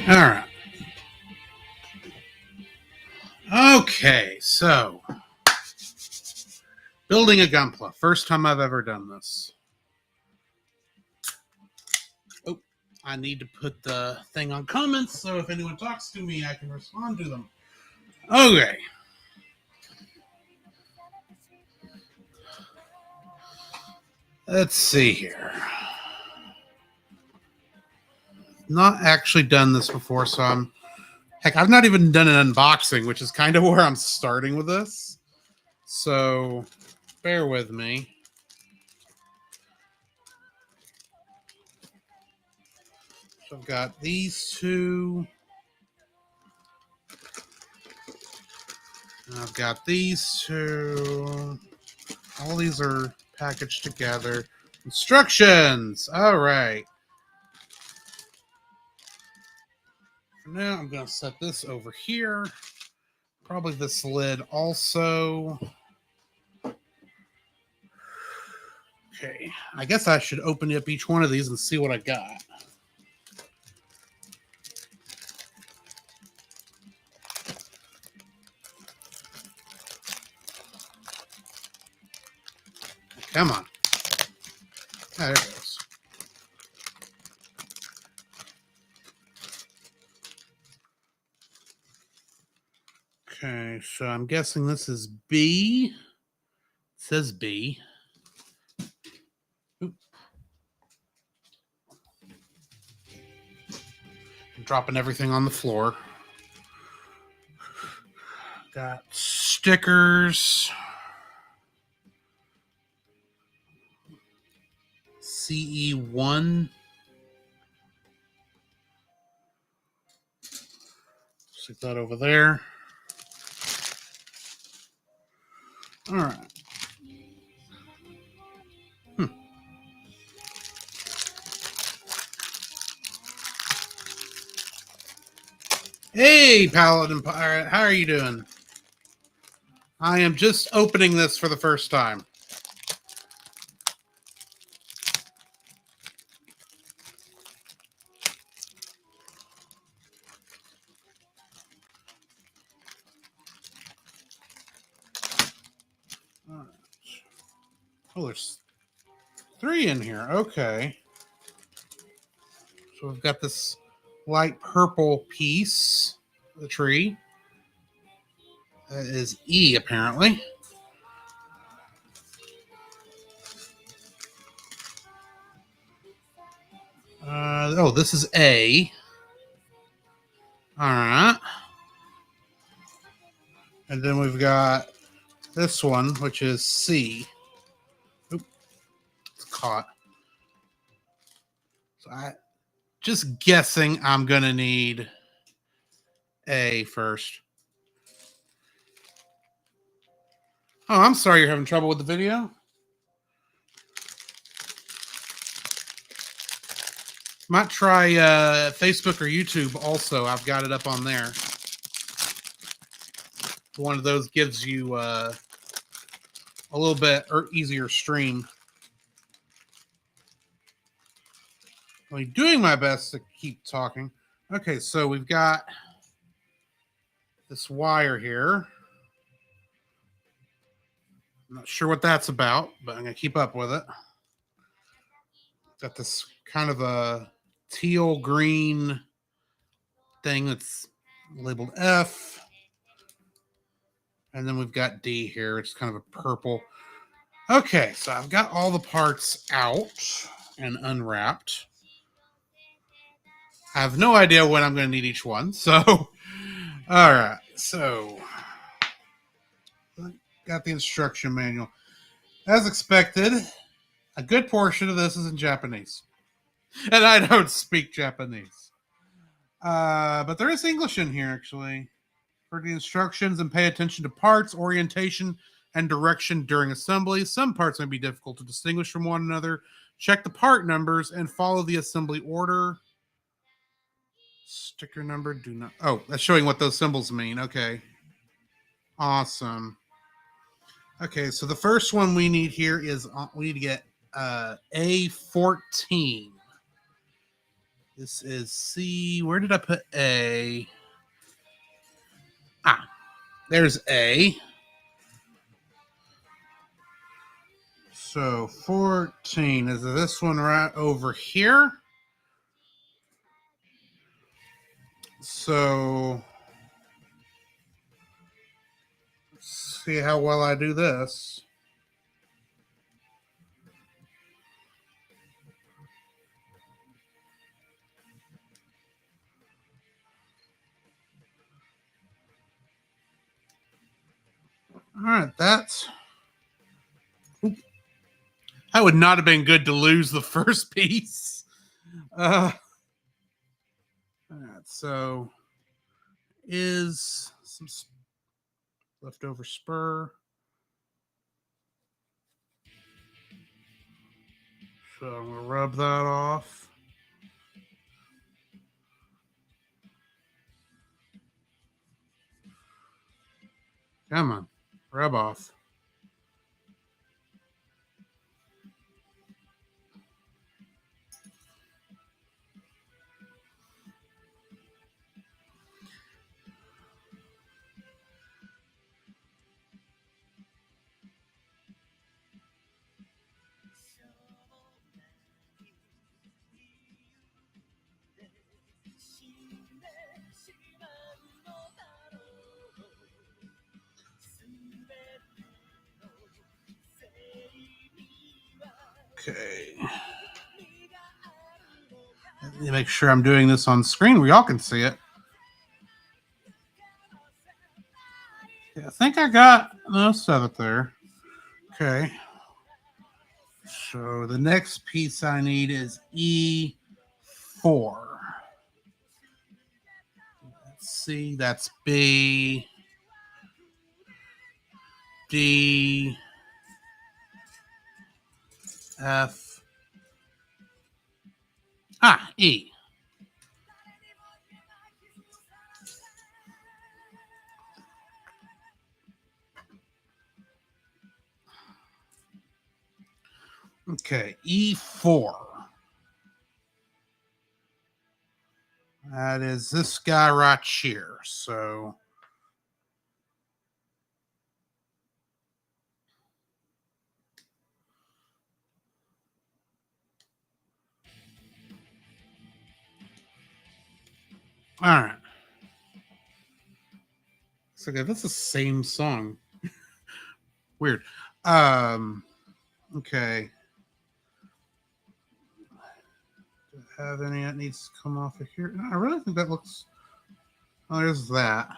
All right. Okay, so building a Gunpla. First time I've ever done this. Oh, I need to put the thing on comments so if anyone talks to me, I can respond to them. Okay. Let's see here. Not actually done this before, so I've not even done an unboxing, which is kind of where I'm starting with this. So bear with me. So I've got these two. And I've got these two. All these are packaged together. Instructions. All right. For now, I'm going to set this over here. Probably this lid also. Okay. I guess I should open up each one of these and see what I got. Come on. There it goes. Okay, so I'm guessing this is B. It says B. Oop. I'm dropping everything on the floor. Got stickers. CE1. Stick that over there. All right. Hey, Paladin Pirate. How are you doing? I am just opening this for the first time. All right. Oh, there's 3 in here. Okay. So we've got this light purple piece of the tree. That is E, apparently. This is A. All right. And then we've got this one, which is C. Oop, it's caught. So just guessing I'm going to need A first. Oh, I'm sorry you're having trouble with the video. Might try Facebook or YouTube also. I've got it up on there. One of those gives you a little bit easier stream. I'm doing my best to keep talking. Okay, so we've got this wire here. I'm not sure what that's about, but I'm going to keep up with it. Got this kind of a teal green thing that's labeled F. And then we've got D here. It's kind of a purple. Okay, so I've got all the parts out and unwrapped. I have no idea when I'm going to need each one. So, all right. So, got the instruction manual. As expected, a good portion of this is in Japanese. And I don't speak Japanese. But there is English in here, actually. For the instructions and pay attention to parts, orientation, and direction during assembly. Some parts may be difficult to distinguish from one another. Check the part numbers and follow the assembly order. Sticker number, do not. Oh, that's showing what those symbols mean. Okay. Awesome. Okay, so the first one we need here is we need to get A14. This is C. Where did I put A? Ah, there's A. So 14 is this one right over here. So let's see how well I do this. All right, that would not have been good to lose the first piece. All right, so is some leftover spur. So I'm gonna rub that off. Come on, rub off. Okay. Let me make sure I'm doing this on screen where y'all can see it. Yeah, I think I got most of it there. Okay. So the next piece I need is E4. Let's see, that's B, D, F, E. Okay, E4. That is this guy right here. So all right. So okay, that's the same song. Weird. Okay. Do I have any that needs to come off of here? No, I really think that looks. Oh, there's that.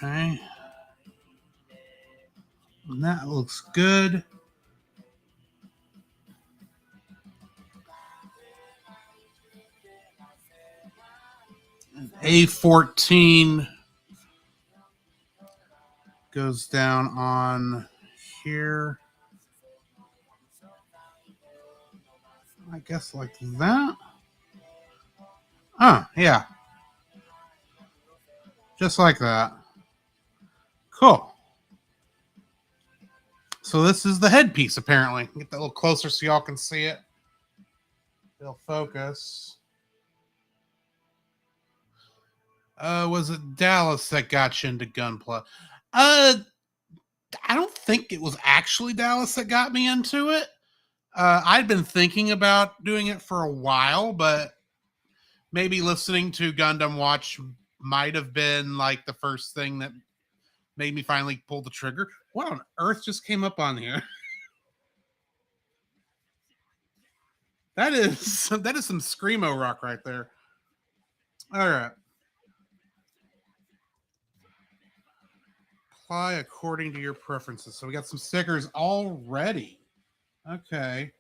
Okay. And that looks good. A14 goes down on here. I guess like that. Yeah. Just like that. Cool. So this is the headpiece, apparently. Get that a little closer so y'all can see it. It'll focus. Was it Dallas that got you into Gunpla? I don't think it was actually Dallas that got me into it. I'd been thinking about doing it for a while, but maybe listening to Gundam Watch might have been like the first thing that made me finally pull the trigger. What on earth just came up on here? That is some screamo rock right there. All right. Apply according to your preferences. So we got some stickers already. Okay.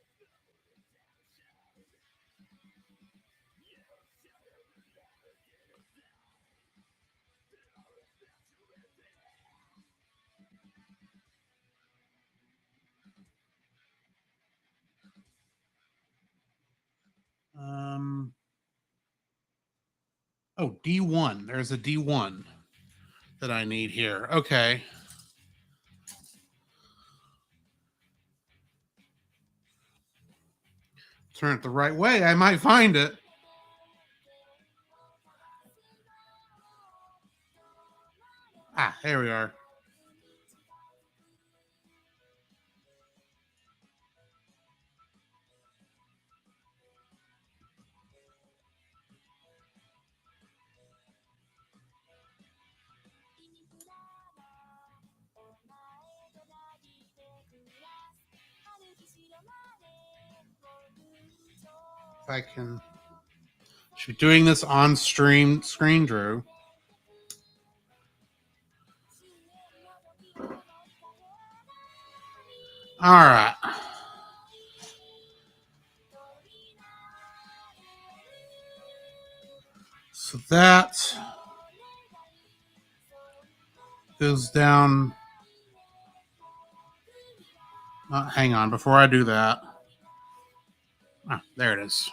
Oh, D1. There's a D1 that I need here. Okay. Turn it the right way. I might find it. Ah, here we are. If I can. Should be doing this on stream screen, Drew. All right. So that goes down. Hang on. Before I do that. Ah, there it is.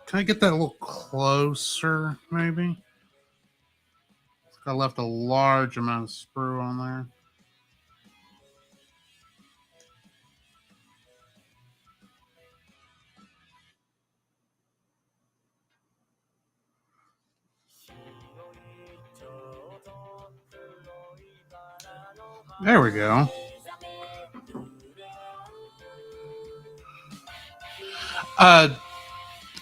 Can I get that a little closer, maybe? I left a large amount of sprue on there. There we go.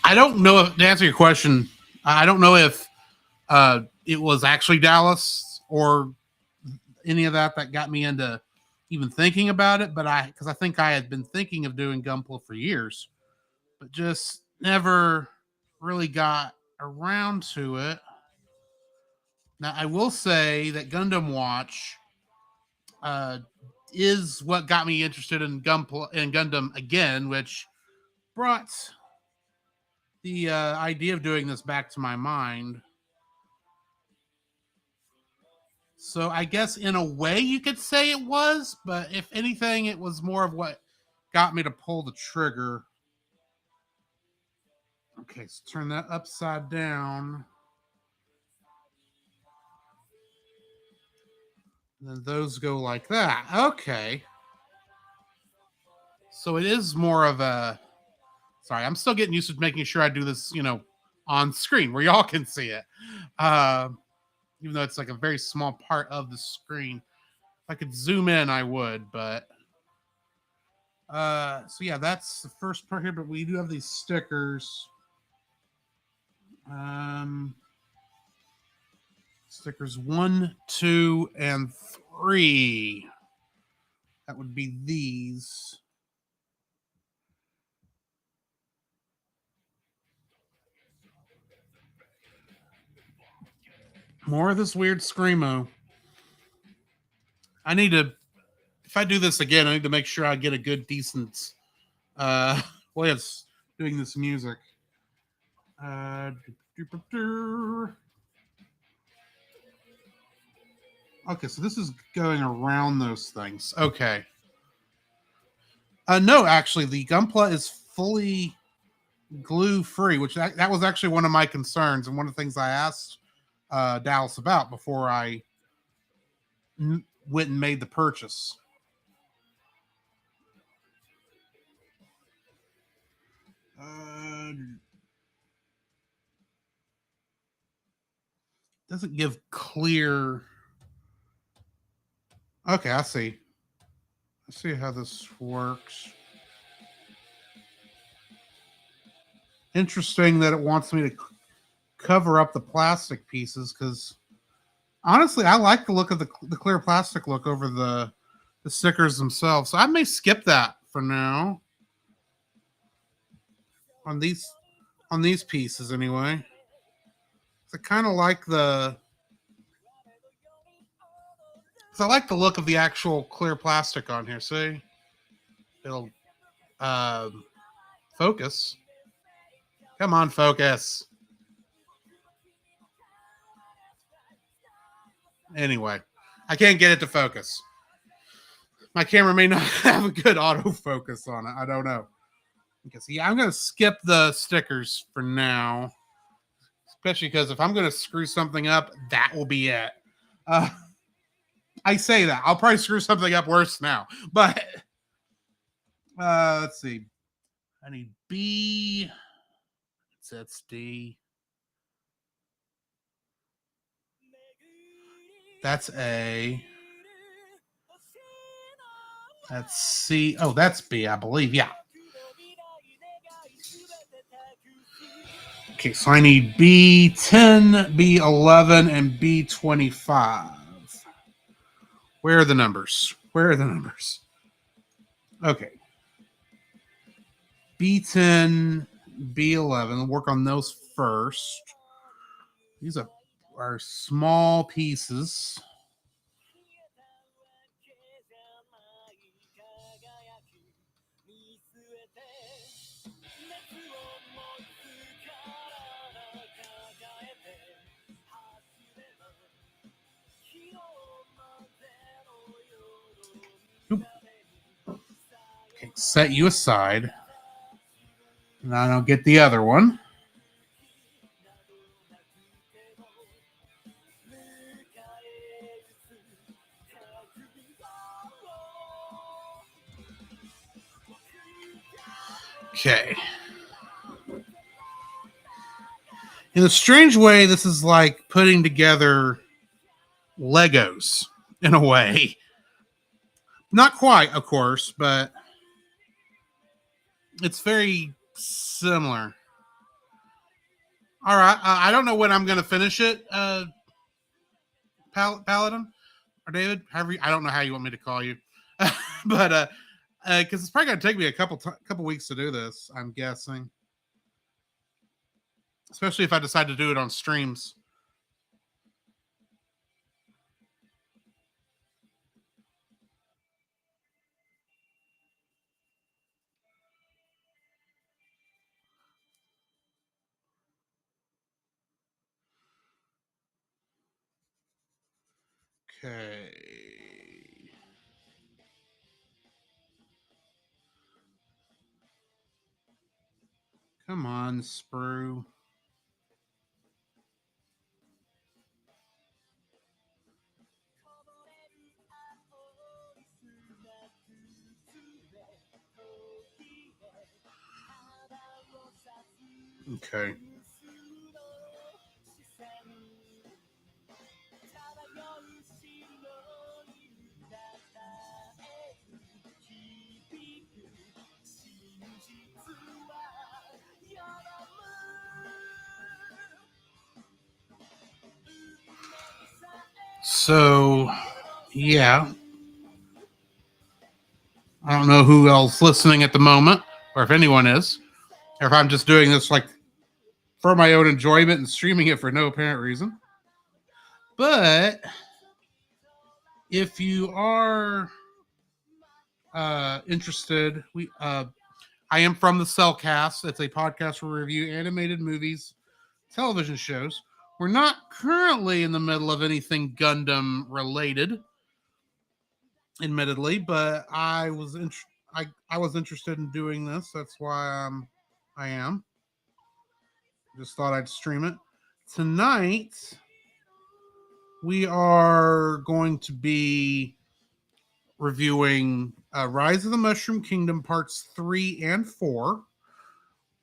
I don't know if, to answer your question, I don't know if it was actually Dallas or any of that got me into even thinking about it. But because I think I had been thinking of doing Gunpla for years, but just never really got around to it. Now, I will say that Gundam Watch uh, is what got me interested in Gundam again, which brought the idea of doing this back to my mind. So I guess in a way you could say it was, but if anything, it was more of what got me to pull the trigger. Okay, so turn that upside down. And then those go like that. Okay. So it is more of a. Sorry, I'm still getting used to making sure I do this, on screen where y'all can see it. Uh, Even though it's like a very small part of the screen. If I could zoom in, I would, but so yeah, that's the first part here, but we do have these stickers. Um Stickers 1, 2, and 3. That would be these. More of this weird screamo. I need to if I do this again, I need to make sure I get a good decent way of doing this music. Uh Okay, so this is going around those things. Okay. No, actually, the Gunpla is fully glue free, which that was actually one of my concerns and one of the things I asked Dallas about before I went and made the purchase. Doesn't give clear. Okay, I see. I see how this works. Interesting that it wants me to cover up the plastic pieces because honestly, I like the look of the clear plastic look over the stickers themselves. So I may skip that for now on these pieces anyway. I kind of like I like the look of the actual clear plastic on here. See, it'll focus. Come on, focus. Anyway, I can't get it to focus. My camera may not have a good autofocus on it. I don't know. Because yeah, I'm gonna skip the stickers for now, especially because if I'm gonna screw something up, that will be it. Uh, I say that I'll probably screw something up worse now, but let's see. I need B. That's D. That's A. That's C. Oh, that's B, I believe. Yeah. Okay, so I need B10, B11, and B25. Where are the numbers? Where are the numbers? Okay. B10, B11. Work on those first. These are small pieces. Oop. Okay, set you aside. And I don't get the other one. Okay. In a strange way, this is like putting together Legos in a way. Not quite, of course, but it's very similar. All right. I don't know when I'm going to finish it, Paladin or David. I don't know how you want me to call you, but because it's probably going to take me a couple weeks to do this. I'm guessing, especially if I decide to do it on streams. Okay. Come on, Sprue. Okay. So, yeah. I don't know who else listening at the moment, or if anyone is, or if I'm just doing this like for my own enjoyment and streaming it for no apparent reason. But if you are interested, I am from the Cellcast. It's a podcast where we review animated movies, television shows. We're not currently in the middle of anything Gundam related, admittedly, but I was interested in doing this. That's why I am. Just thought I'd stream it tonight. We are going to be reviewing Rise of the Mushroom Kingdom parts 3 and 4,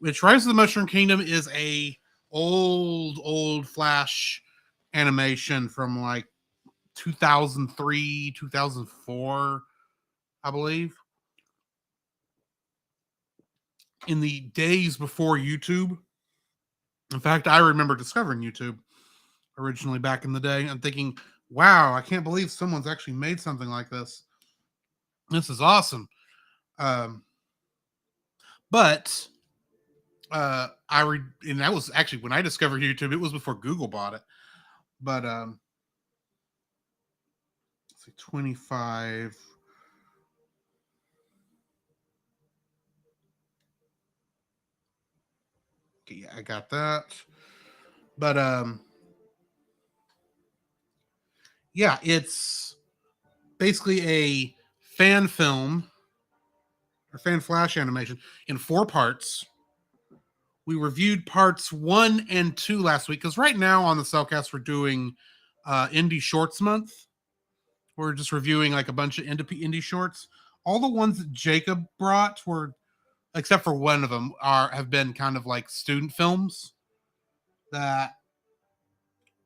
which Rise of the Mushroom Kingdom is a old Flash animation from like 2003, 2004, I believe. In the days before YouTube. In fact, I remember discovering YouTube originally back in the day and thinking, wow, I can't believe someone's actually made something like this. This is awesome. But and that was actually when I discovered YouTube. It was before Google bought it. But let's see, 25. Okay, yeah, I got that. But yeah, it's basically a fan film or fan flash animation in 4 parts. We reviewed parts 1 and 2 last week because right now on the Cellcast we're doing Indie Shorts Month. We're just reviewing like a bunch of indie shorts. All the ones that Jacob brought were, except for one of them, have been kind of like student films that,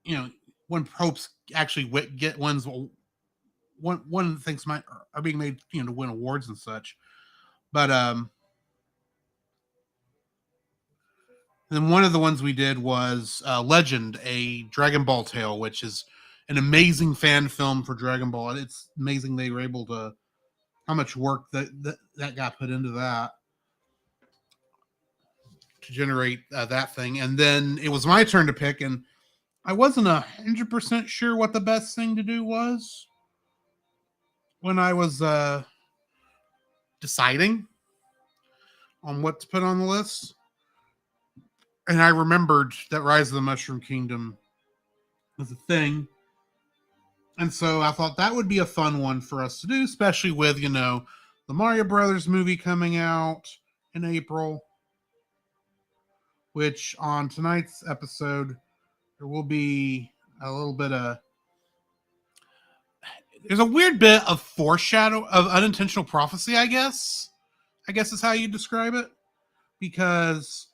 you know, one hopes actually get ones. One of the things are being made, you know, to win awards and such. But then one of the ones we did was Legend, a Dragon Ball tale, which is an amazing fan film for Dragon Ball. It's amazing they were able to, how much work that got put into that to generate that thing. And then it was my turn to pick, and I wasn't 100% sure what the best thing to do was when I was deciding on what to put on the list. And I remembered that Rise of the Mushroom Kingdom was a thing. And so I thought that would be a fun one for us to do, especially with, you know, the Mario Brothers movie coming out in April, which on tonight's episode, there will be a little bit of, there's a weird bit of foreshadow of unintentional prophecy, I guess is how you describe it, because,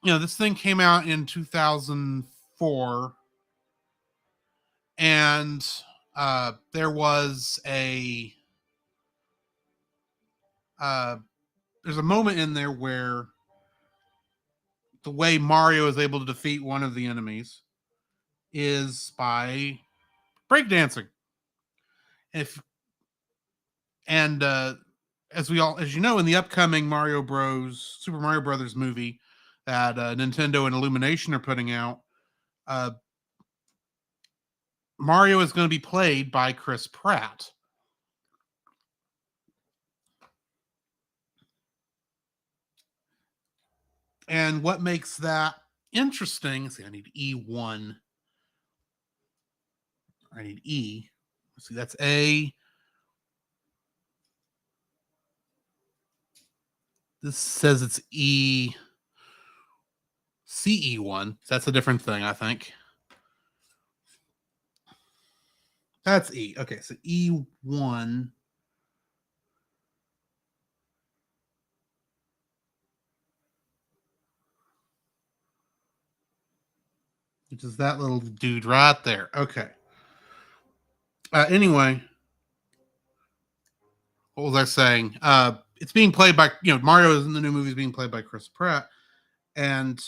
you know, this thing came out in 2004, and there was there's a moment in there where the way Mario is able to defeat one of the enemies is by breakdancing. If and as you know, in the upcoming Super Mario Brothers movie that Nintendo and Illumination are putting out, Mario is going to be played by Chris Pratt. And what makes that interesting, see, I need E1. I need E. Let's see, that's A. This says it's E. CE1. That's a different thing, I think. That's E. Okay, so E1. Which is that little dude right there. Okay. Anyway, what was I saying? It's being played by, you know, Mario is in the new movie is being played by Chris Pratt. And,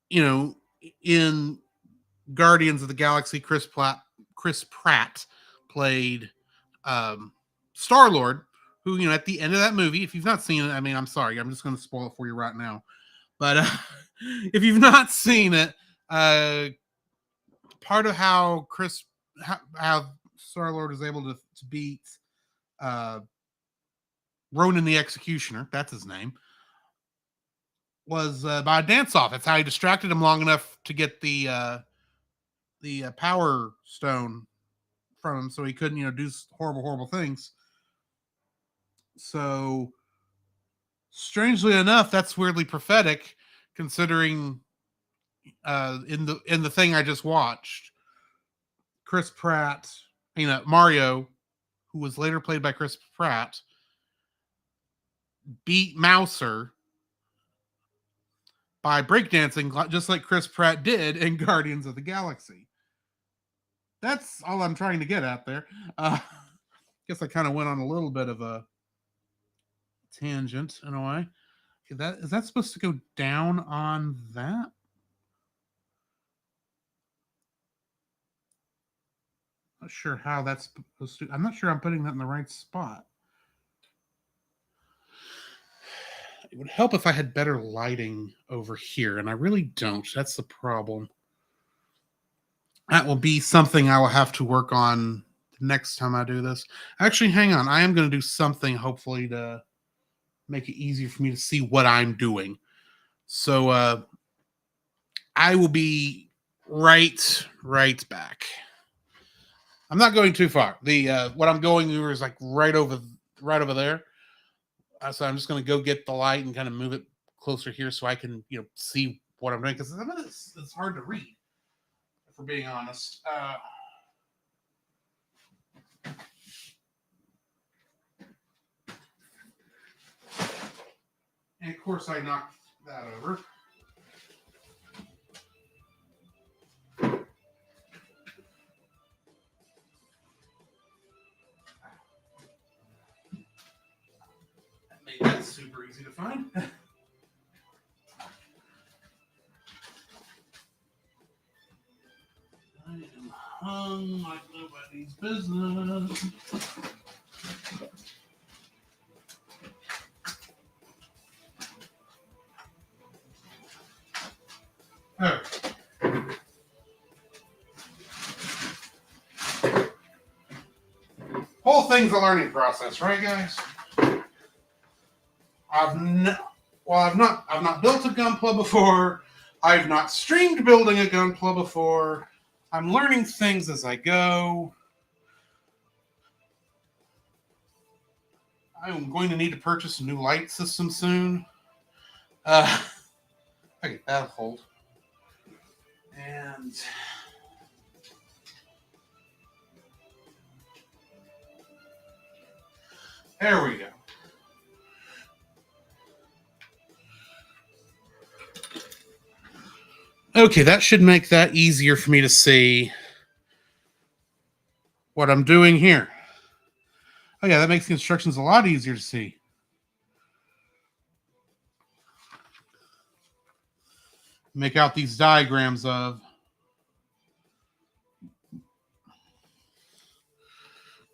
you know, in Guardians of the Galaxy, Chris Pratt played Star-Lord, who, you know, at the end of that movie, if you've not seen it, I mean, I'm sorry, I'm just going to spoil it for you right now. But if you've not seen it, part of how Star-Lord is able to beat Ronan the Executioner, that's his name, was by a dance-off. That's how he distracted him long enough to get the Power Stone from him, so he couldn't, you know, do horrible things. So, strangely enough, that's weirdly prophetic, considering in the thing I just watched, Chris Pratt, you know, Mario, who was later played by Chris Pratt, beat Mouser by breakdancing, just like Chris Pratt did in Guardians of the Galaxy. That's all I'm trying to get at there. Guess I kind of went on a little bit of a tangent in a way. Okay, is that supposed to go down on that? Not sure how that's supposed to. I'm not sure I'm putting that in the right spot. It would help if I had better lighting over here, and I really don't. That's the problem. That will be something I will have to work on the next time I do this. Actually, hang on. I am going to do something, hopefully, to make it easier for me to see what I'm doing. So I will be right back. I'm not going too far. The what I'm going over is like right over there. So I'm just going to go get the light and kind of move it closer here so I can see what I'm doing because it's hard to read if we're being honest. And of course I knocked that over. That made that super easy to find. I am hung like nobody's business. Oh. Whole thing's a learning process, right, guys? I've not built a Gunpla before. I've not streamed building a Gunpla before. I'm learning things as I go. I'm going to need to purchase a new light system soon. Okay, that'll hold. And there we go. Okay, that should make that easier for me to see what I'm doing here. Oh yeah, that makes the instructions a lot easier to see. Make out these diagrams of.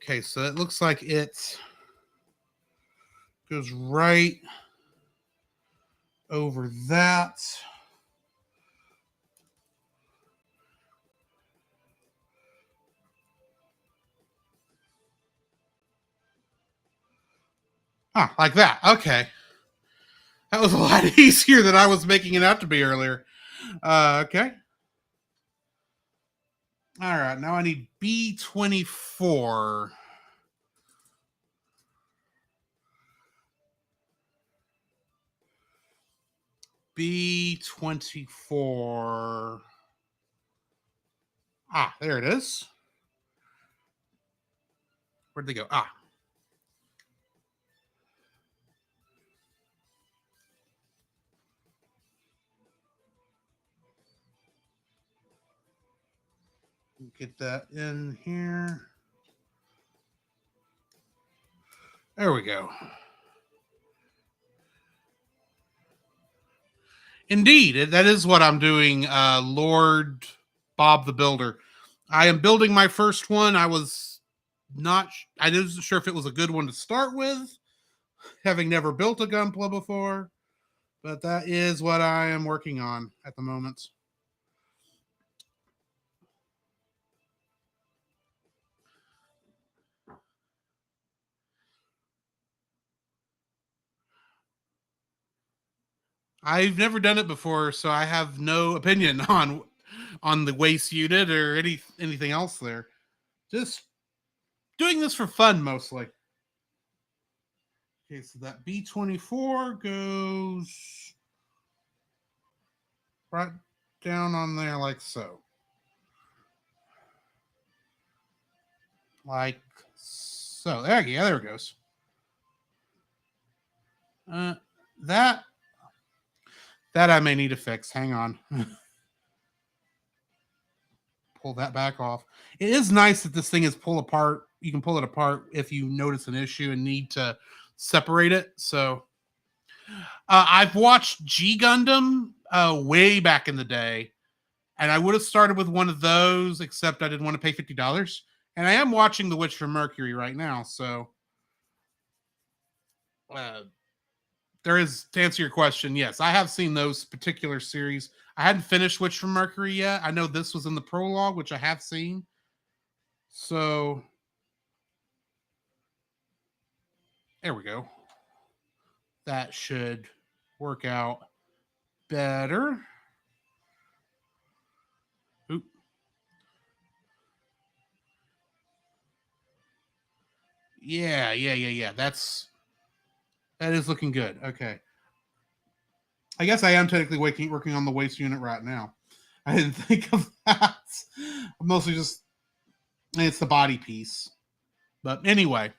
Okay, so it looks like it goes right over that. Ah, like that. Okay. That was a lot easier than I was making it out to be earlier. Okay. All right. Now I need B24. B24. Ah, there it is. Where'd they go? Ah. Get that in here. There we go. Indeed, that is what I'm doing, Lord Bob the Builder. I am building my first one. I wasn't sure if it was a good one to start with, having never built a Gunpla before, but that is what I am working on at the moment. I've never done it before, so I have no opinion on the waste unit or anything else there. Just doing this for fun mostly. Okay, so that B24 goes right down on there like so. Like so. There you go. There it goes. That I may need to fix. Hang on. Pull that back off. It is nice that this thing is pull apart. You can pull it apart if you notice an issue and need to separate it. So I've watched G Gundam way back in the day, and I would have started with one of those, except I didn't want to pay $50. And I am watching The Witch from Mercury right now, so there is, to answer your question, yes, I have seen those particular series. I hadn't finished Witch from Mercury yet. I know this was in the prologue, which I have seen. So there we go. That should work out better. Oop. Yeah. That is looking good. Okay. I guess I am technically working on the waist unit right now. I didn't think of that. Mostly just it's the body piece. But anyway,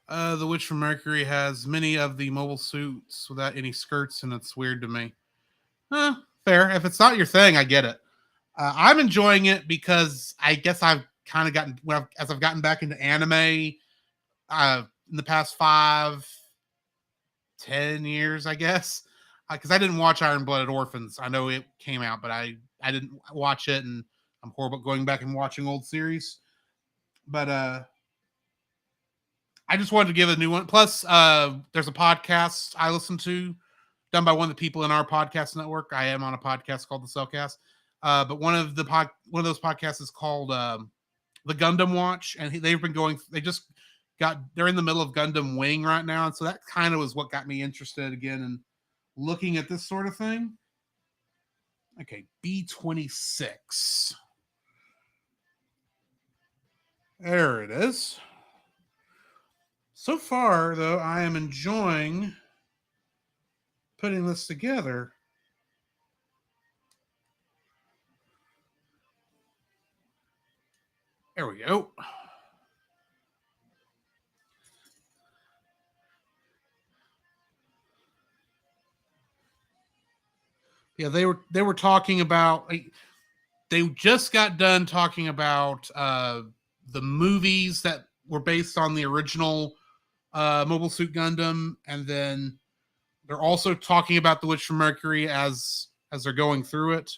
the Witch from Mercury has many of the mobile suits without any skirts, and it's weird to me. Fair. If it's not your thing, I get it. I'm enjoying it because I guess I've kind of gotten as I've gotten back into anime in the past 5, 10 years, I guess. Because I didn't watch Iron Blooded Orphans. I know it came out, but I didn't watch it, and I'm horrible at going back and watching old series. But I just wanted to give a new one. Plus, there's a podcast I listen to done by one of the people in our podcast network. I am on a podcast called the Cellcast. But one of those podcasts is called the Gundam Watch, and they've been going. They're in the middle of Gundam Wing right now, and so that kind of was what got me interested again in looking at this sort of thing. Okay, B-26. There it is. So far, though, I am enjoying putting this together. There we go. Yeah, they were talking about. They just got done talking about the movies that were based on the original Mobile Suit Gundam, and then they're also talking about the Witch from Mercury as they're going through it.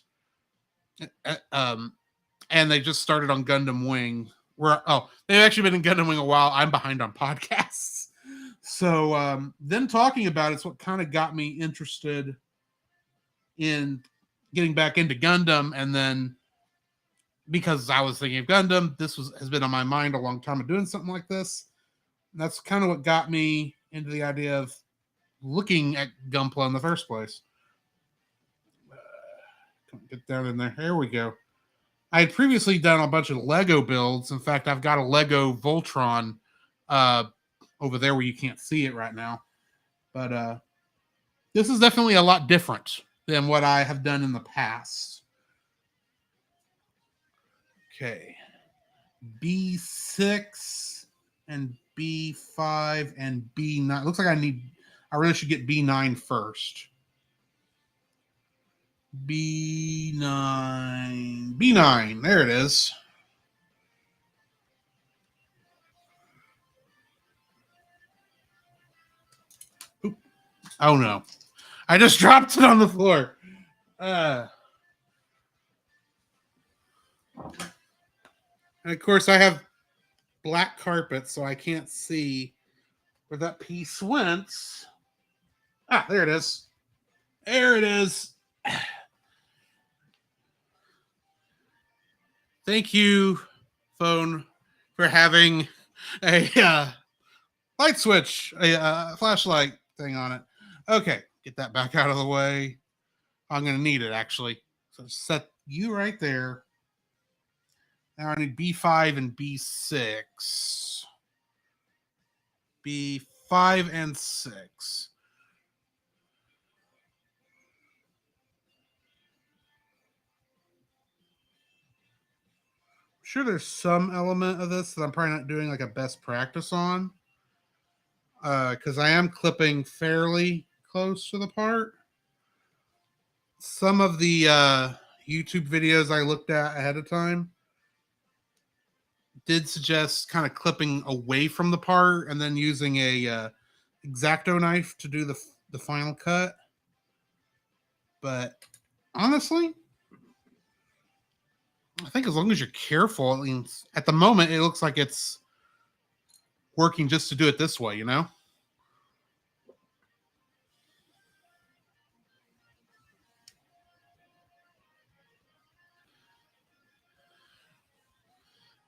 And they just started on Gundam Wing. They've actually been in Gundam Wing a while. I'm behind on podcasts, so them talking about it's what kind of got me interested in getting back into Gundam, and then because I was thinking of Gundam, has been on my mind a long time of doing something like this. And that's kind of what got me into the idea of looking at Gunpla in the first place. Get down in there. There we go. I had previously done a bunch of Lego builds. In fact, I've got a Lego Voltron over there where you can't see it right now. But this is definitely a lot different than what I have done in the past. Okay. B6 and B5 and B9. Looks like I really should get B9 first. B9. B9. There it is. Oop. Oh no. I just dropped it on the floor. And of course, I have black carpet, so I can't see where that piece went. There it is. There it is. Thank you, phone, for having a light switch, a flashlight thing on it. Okay, get that back out of the way. I'm going to need it, actually. So set you right there. Now I need B5 and B6. B5 and 6. Sure, there's some element of this that I'm probably not doing like a best practice on. Because I am clipping fairly close to the part. Some of the YouTube videos I looked at ahead of time did suggest kind of clipping away from the part and then using a X-Acto knife to do the final cut. But honestly, I think as long as you're careful, I mean, at the moment it looks like it's working just to do it this way, you know?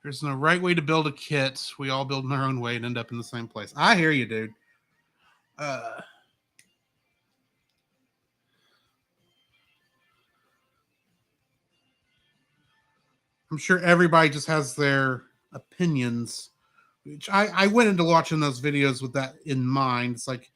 There's no right way to build a kit. We all build in our own way and end up in the same place. I hear you, dude. I'm sure everybody just has their opinions, which I went into watching those videos with that in mind. It's like,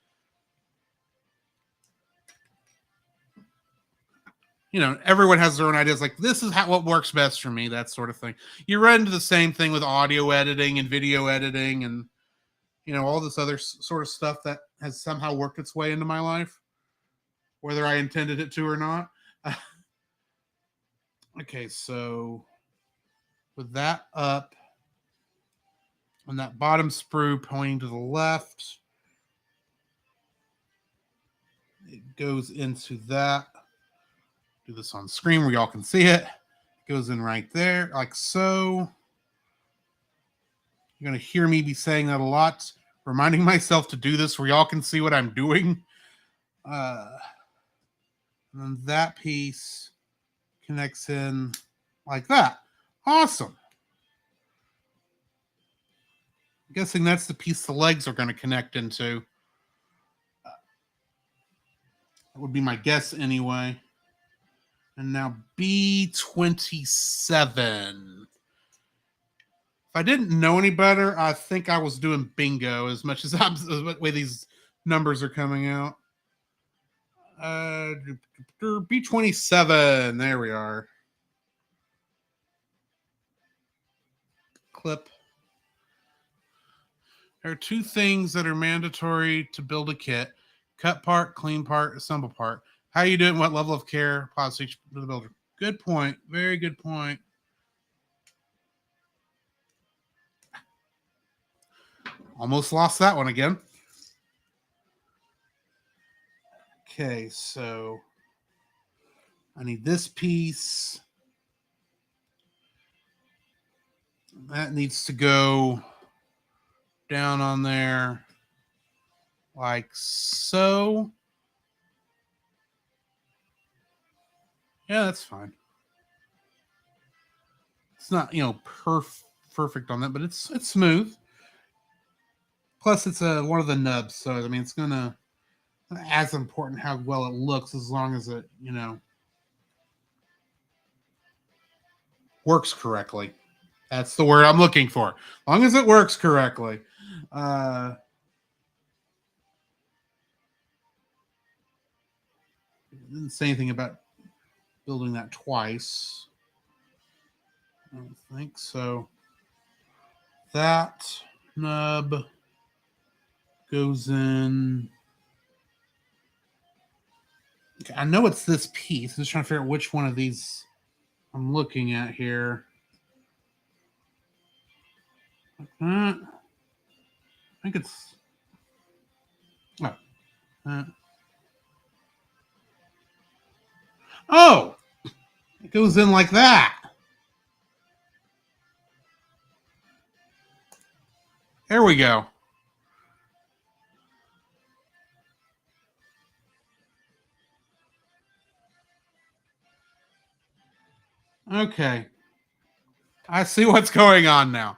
everyone has their own ideas. Like, this is what works best for me, that sort of thing. You run into the same thing with audio editing and video editing and, all this other sort of stuff that has somehow worked its way into my life, whether I intended it to or not. Okay, so with that up and that bottom sprue pointing to the left, it goes into that. Do this on screen where y'all can see it. It goes in right there, like so. You're going to hear me be saying that a lot, reminding myself to do this where y'all can see what I'm doing. And then that piece connects in like that. Awesome. I'm guessing that's the piece the legs are going to connect into. That would be my guess anyway. And now B27. If I didn't know any better, I think I was doing bingo as much as the way these numbers are coming out. B27. There we are. Clip. There are two things that are mandatory to build a kit: cut part, clean part, assemble part. How you doing? What level of care applies to each to the builder? Good point. Very good point. Almost lost that one again. Okay, so I need this piece. That needs to go down on there like so. Yeah, that's fine. It's not, perfect on that, but it's smooth. Plus, it's one of the nubs, so I mean, it's gonna as important how well it looks as long as it, works correctly. That's the word I'm looking for. As long as it works correctly. Didn't say anything about building that twice. I don't think so. That nub goes in. Okay, I know it's this piece. I'm just trying to figure out which one of these I'm looking at here. I think it's. Oh, it goes in like that. There we go. Okay. I see what's going on now.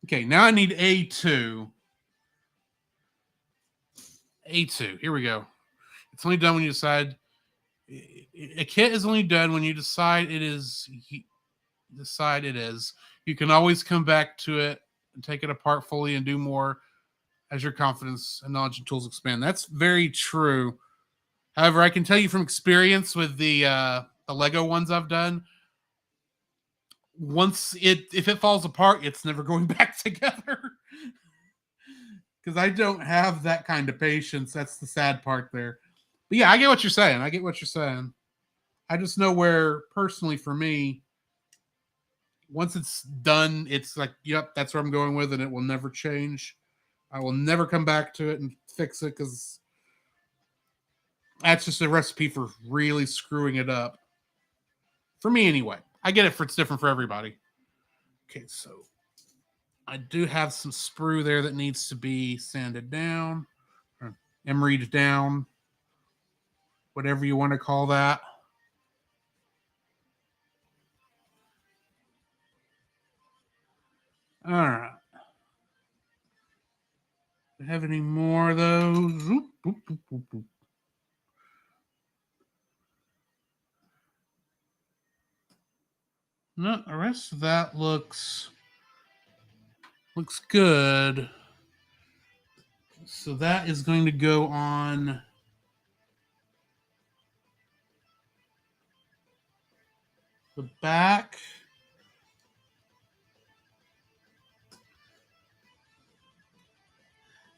Okay, now I need A2. A2. Here we go. It's only done when you decide. A kit is only done when you decide it is. Decide it is. You can always come back to it and take it apart fully and do more as your confidence and knowledge and tools expand. That's very true. However, I can tell you from experience with the Lego ones I've done, if it falls apart, it's never going back together. Because I don't have that kind of patience. That's the sad part there. But yeah, I get what you're saying. I just know where, personally for me, once it's done, it's like, yep, that's where I'm going with, and it will never change. I will never come back to it and fix it because that's just a recipe for really screwing it up. For me, anyway. I get it. It's different for everybody. Okay, so I do have some sprue there that needs to be sanded down, or emeryed down, whatever you want to call that. All right. Do I have any more of those? No, the rest of that looks good. So that is going to go on the back.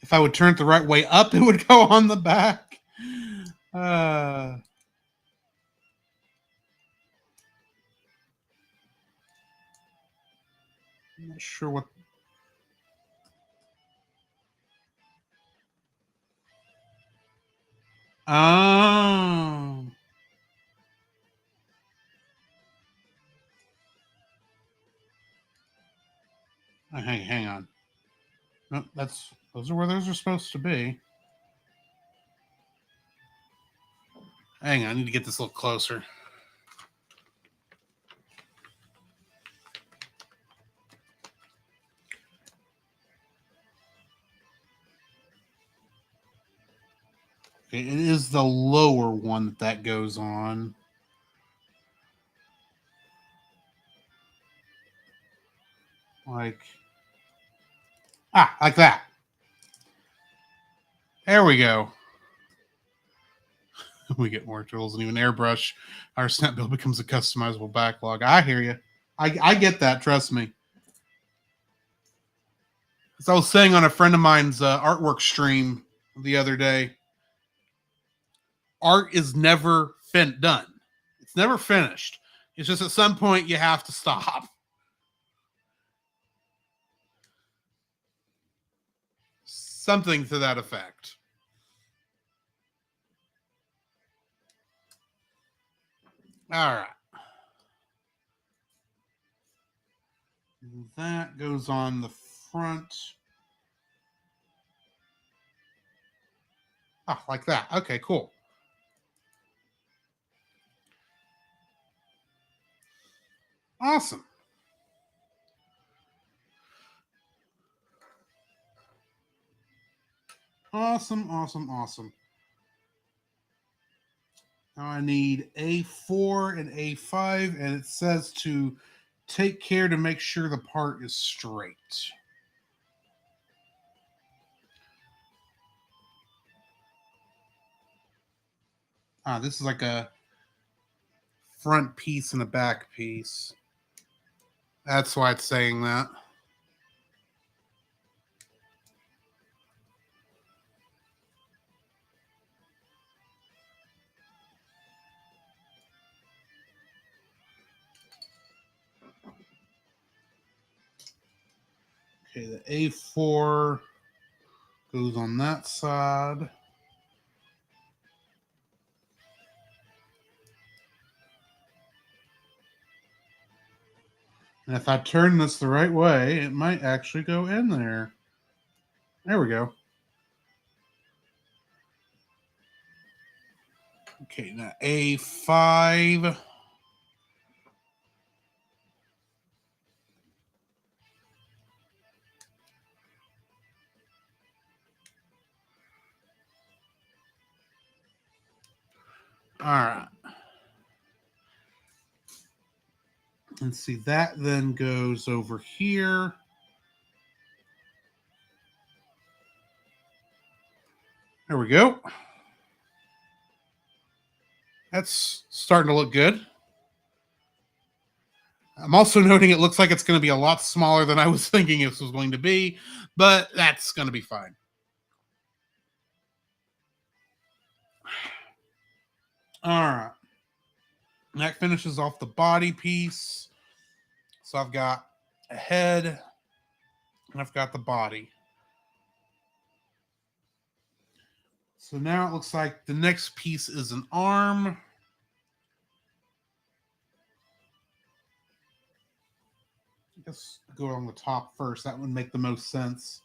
If I would turn it the right way up, it would go on the back. I'm not sure what. Oh. Hang on. No, those are where those are supposed to be. Hang on, I need to get this a little closer. Okay, it is the lower one that goes on. Like like that. There we go. We get more tools and even airbrush. Our snap build becomes a customizable backlog. I hear you. I get that. Trust me. As I was saying on a friend of mine's artwork stream the other day, art is never done. It's never finished. It's just at some point you have to stop. Something to that effect. All right. That goes on the front. Like that. Okay, cool. Awesome. Awesome. Now I need A4 and A5, and it says to take care to make sure the part is straight. This is like a front piece and a back piece. That's why it's saying that. Okay, the A4 goes on that side. And if I turn this the right way, it might actually go in there. There we go. Okay, now A5. All right. And see, that then goes over here. There we go. That's starting to look good. I'm also noting it looks like it's going to be a lot smaller than I was thinking this was going to be, but that's going to be fine. All right. That finishes off the body piece. So I've got a head and I've got the body. So now it looks like the next piece is an arm. I guess go on the top first. That would make the most sense.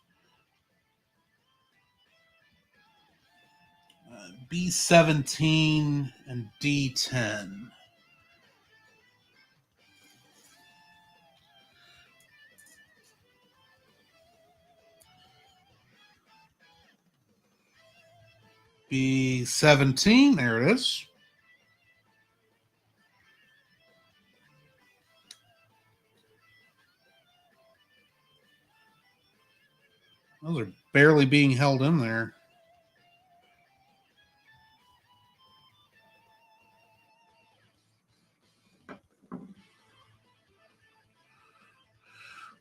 B17 and D10. B17, there it is. Those are barely being held in there.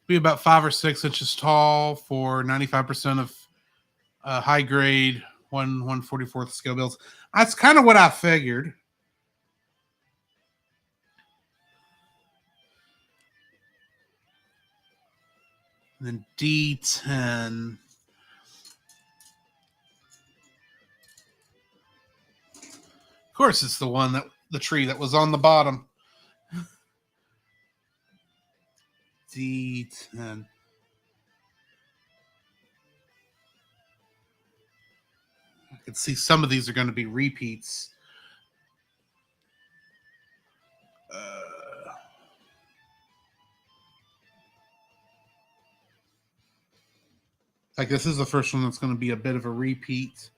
Be about 5 or 6 inches tall for 95% of high grade 1/144th scale bills. That's kind of what I figured. And then D10. Of course, it's the tree that was on the bottom. D10. I can see some of these are going to be repeats. Like this is the first one that's going to be a bit of a repeat.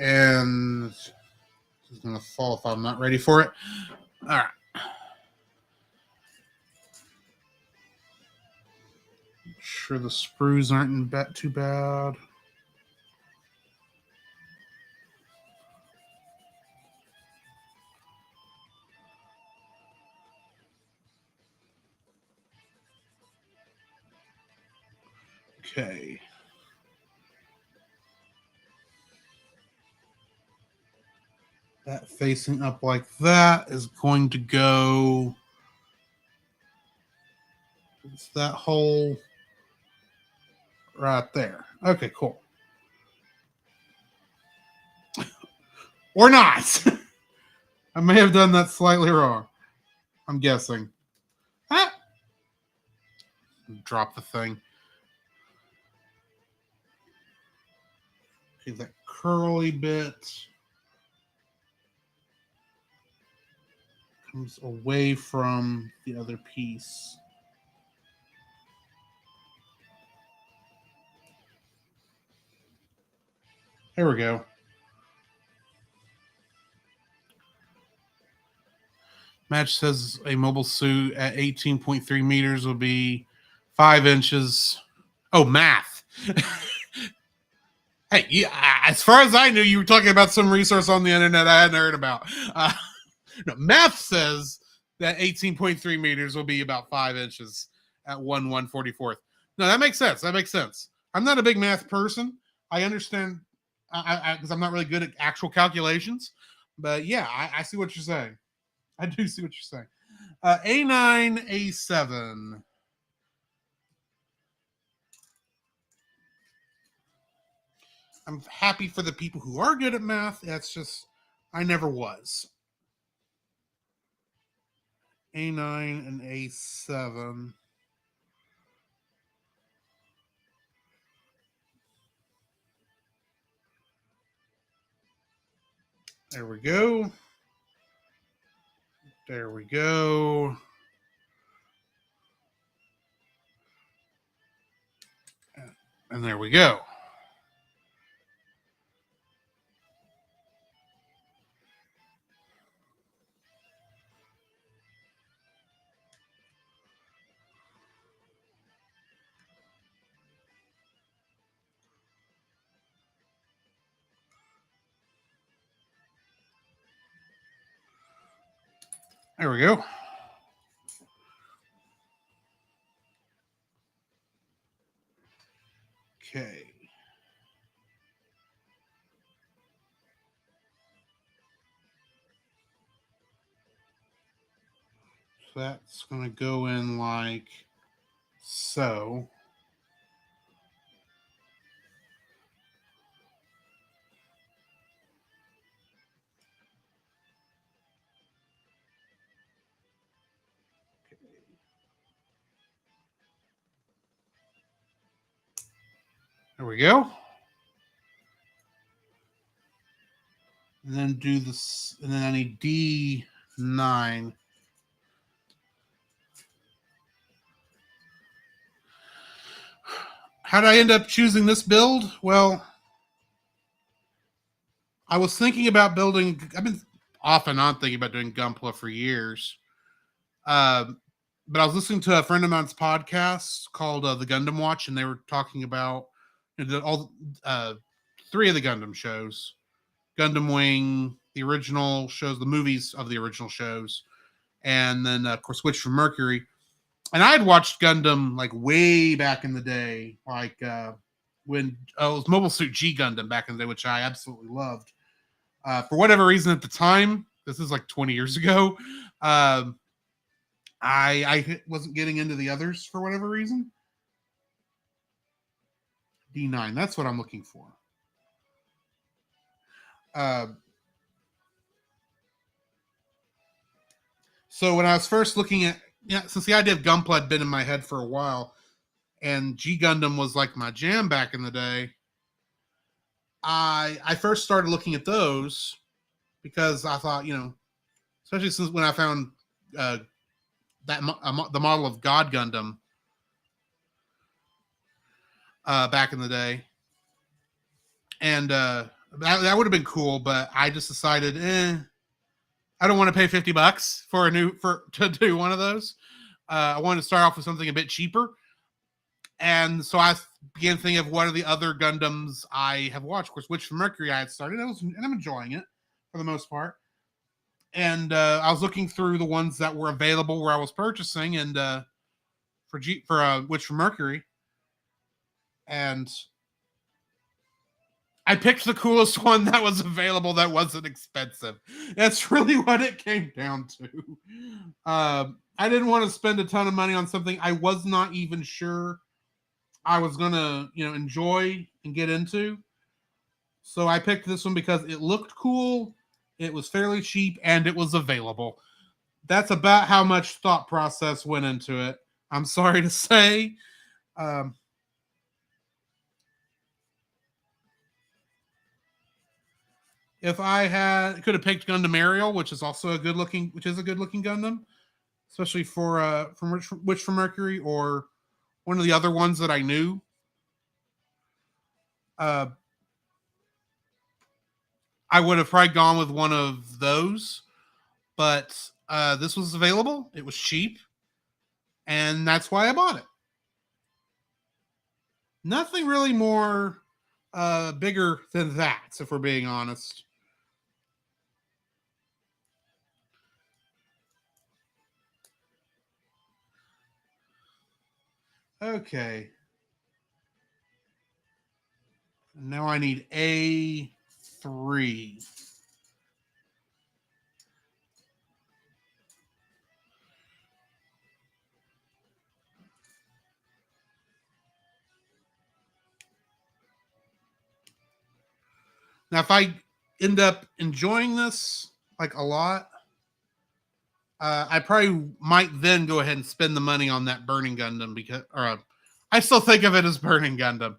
And it's going to fall if I'm not ready for it. All right. Sure, the sprues aren't in too bad. Okay. That facing up like that is going to go. It's that hole right there. Okay, cool. Or not. I may have done that slightly wrong. I'm guessing. Ah! Drop the thing. Okay, that curly bit comes away from the other piece. There we go. Match says a mobile suit at 18.3 meters will be 5 inches. Oh, math. Hey, yeah, as far as I knew, you were talking about some resource on the internet I hadn't heard about. No, math says that 18.3 meters will be about 5 inches at 1/144th. No, that makes sense. That makes sense. I'm not a big math person. I understand because I'm not really good at actual calculations. But yeah, I see what you're saying. I do see what you're saying. A9, A7. I'm happy for the people who are good at math. That's just, I never was. A9 and A7. There we go. There we go. And there we go. There we go. Okay. So that's going to go in like so. There we go. and then do this, and then I need D9. How did I end up choosing this build? Well, I was thinking about building. I've been off and on thinking about doing Gunpla for years. Um, but I was listening to a friend of mine's podcast called The Gundam Watch, and they were talking about all three of the Gundam shows: Gundam Wing, the original shows, the movies of the original shows, and then of course Switch from Mercury. And I had watched Gundam like way back in the day, like when it was Mobile Suit G Gundam back in the day, which I absolutely loved. For whatever reason at the time, this is like 20 years ago, I wasn't getting into the others for whatever reason. D9, that's what I'm looking for. So when I was first looking at, since the idea of Gunpla had been in my head for a while, and G Gundam was like my jam back in the day, I first started looking at those because I thought, especially since when I found the model of God Gundam back in the day, and that would have been cool, but I just decided, I don't want to pay $50 to do one of those. I wanted to start off with something a bit cheaper, and so I began thinking of what are the other Gundams I have watched. Of course, Witch from Mercury I had started, and I'm enjoying it for the most part. And I was looking through the ones that were available where I was purchasing, and for Witch from Mercury, and I picked the coolest one that was available that wasn't expensive. That's really what it came down to. I didn't want to spend a ton of money on something I was not even sure I was gonna, enjoy and get into. So I picked this one because it looked cool, it was fairly cheap, and it was available. That's about how much thought process went into it. I'm sorry to say. If I could have picked Gundam Ariel, which is a good looking Gundam, especially from Witch from Mercury, or one of the other ones that I knew. I would have probably gone with one of those, but this was available. It was cheap, and that's why I bought it. Nothing really more bigger than that, if we're being honest. Okay. Now I need A3. Now, if I end up enjoying this like a lot, I probably might then go ahead and spend the money on that Burning Gundam I still think of it as Burning Gundam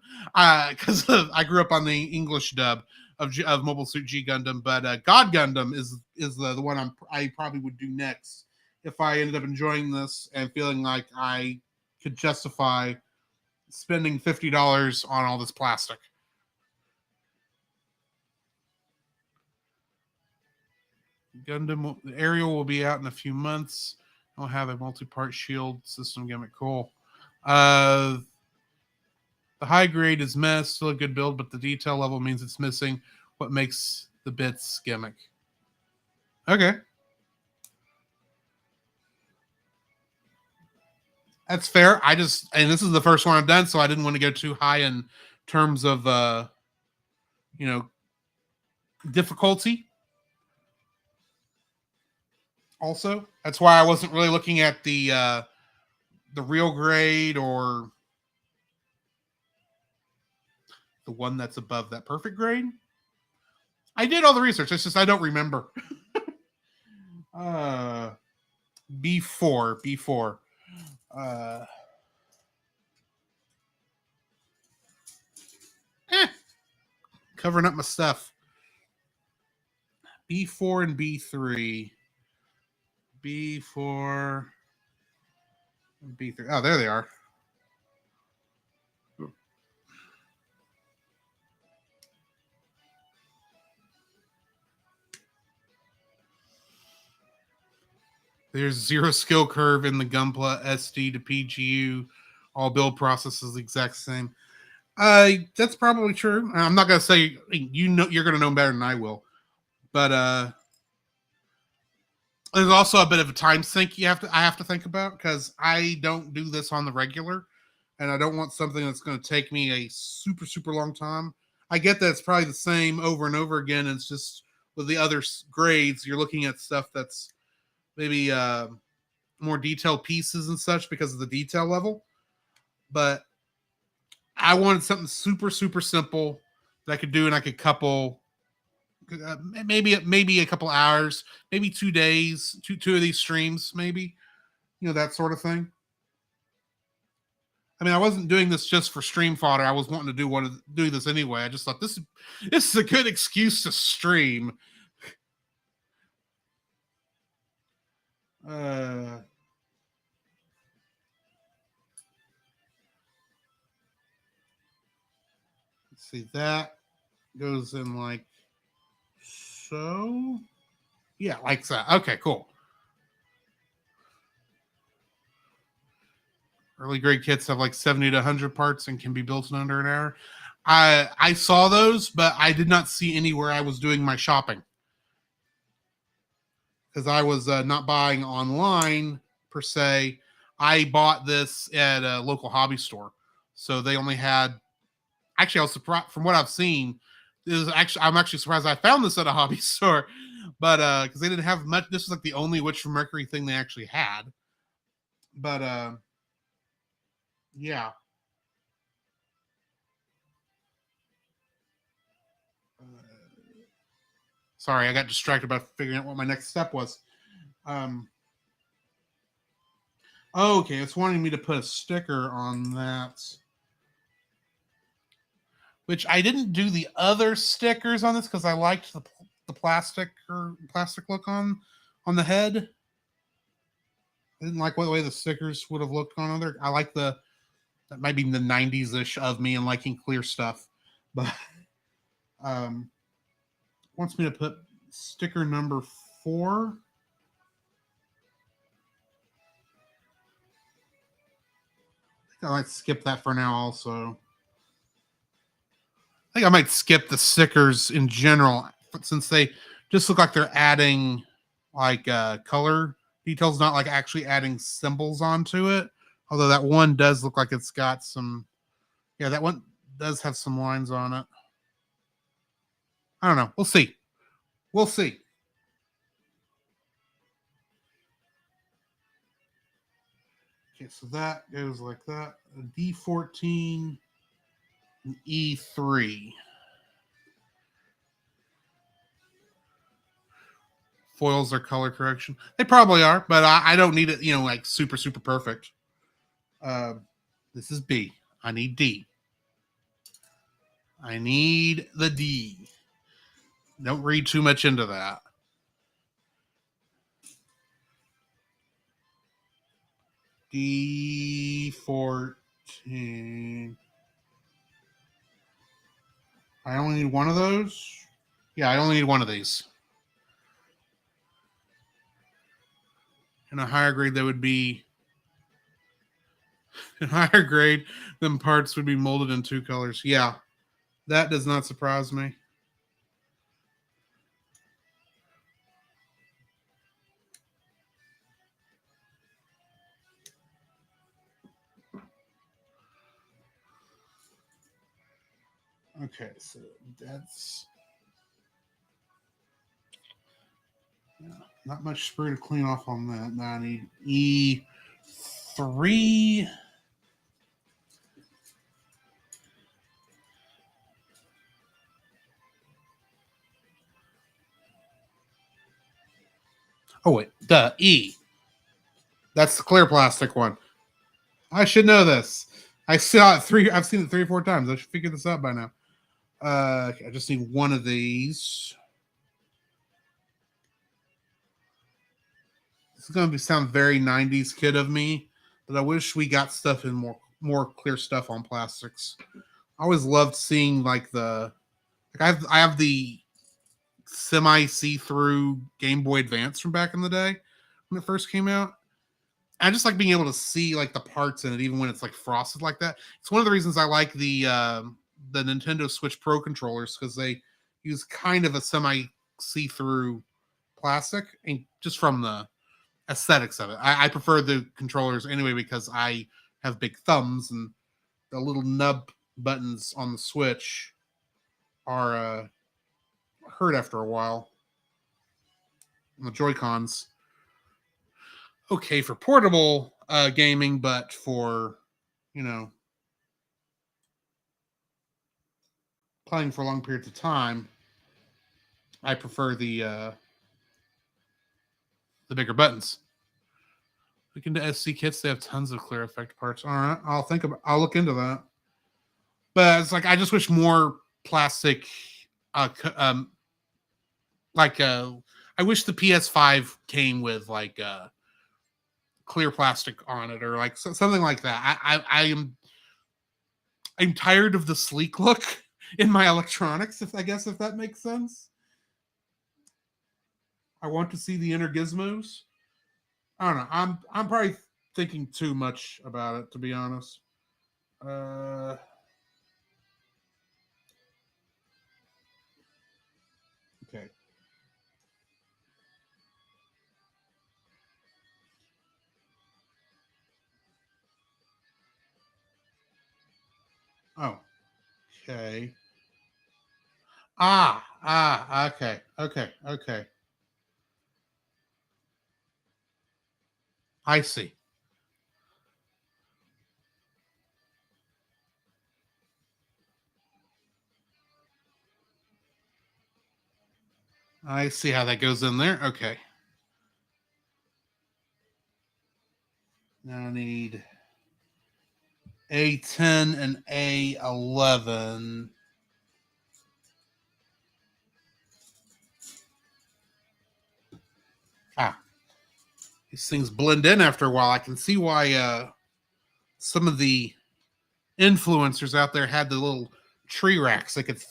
because I grew up on the English dub of Mobile Suit G Gundam, but God Gundam is the one I probably would do next if I ended up enjoying this and feeling like I could justify spending $50 on all this plastic. Gundam Ariel will be out in a few months. I'll have a multi-part shield system gimmick. Cool. The high grade is mess, still a good build, but the detail level means it's missing what makes the bits gimmick. Okay. That's fair. And this is the first one I've done, so I didn't want to go too high in terms of difficulty. Also, that's why I wasn't really looking at the real grade or the one that's above that perfect grade. I did all the research. It's just I don't remember. B4. Covering up my stuff. B4 and B3. B4 and B3. Oh, there they are. There's zero skill curve in the Gunpla SD to PGU. All build processes the exact same. That's probably true. I'm not gonna say you're gonna know better than I will, but there's also a bit of a time sink I have to think about because I don't do this on the regular, and I don't want something that's going to take me a super long time. I get that it's probably the same over and over again. It's just with the other grades, you're looking at stuff that's maybe more detailed pieces and such because of the detail level. But I wanted something super simple that I could do, and I could couple maybe a couple hours, maybe 2 days, two of these streams, maybe that sort of thing. I mean, I wasn't doing this just for stream fodder. I was wanting to do this anyway. I just thought this is a good excuse to stream. Let's see, that goes in like so. Yeah, like that. Okay, cool. Early grade kits have like 70 to 100 parts and can be built in under an hour. I saw those, but I did not see anywhere I was doing my shopping because I was not buying online per se. I bought this at a local hobby store, so they only had. Actually, I was surprised from what I've seen. I'm actually surprised I found this at a hobby store, but because they didn't have much. This was like the only Witch from Mercury thing they actually had. But yeah. Sorry, I got distracted by figuring out what my next step was. Okay, it's wanting me to put a sticker on that, which I didn't do the other stickers on this because I liked the plastic look on the head. I didn't like the way the stickers would have looked on other. I like that might be the 90s ish of me and liking clear stuff, but wants me to put sticker number 4. I might skip that for now also. I think I might skip the stickers in general since they just look like they're adding like color details, not like actually adding symbols onto it. Although that one does look like it's got some. Yeah, that one does have some lines on it. I don't know. We'll see. We'll see. Okay, so that goes like that. D14 and E3. Foils are color correction. They probably are, but I don't need it, like super perfect. This is B. I need D. I need the D. Don't read too much into that. D14. I only need one of those. Yeah, I only need one of these. In a higher grade, that would be. In higher grade, then parts would be molded in 2 colors. Yeah, that does not surprise me. Okay, so that's not much spray to clean off on that. Now I need E3. Oh wait, duh, E. That's the clear plastic one. I should know this. I've seen it 3 or 4 times. I should figure this out by now. Okay, I just need one of these. going to sound very '90s kid of me, but I wish we got stuff in more clear stuff on plastics. I always loved seeing like I have the semi see through Game Boy Advance from back in the day when it first came out. I just like being able to see like the parts in it, even when it's like frosted like that. It's one of the reasons I like the Nintendo Switch Pro controllers because they use kind of a semi see through plastic, and just from the aesthetics of it, I prefer the controllers anyway because I have big thumbs and the little nub buttons on the Switch are hurt after a while. And the Joy Cons okay for portable gaming, but for you know playing for long periods of time, I prefer the bigger buttons. Look into SC kits; they have tons of clear effect parts. All right, I'll look into that. But it's like I just wish more plastic, um, like I wish the PS5 came with like clear plastic on it or like something like that. I'm tired of the sleek look in my electronics. If that makes sense. I want to see the inner gizmos. I don't know. I'm probably thinking too much about it to be honest. Uh, okay. Oh, okay. Okay, okay, okay. I see. I see how that goes in there. Okay. Now I need A10 and A11. Ah, these things blend in after a while. I can see why some of the influencers out there had the little tree racks they could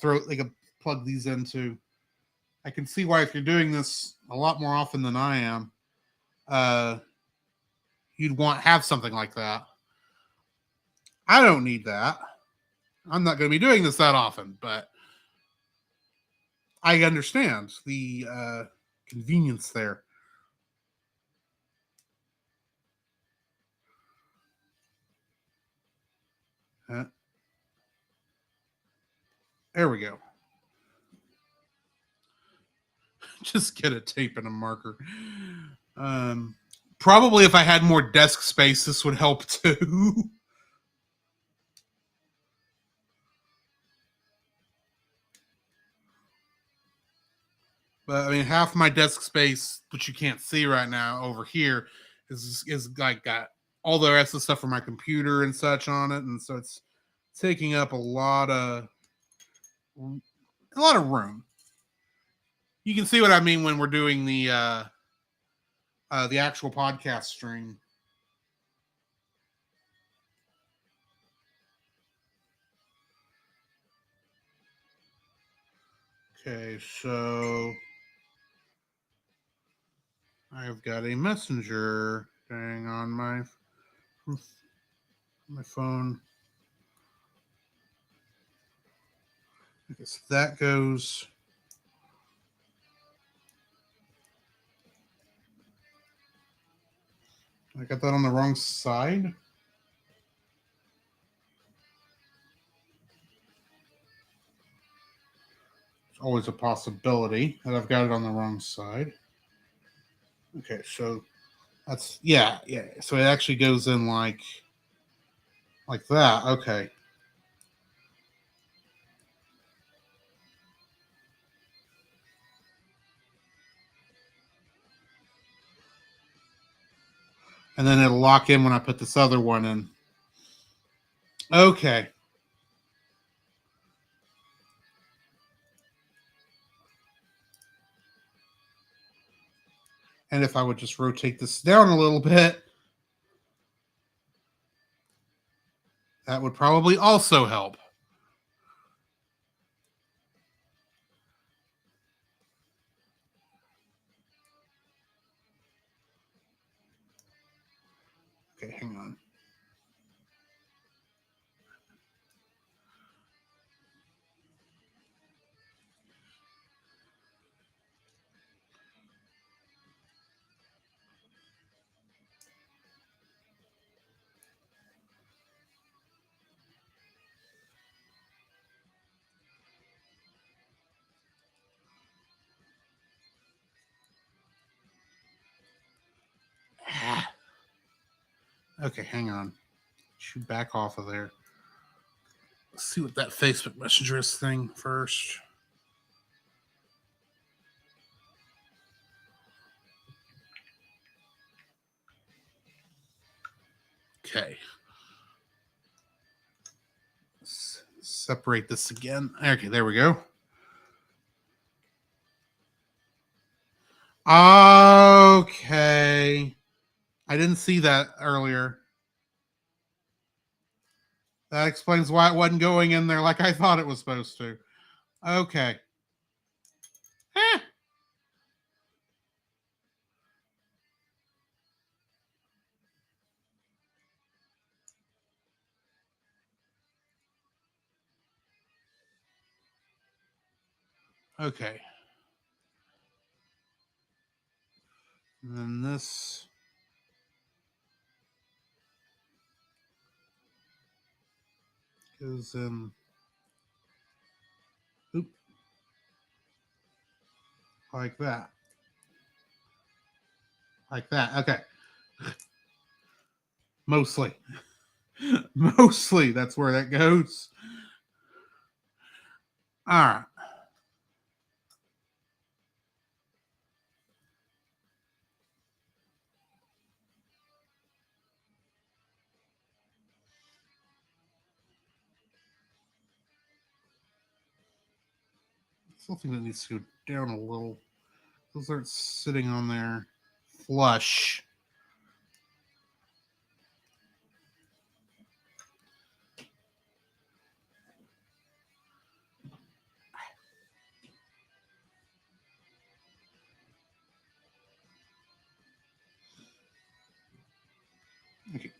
plug these into. I can see why if you're doing this a lot more often than I am, uh, you'd want have something like that. I don't need that. I'm not going to be doing this that often, but I understand the convenience there. Uh, there we go. Just get a tape and a marker. Um, Probably if I had more desk space, this would help too. But I mean, half my desk space, which you can't see right now over here, is like got all the rest of the stuff for my computer and such on it, and so it's taking up a lot of room. You can see what I mean when we're doing the actual podcast stream. Okay, so I've got a messenger thing on my phone. I guess that goes. I got that on the wrong side. It's always a possibility that I've got it on the wrong side. Okay, so that's yeah. So it actually goes in like that. Okay. And then it'll lock in when I put this other one in. Okay. And if I would just rotate this down a little bit, that would probably also help. Okay, hang on. Okay, hang on. Should back off of there. Let's see what that Facebook Messenger is thing first. Okay. Let's separate this again. Okay, there we go. Okay. I didn't see that earlier. That explains why it wasn't going in there like I thought it was supposed to. Okay. Eh. Okay. And then this goes in. Oop. Like that. Like that. Okay. Mostly. Mostly that's where that goes. All right. Still think that needs to go down a little. Those aren't sitting on there flush. Okay.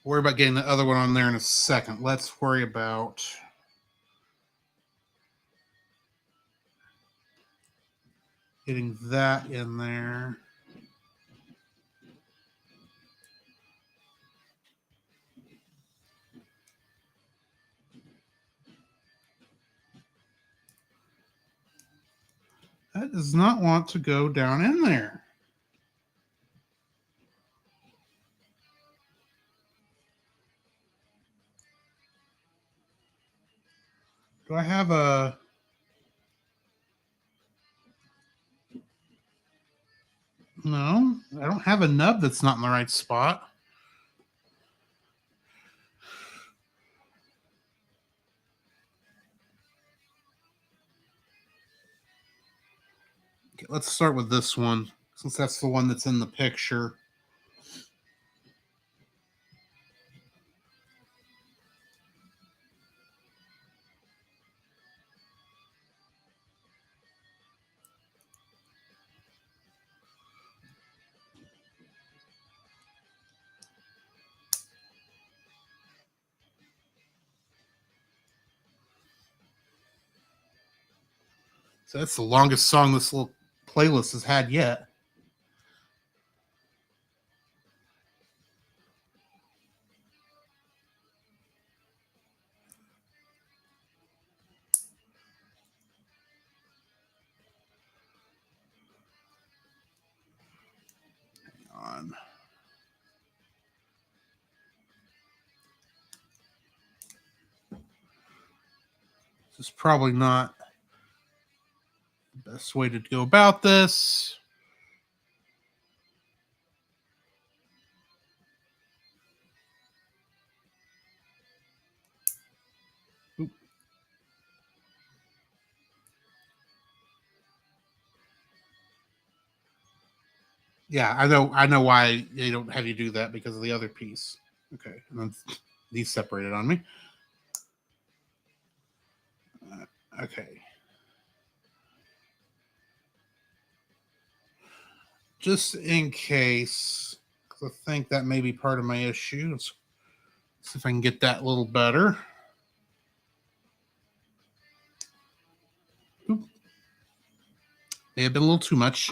Worry about getting the other one on there in a second. Let's worry about getting that in there. That does not want to go down in there. Do I have a... No, I don't have a nub that's not in the right spot. Okay, let's start with this one, since that's the one that's in the picture. So that's the longest song this little playlist has had yet. Hang on. This is probably not the best way to go about this. Oop. Yeah, I know. I know why they don't have you do that because of the other piece. Okay, and then these separated on me. Okay, just in case, 'cause I think that may be part of my issue. Let's see if I can get that a little better. Oop, may have been a little too much.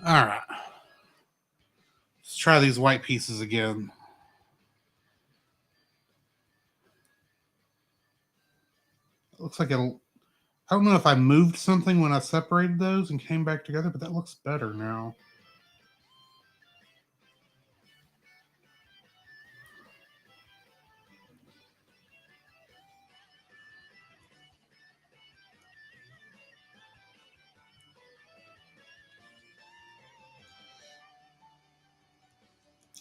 All right, let's try these white pieces again. It looks like it'll. I don't know if I moved something when I separated those and came back together, but that looks better now.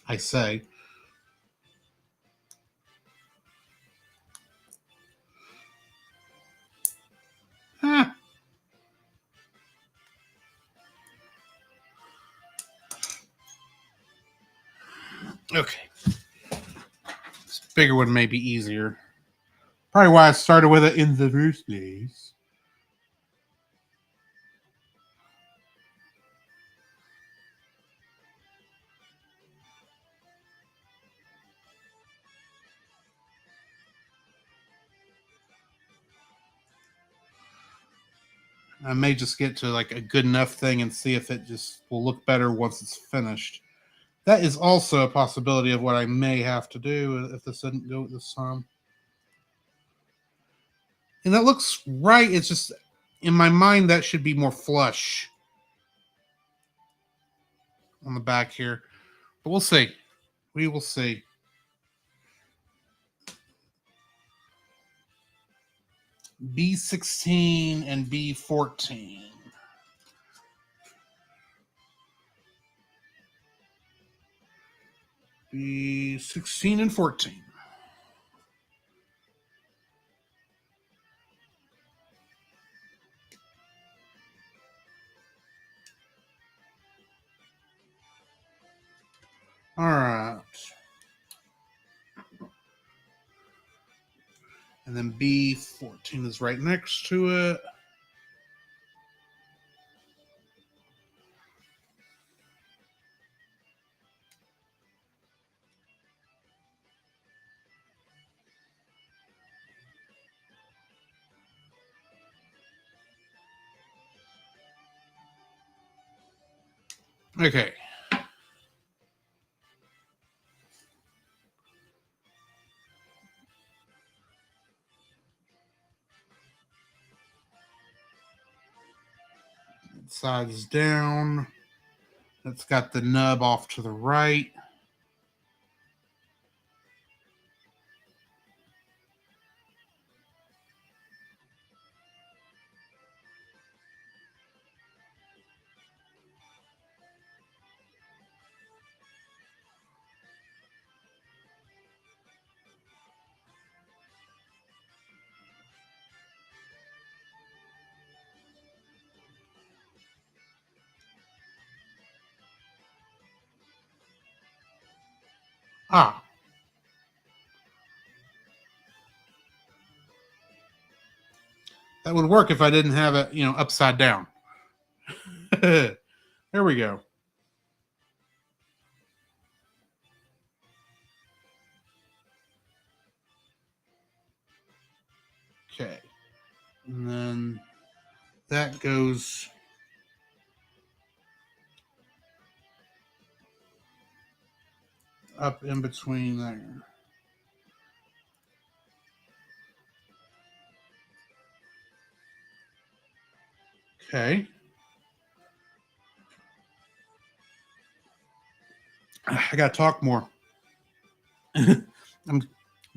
I say. Ah, okay. This bigger one may be easier. Probably why I started with it in the first place. I may just get to like a good enough thing and see if it just will look better once it's finished. That is also a possibility of what I may have to do if this doesn't go this time. And that looks right. It's just in my mind that should be more flush on the back here. But we'll see. We will see. B16 and B14. B16 and 14. All right. And then B14 is right next to it. Okay. Side is down. It's got the nub off to the right. Ah, that would work if I didn't have it, upside down. There we go. Okay. And then that goes up in between there. Okay. I gotta talk more. I'm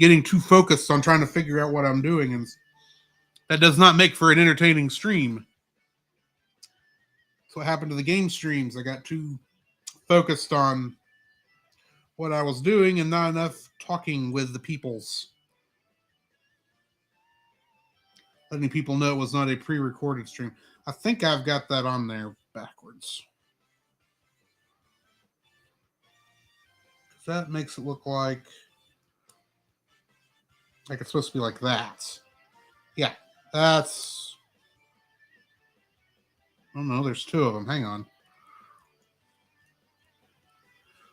getting too focused on trying to figure out what I'm doing, and that does not make for an entertaining stream. That's what happened to the game streams. I got too focused on what I was doing and not enough talking with the peoples. Letting people know it was not a pre-recorded stream. I think I've got that on there backwards. That makes it look like it's supposed to be like that. Yeah, that's... Oh no, there's two of them. Hang on.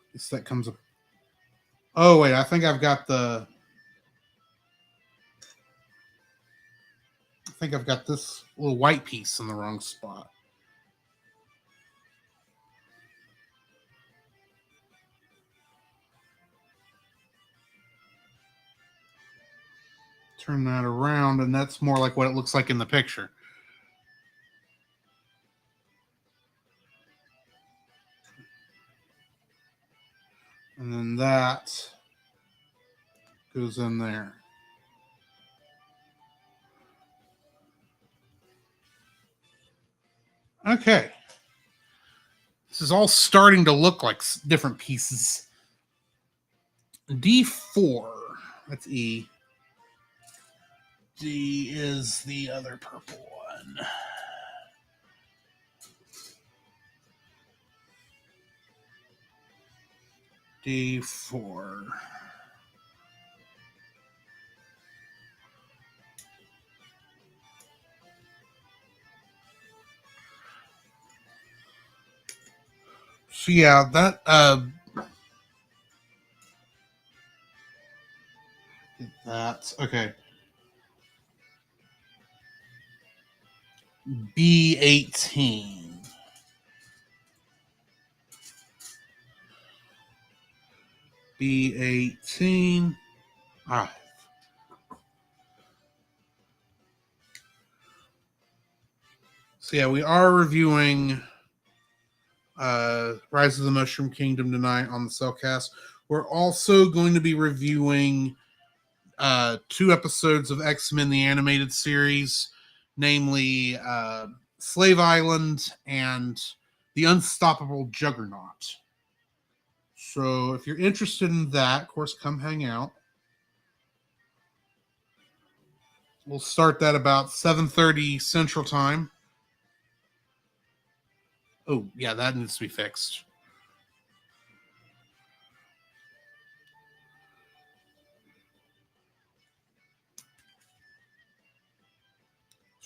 At least that comes up. Oh wait, I think I've got the... I think I've got this little white piece in the wrong spot. Turn that around, and that's more like what it looks like in the picture. And then that goes in there. Okay. This is all starting to look like different pieces. D4. That's E. D is the other purple one. D4. So yeah, that's okay. B18. B18. Ah. So yeah, we are reviewing Rise of the Mushroom Kingdom tonight on the Cellcast. We're also going to be reviewing 2 episodes of X-Men the Animated Series, namely Slave Island and The Unstoppable Juggernaut. So if you're interested in that, of course, come hang out. We'll start that about 7:30 Central Time. Oh, yeah, that needs to be fixed.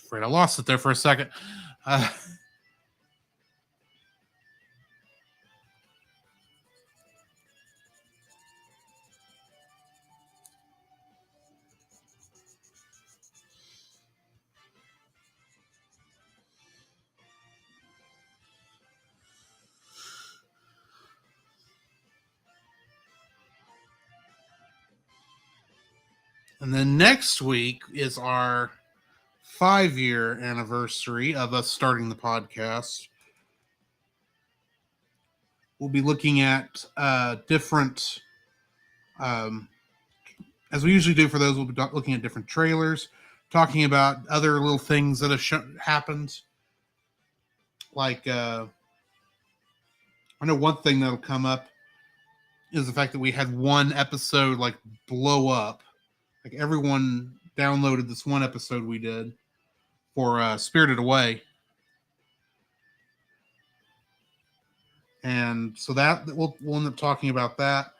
Afraid I lost it there for a second. And then next week is our 5-year anniversary of us starting the podcast. We'll be looking at different, as we usually do for those, we'll be looking at different trailers, talking about other little things that have happened. Like, I know one thing that'll come up is the fact that we had one episode like blow up. Like everyone downloaded this one episode we did for Spirited Away. And so that we'll end up talking about that.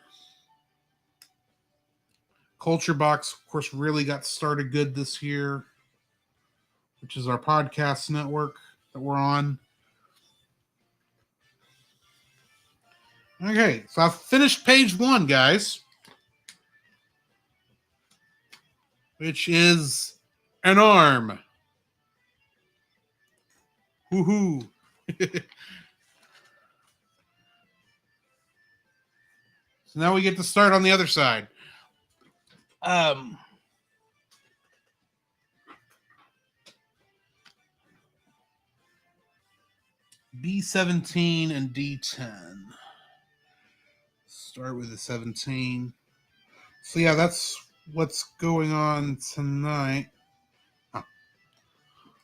Culture Box, of course, really got started good this year, which is our podcast network that we're on. Okay, so I've finished page 1, guys, which is an arm. Woohoo! So now we get to start on the other side. B17 and D10. Start with the 17. So yeah, that's what's going on tonight. Oh.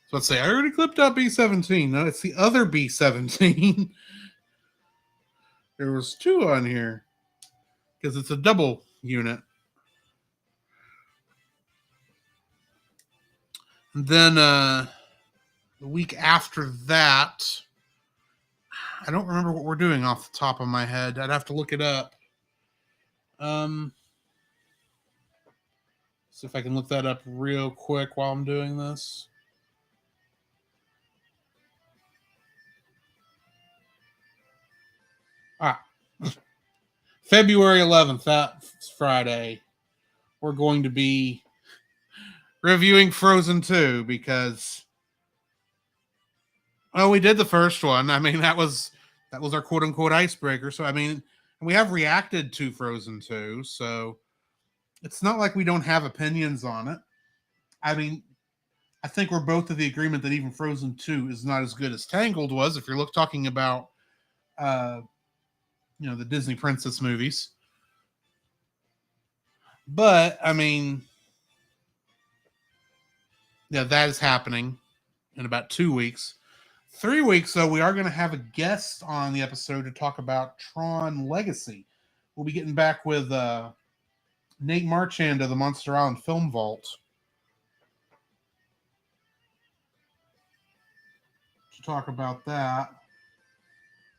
So let's say I already clipped out B17. No, it's the other B17. There was two on here because it's a double unit. And then the week after that, I don't remember what we're doing off the top of my head. I'd have to look it up. See if I can look that up real quick while I'm doing this. February 11th, that's Friday. We're going to be reviewing Frozen 2 because we did the first one. I mean, that was our quote unquote icebreaker. So I mean, we have reacted to Frozen 2, so it's not like we don't have opinions on it. I mean, I think we're both of the agreement that even Frozen 2 is not as good as Tangled was if you're talking about the Disney princess movies. But I mean, yeah, that is happening in about 2 weeks. 3 weeks, though, we are going to have a guest on the episode to talk about Tron Legacy. We'll be getting back with Nate Marchand of the Monster Island Film Vault to talk about that.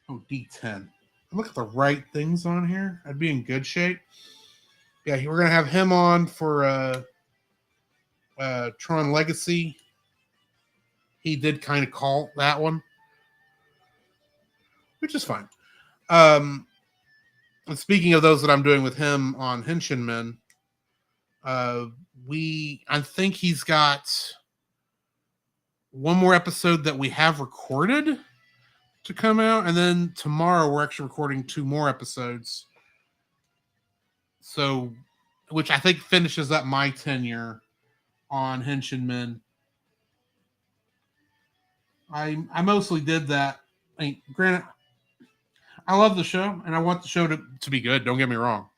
Oh, D10. Look at the right things on here. I'd be in good shape. Yeah, we're going to have him on for Tron Legacy. He did kind of call that one, which is fine. And speaking of those that I'm doing with him on Henshin Men, I think he's got one more episode that we have recorded to come out, and then tomorrow we're actually recording 2 more episodes. So, which I think finishes up my tenure on Henshin Men. I mostly did that. I mean, granted, I love the show and I want the show to be good. Don't get me wrong.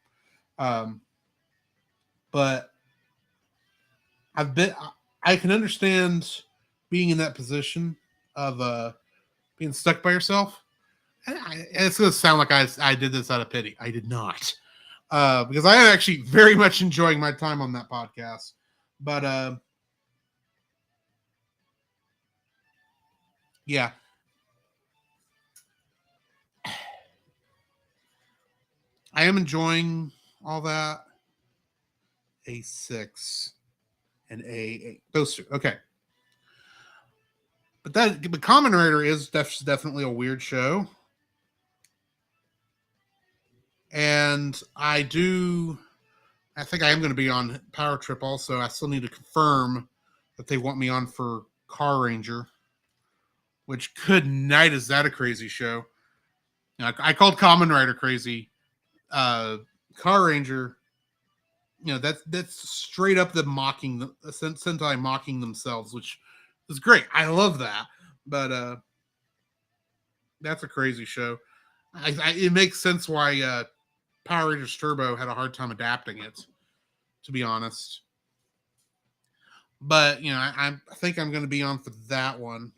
But I can understand being in that position of being stuck by yourself. It's going to sound like I did this out of pity. I did not. Because I am actually very much enjoying my time on that podcast. But yeah. I am enjoying all that. A6 and A8. Those two. Okay. But Kamen Rider is definitely a weird show. And I think I am going to be on Power Trip also. I still need to confirm that they want me on for Car Ranger, which good night is that a crazy show. I called Kamen Rider crazy. Car Ranger, that's straight up the Sentai mocking themselves, which is great. I love that. But that's a crazy show. It makes sense why Power Rangers Turbo had a hard time adapting it, to be honest. But I think I'm going to be on for that one.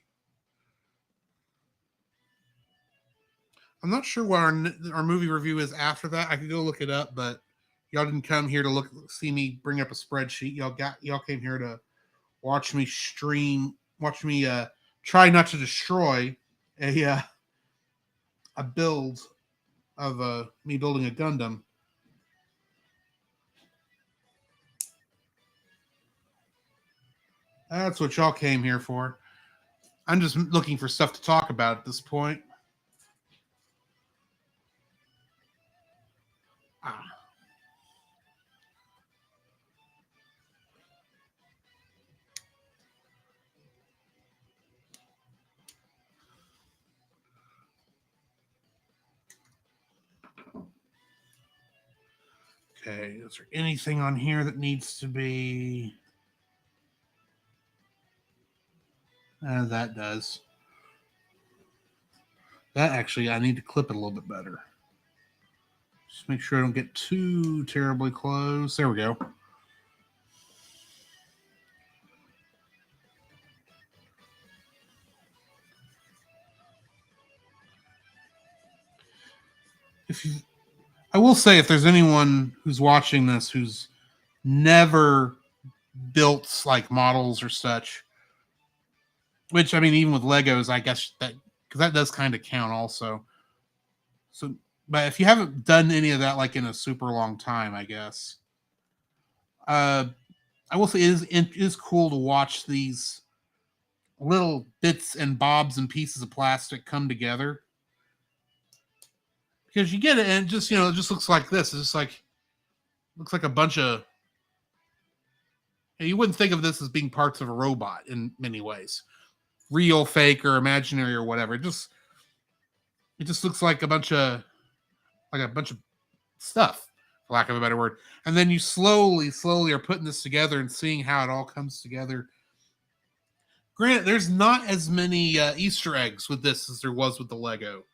I'm not sure what our movie review is after that. I could go look it up, but y'all didn't come here to see me bring up a spreadsheet. Y'all came here to watch me try not to destroy a build of me building a Gundam. That's what y'all came here for. I'm just looking for stuff to talk about at this point. Okay, is there anything on here that needs to be... that does. That actually, I need to clip it a little bit better. Just make sure I don't get too terribly close. There we go. If you, I will say, if there's anyone who's watching this who's never built like models or such, which I mean, even with Legos, I guess that because that does kind of count also. So, but if you haven't done any of that like in a super long time, I guess, uh, I will say it is cool to watch these little bits and bobs and pieces of plastic come together because you get it and just it just looks like this. It's just like looks like a bunch of. You wouldn't think of this as being parts of a robot in many ways, real, fake, or imaginary, or whatever. It just looks like a bunch of stuff, for lack of a better word. And then you slowly are putting this together and seeing how it all comes together. Granted, there's not as many Easter eggs with this as there was with the Lego.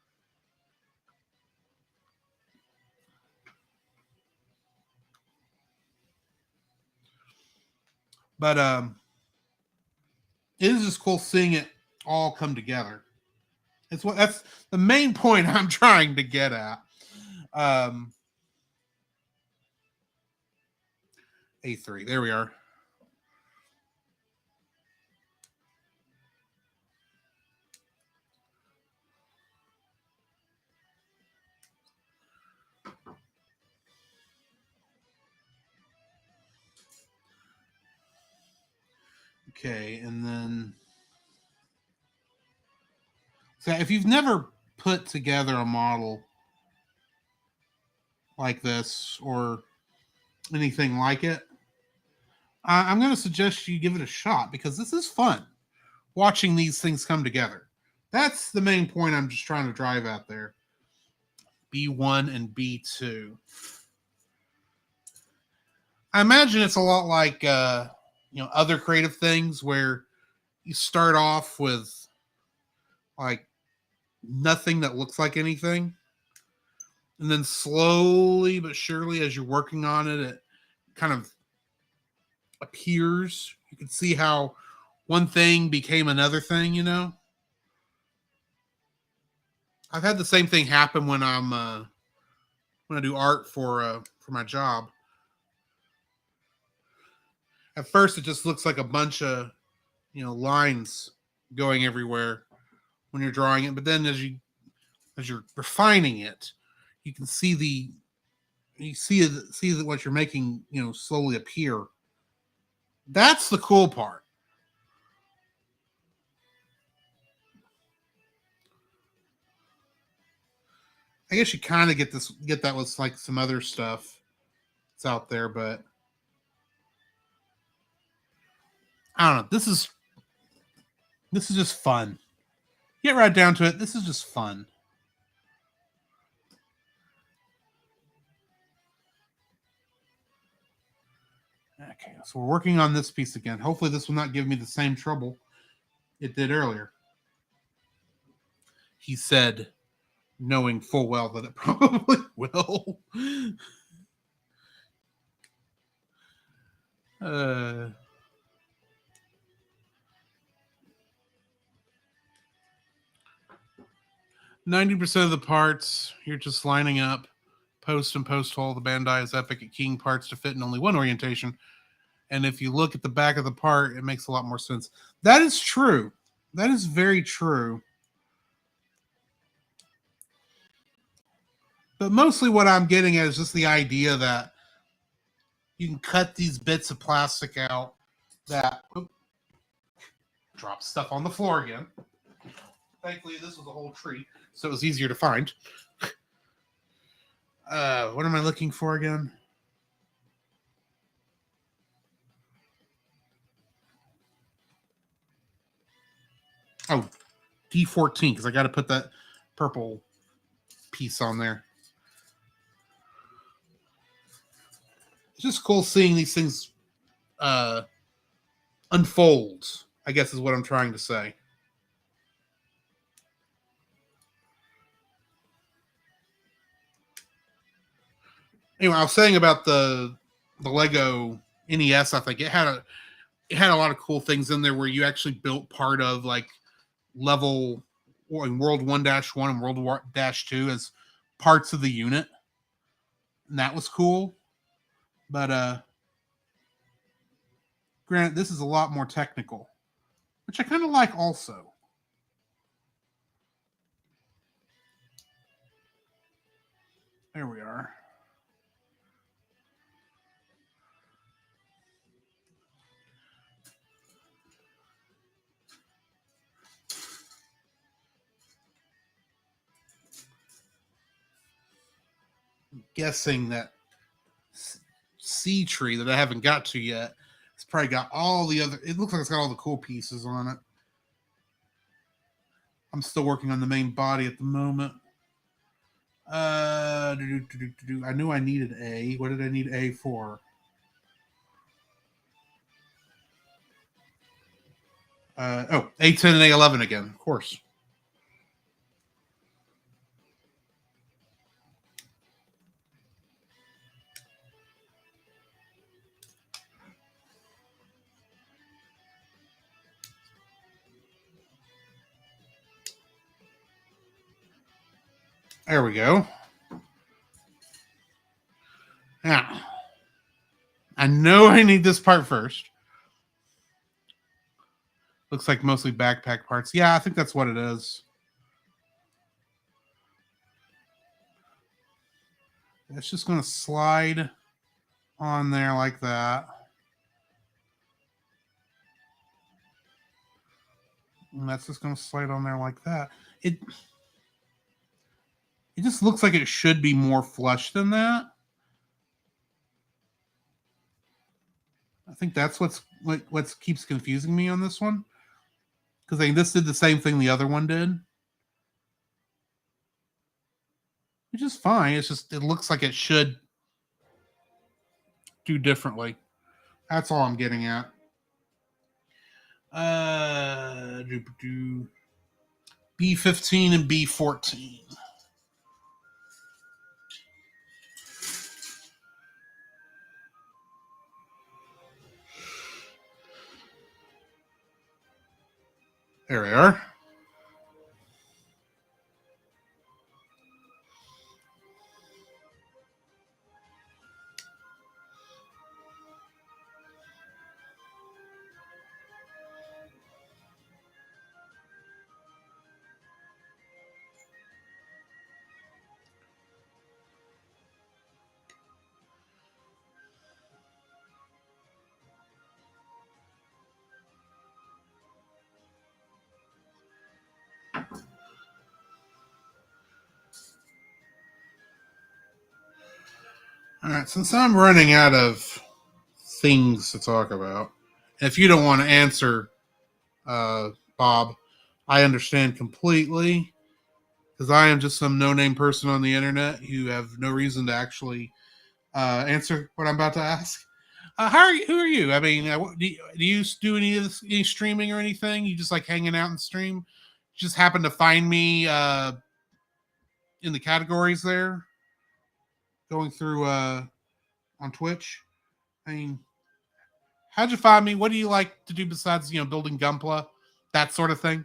But it is just cool seeing it all come together. That's the main point I'm trying to get at. Um, A3, there we are. Okay, and then so if you've never put together a model like this or anything like it, I'm going to suggest you give it a shot because this is fun watching these things come together. That's the main point I'm just trying to drive out there. B1 and B2. I imagine it's a lot like other creative things where you start off with like nothing that looks like anything, and then slowly but surely, as you're working on it, it kind of appears. You can see how one thing became another thing. I've had the same thing happen when I do art for my job. At first, it just looks like a bunch of lines going everywhere when you're drawing it, but then as you're refining it, you can see that what you're making slowly appear. That's the cool part. I guess you kind of get that with like some other stuff that's out there, but I don't know. This is just fun. Get right down to it. This is just fun. Okay, so we're working on this piece again. Hopefully, this will not give me the same trouble it did earlier. He said, knowing full well that it probably will. 90% of the parts you're just lining up post and post hole. The Bandai is epic at keying parts to fit in only one orientation. And if you look at the back of the part, it makes a lot more sense. That is true. That is very true. But mostly what I'm getting at is just the idea that you can cut these bits of plastic out that drop stuff on the floor again. Thankfully, this was a whole tree, so it was easier to find. What am I looking for again? Oh, D14, because I got to put that purple piece on there. It's just cool seeing these things unfold, I guess is what I'm trying to say. Anyway, I was saying about the Lego NES. I think it had a lot of cool things in there where you actually built part of like level or in World 1-1 and World War -2 as parts of the unit. And that was cool. But granted, this is a lot more technical, which I kind of like also. There we are. Guessing that C tree that I haven't got to yet. It's probably got all the other. It looks like it's got all the cool pieces on it. I'm still working on the main body at the moment. I knew I needed A. What did I need A for? A10 and A11 again, of course. There we go. Now, I know I need this part first. Looks like mostly backpack parts. Yeah, I think that's what it is. It's just going to slide on there like that. And that's just going to slide on there like that. It just looks like it should be more flush than that. I think that's what keeps confusing me on this one. Because this did the same thing the other one did. Which is fine. It's just, it looks like it should do differently. That's all I'm getting at. B15 and B14. There we are. All right, since I'm running out of things to talk about, if you don't want to answer, Bob, I understand completely because I am just some no-name person on the internet who have no reason to actually answer what I'm about to ask. How are you? Who are you? I mean, do you do any streaming or anything? You just like hanging out and stream? Just happen to find me in the categories there, going through on Twitch. I mean, how'd you find me? What do you like to do besides building Gunpla, that sort of thing?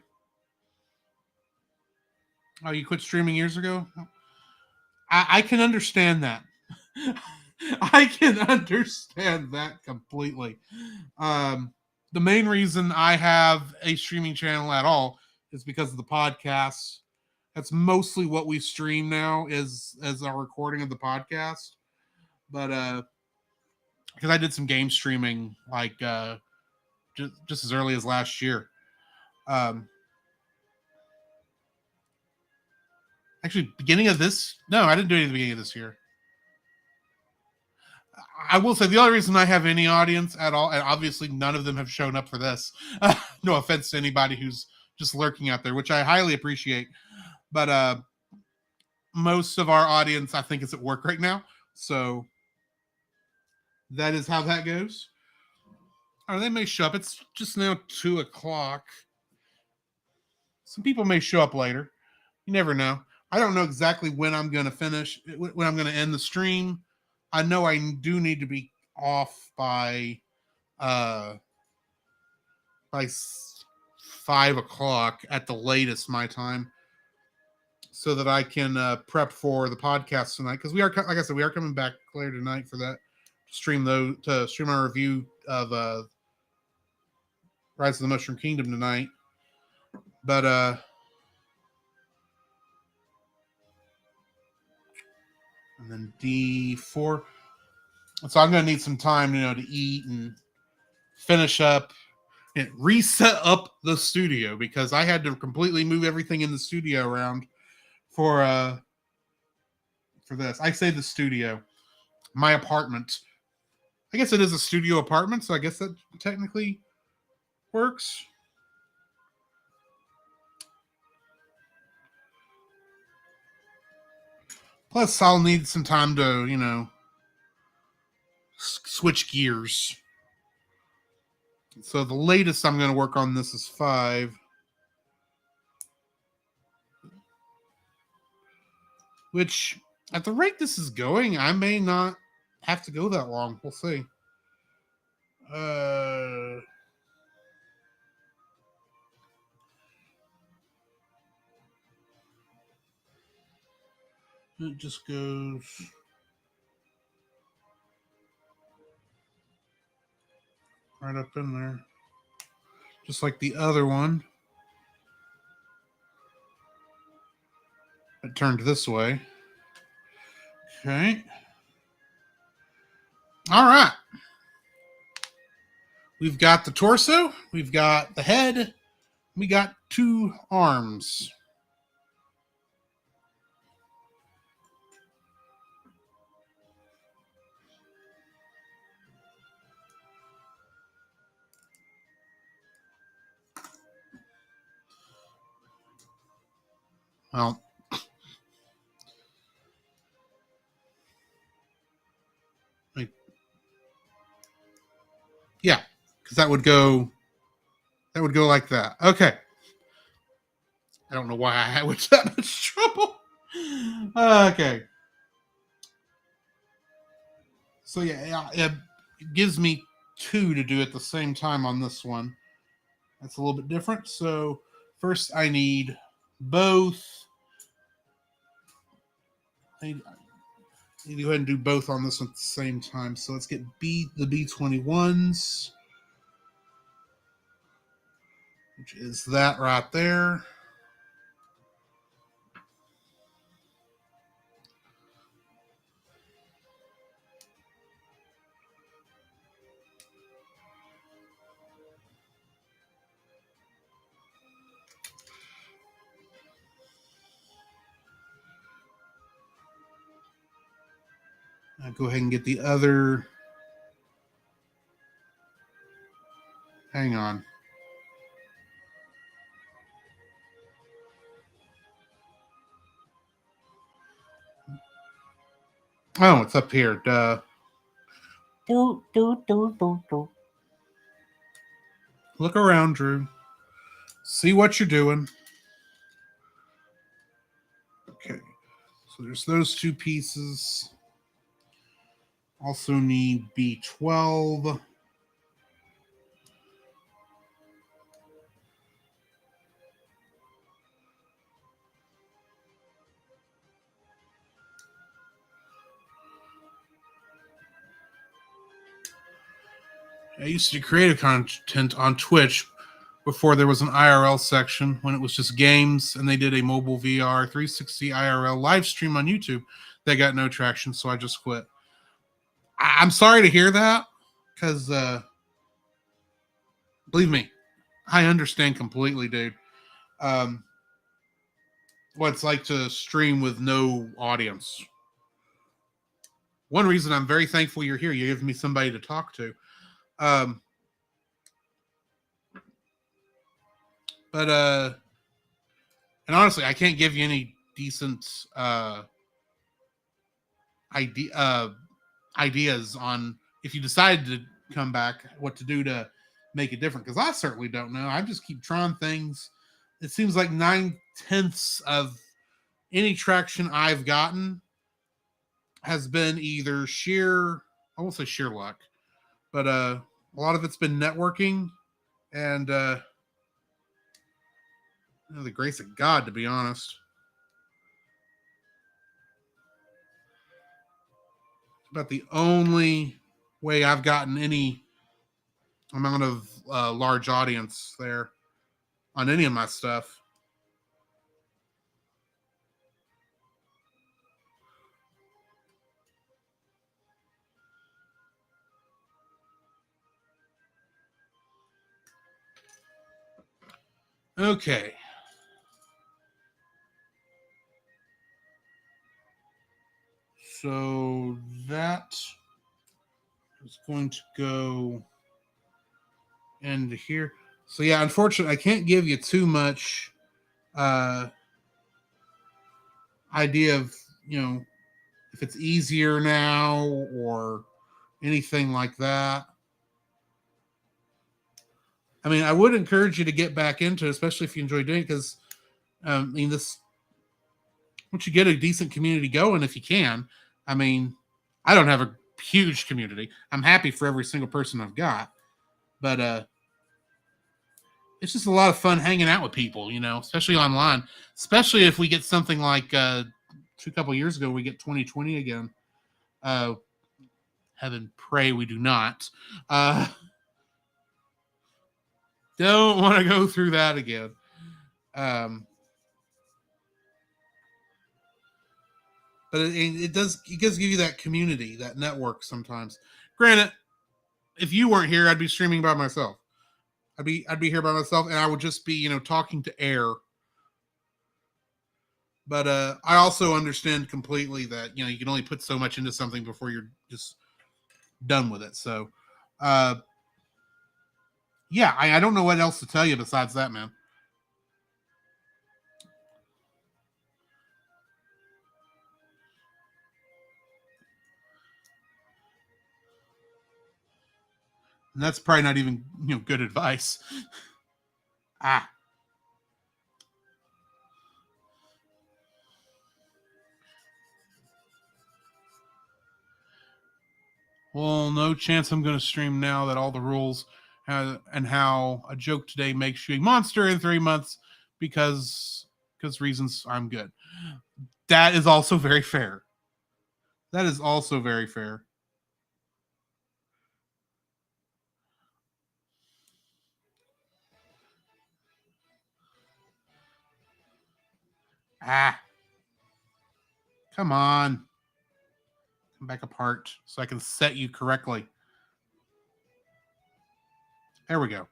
Oh, you quit streaming years ago. I can understand that. I can understand that completely. The main reason I have a streaming channel at all is because of the podcast. That's mostly what we stream now is as our recording of the podcast. But because I did some game streaming like just as early as last year. Actually, beginning of this? No, I didn't do it at the beginning of this year. I will say the only reason I have any audience at all, and obviously none of them have shown up for this. No offense to anybody who's just lurking out there, which I highly appreciate. But most of our audience, I think, is at work right now. So that is how that goes. Or they may show up. It's just now 2:00. Some people may show up later. You never know. I don't know exactly when I'm going to finish, when I'm going to end the stream. I know I do need to be off uh by 5 o'clock at the latest my time, so that I can prep for the podcast tonight. Because we are, like I said, we are coming back later tonight for that to stream our review of Rise of the Mushroom Kingdom tonight. But and then D4. So I'm gonna need some time, to eat and finish up and reset up the studio, because I had to completely move everything in the studio around for this. I say the studio, my apartment. I guess it is a studio apartment, so I guess that technically works. Plus, I'll need some time to, switch gears. So the latest I'm going to work on this is 5. Which, at the rate this is going, I may not have to go that long. We'll see. It just goes right up in there. Just like the other one. It turned this way. Okay. All right. We've got the torso. We've got the head. We got 2 arms. Well, yeah, because that would go like that. Okay. I don't know why I had with that much trouble. Okay. So yeah, it gives me 2 to do at the same time on this one. That's a little bit different. So first I need both. I need to go ahead and do both on this one at the same time. So let's get the B21s, which is that right there. I'll go ahead and get the other. Hang on. Oh, it's up here. Duh. Look around, Drew. See what you're doing. Okay. So there's those 2 pieces. Also need B12. I used to create content on Twitch before there was an IRL section, when it was just games, and they did a mobile VR 360 IRL live stream on YouTube. They got no traction, so I just quit. I'm sorry to hear that, because believe me, I understand completely, dude. What it's like to stream with no audience. One reason I'm very thankful you're here. You give me somebody to talk to. But and honestly, I can't give you any decent ideas on, if you decide to come back, what to do to make it different. Because I certainly don't know. I just keep trying things. It seems like 9/10 of any traction I've gotten, has been either sheer, I won't say sheer luck, but a lot of it's been networking and the grace of God, to be honest. It's about the only way I've gotten any amount of large audience there on any of my stuff. Okay. So that is going to go into here. So yeah, unfortunately, I can't give you too much uh, idea of if it's easier now or anything like that. I mean, I would encourage you to get back into it, especially if you enjoy doing it, because I mean, this once you get a decent community going, if you can. I mean, I don't have a huge community. I'm happy for every single person I've got, but it's just a lot of fun hanging out with people, especially online. Especially if we get something like a couple years ago, we get 2020 again. Uh, Heaven pray we do not. Don't want to go through that again. Um, but it does give you that community, that network sometimes. Granted, if you weren't here, I'd be streaming by myself. I'd be here by myself, and I would just be talking to air. But I also understand completely that you can only put so much into something before you're just done with it. So, uh, yeah, I don't know what else to tell you besides that, man. And that's probably not even good advice. Ah, well, no chance I'm going to stream now that all the rules and how a joke today makes you a monster in 3 months because reasons I'm good. That is also very fair. That is also very fair. Ah, come on. Come back apart so I can set you correctly. There we go.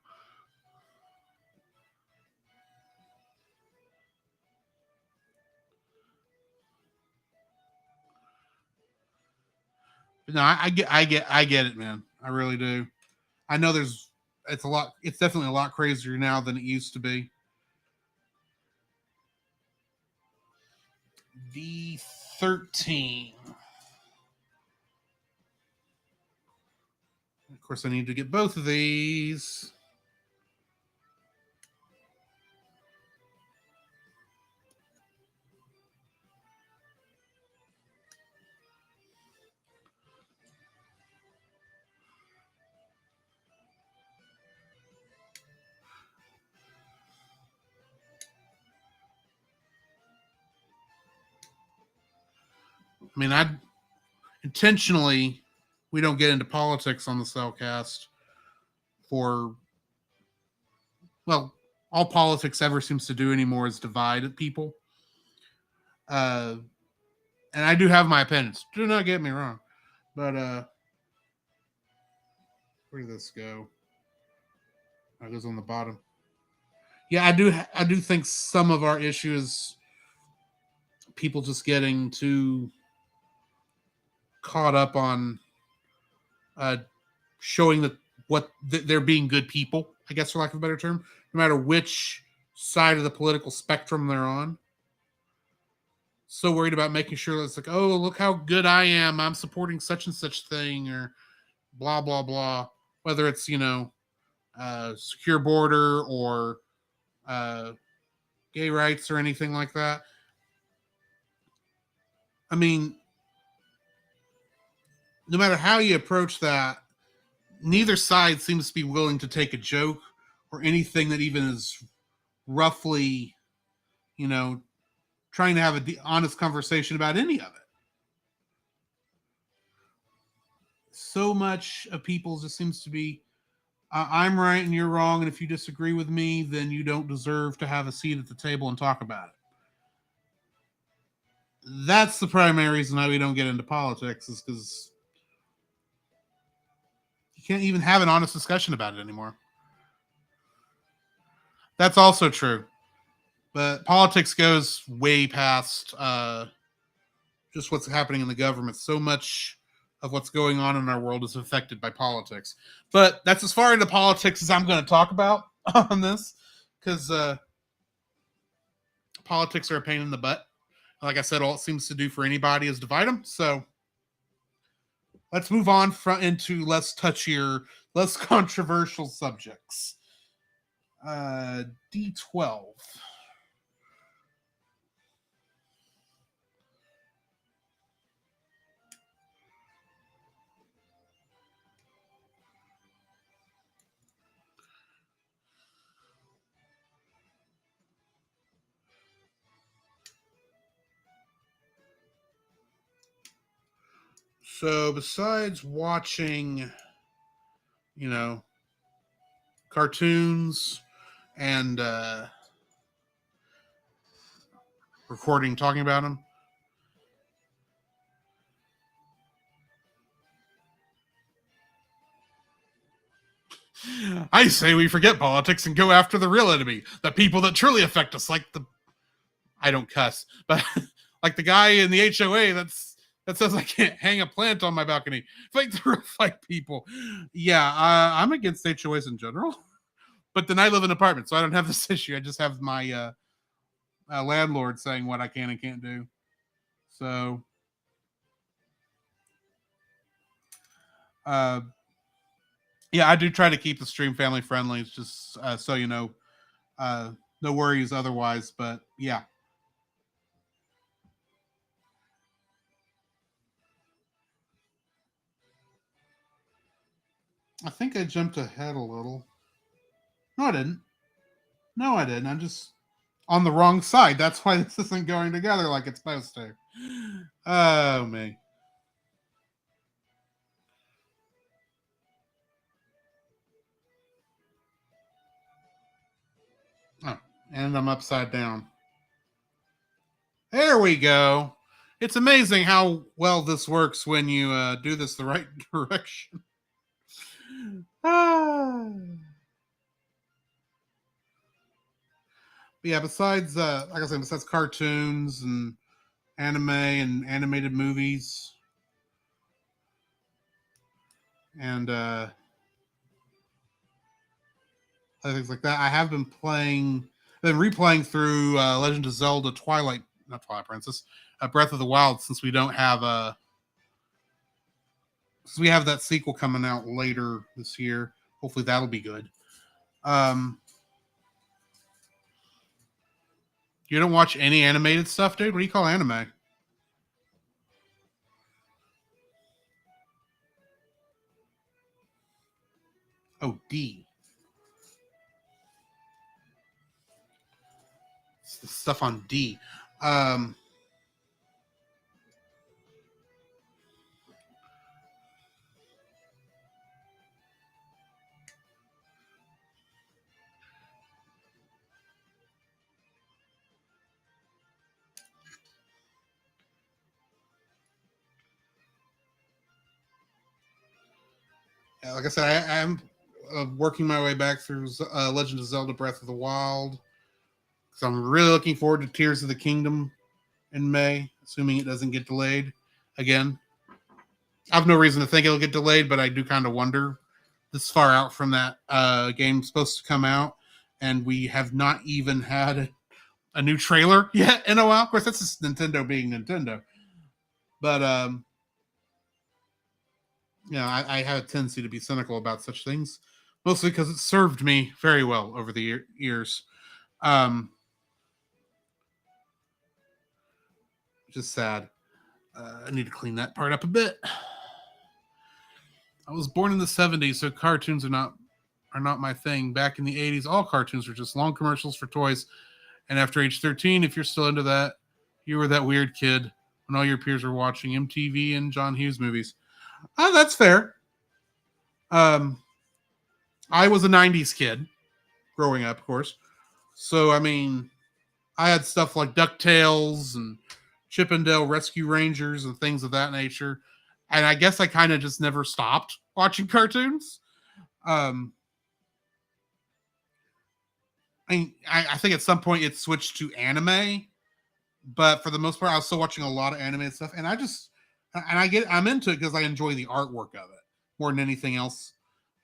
No, I get it, man. I really do. I know it's definitely a lot crazier now than it used to be. D13. Of course, I need to get both of these. I mean, I intentionally we don't get into politics on the Cellcast for well, all politics ever seems to do anymore is divide people. Uh, and I do have my opinions. Do not get me wrong, but where did this go? It goes on the bottom. Yeah, I do think some of our issues people just getting too caught up on uh, showing that they're being good people. I guess for lack of a better term, no matter which side of the political spectrum they're on. So worried about making sure that it's like, oh, look how good I am. I'm supporting such and such thing, or blah blah blah. Whether it's secure border or uh, gay rights or anything like that. I mean, no matter how you approach that, neither side seems to be willing to take a joke or anything that even is roughly, you know, trying to have a honest conversation about any of it. So much of people just seems to be, I'm right and you're wrong, and if you disagree with me, then you don't deserve to have a seat at the table and talk about it. That's the primary reason why we don't get into politics, is because you can't even have an honest discussion about it anymore. That's also true. But politics goes way past just what's happening in the government. So much of what's going on in our world is affected by politics. But that's as far into politics as I'm going to talk about on this, because politics are a pain in the butt. Like I said, all it seems to do for anybody is divide them. So let's move on into less touchier, less controversial subjects. D12. So besides watching, you know, cartoons and recording, talking about them, I say we forget politics and go after the real enemy, the people that truly affect us, like the, I don't cuss, but like the guy in the HOA that says I can't hang a plant on my balcony. Fight the real fight people. Yeah, I'm against HOAs in general, but then I live in an apartment, so I don't have this issue. I just have my landlord saying what I can and can't do. So, uh, yeah, I do try to keep the stream family friendly. It's just so you know, uh, no worries otherwise. But yeah, I think I jumped ahead a little. No, I didn't. No, I didn't. I'm just on the wrong side. That's why this isn't going together like it's supposed to. Oh, me. Oh, and I'm upside down. There we go. It's amazing how well this works when you do this the right direction. Ah. But yeah, besides, like I said, besides cartoons and anime and animated movies and other things like that, I have been playing, been replaying through Legend of Zelda Twilight, not Twilight Princess, Breath of the Wild, since we don't have since we have that sequel coming out later this year. Hopefully that'll be good. Um, you don't watch any animated stuff, dude? What do you call anime? Oh, D. It's the stuff on D. Um, like I said, I'm working my way back through Legend of Zelda Breath of the Wild. So I'm really looking forward to Tears of the Kingdom in May, assuming it doesn't get delayed again. I have no reason to think it'll get delayed, but I do kind of wonder. This far out from that game supposed to come out, and we have not even had a new trailer yet in a while. Of course, that's just Nintendo being Nintendo. But I have a tendency to be cynical about such things, mostly because it served me very well over the years. Um, just sad. I need to clean that part up a bit. I was born in the 70s, so cartoons are not my thing. Back in the 80s, all cartoons were just long commercials for toys. And after age 13, if you're still into that, you were that weird kid when all your peers were watching MTV and John Hughes movies. Oh, that's fair. Um, I was a 90s kid growing up, of course. So, I mean, I had stuff like DuckTales and Chippendale Rescue Rangers and things of that nature. And I guess I kind of just never stopped watching cartoons. Um, I think at some point it switched to anime, but for the most part, I was still watching a lot of anime stuff. And I'm into it because I enjoy the artwork of it more than anything else.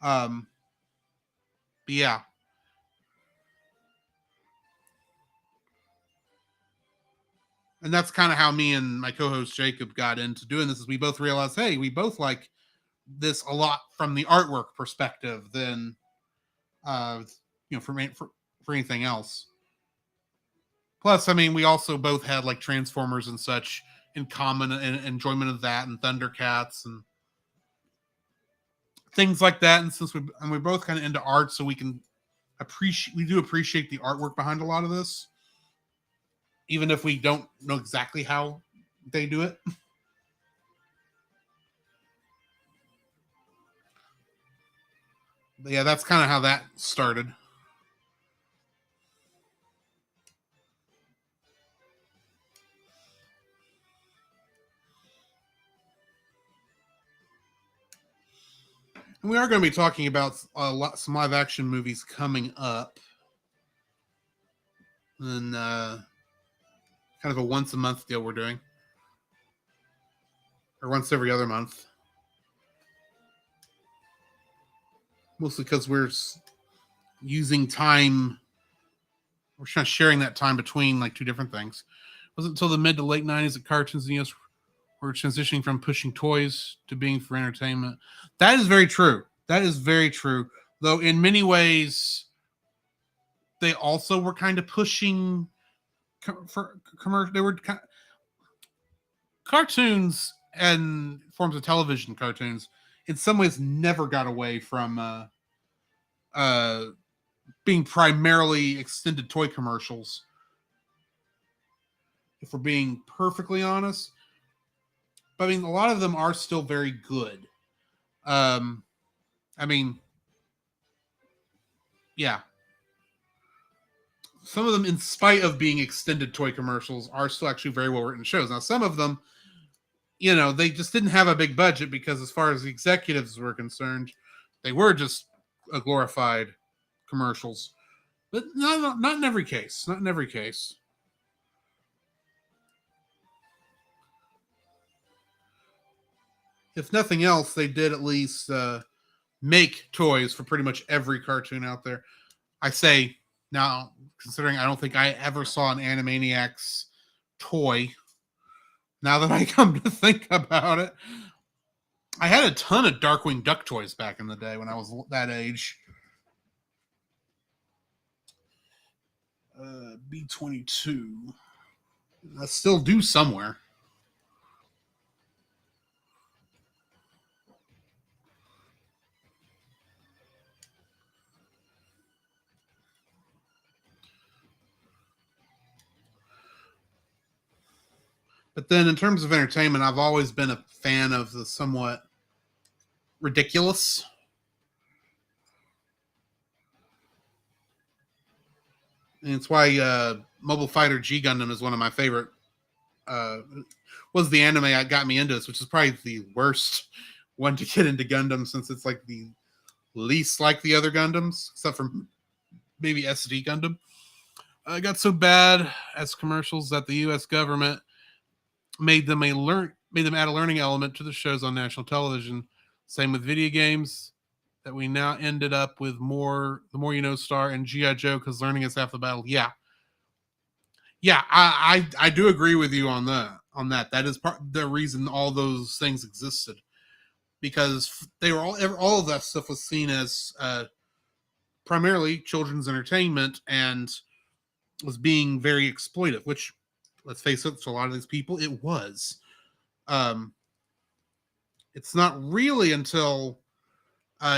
Um, but yeah, and that's kind of how me and my co-host Jacob got into doing this. Is we both realized, hey, we both like this a lot from the artwork perspective than uh, for anything else. Plus, I mean, we also both had like Transformers and such in common and enjoyment of that, and Thundercats and things like that. And since we're both kind of into art, so we do appreciate the artwork behind a lot of this, even if we don't know exactly how they do it. But yeah, that's kind of how that started. And we are going to be talking about some live action movies coming up. And kind of a once a month deal we're doing, or once every other month. Mostly because we're using time, we're kind of sharing that time between like two different things. It wasn't until the mid to late 90s that cartoons in the US were transitioning from pushing toys to being for entertainment. That is very true. That is very true. Though in many ways, they also were kind of pushing for commercial. They were cartoons and forms of television cartoons. In some ways, never got away from uh, being primarily extended toy commercials. If we're being perfectly honest, but I mean, a lot of them are still very good. Um, I mean, yeah, some of them, in spite of being extended toy commercials, are still actually very well written shows. Now, some of them, they just didn't have a big budget because, as far as the executives were concerned, they were just a glorified commercials. But not in every case. Not in every case. If nothing else, they did at least make toys for pretty much every cartoon out there. I say now, considering I don't think I ever saw an Animaniacs toy. Now that I come to think about it, I had a ton of Darkwing Duck toys back in the day when I was that age. B-22. I still do somewhere. But then, in terms of entertainment, I've always been a fan of the somewhat ridiculous. And it's why Mobile Fighter G Gundam is one of my favorite. Was the anime that got me into this, which is probably the worst one to get into Gundam, since it's like the least like the other Gundams, except for maybe SD Gundam. It got so bad as commercials that the U.S. government made them add a learning element to the shows on national television. Same with video games, that we now ended up with the more you know star and G.I. Joe, because learning is half the battle. Yeah, I do agree with you on that. That is part the reason all those things existed, because they were all of that stuff was seen as primarily children's entertainment and was being very exploitive, which, let's face it, to a lot of these people, it was. It's not really until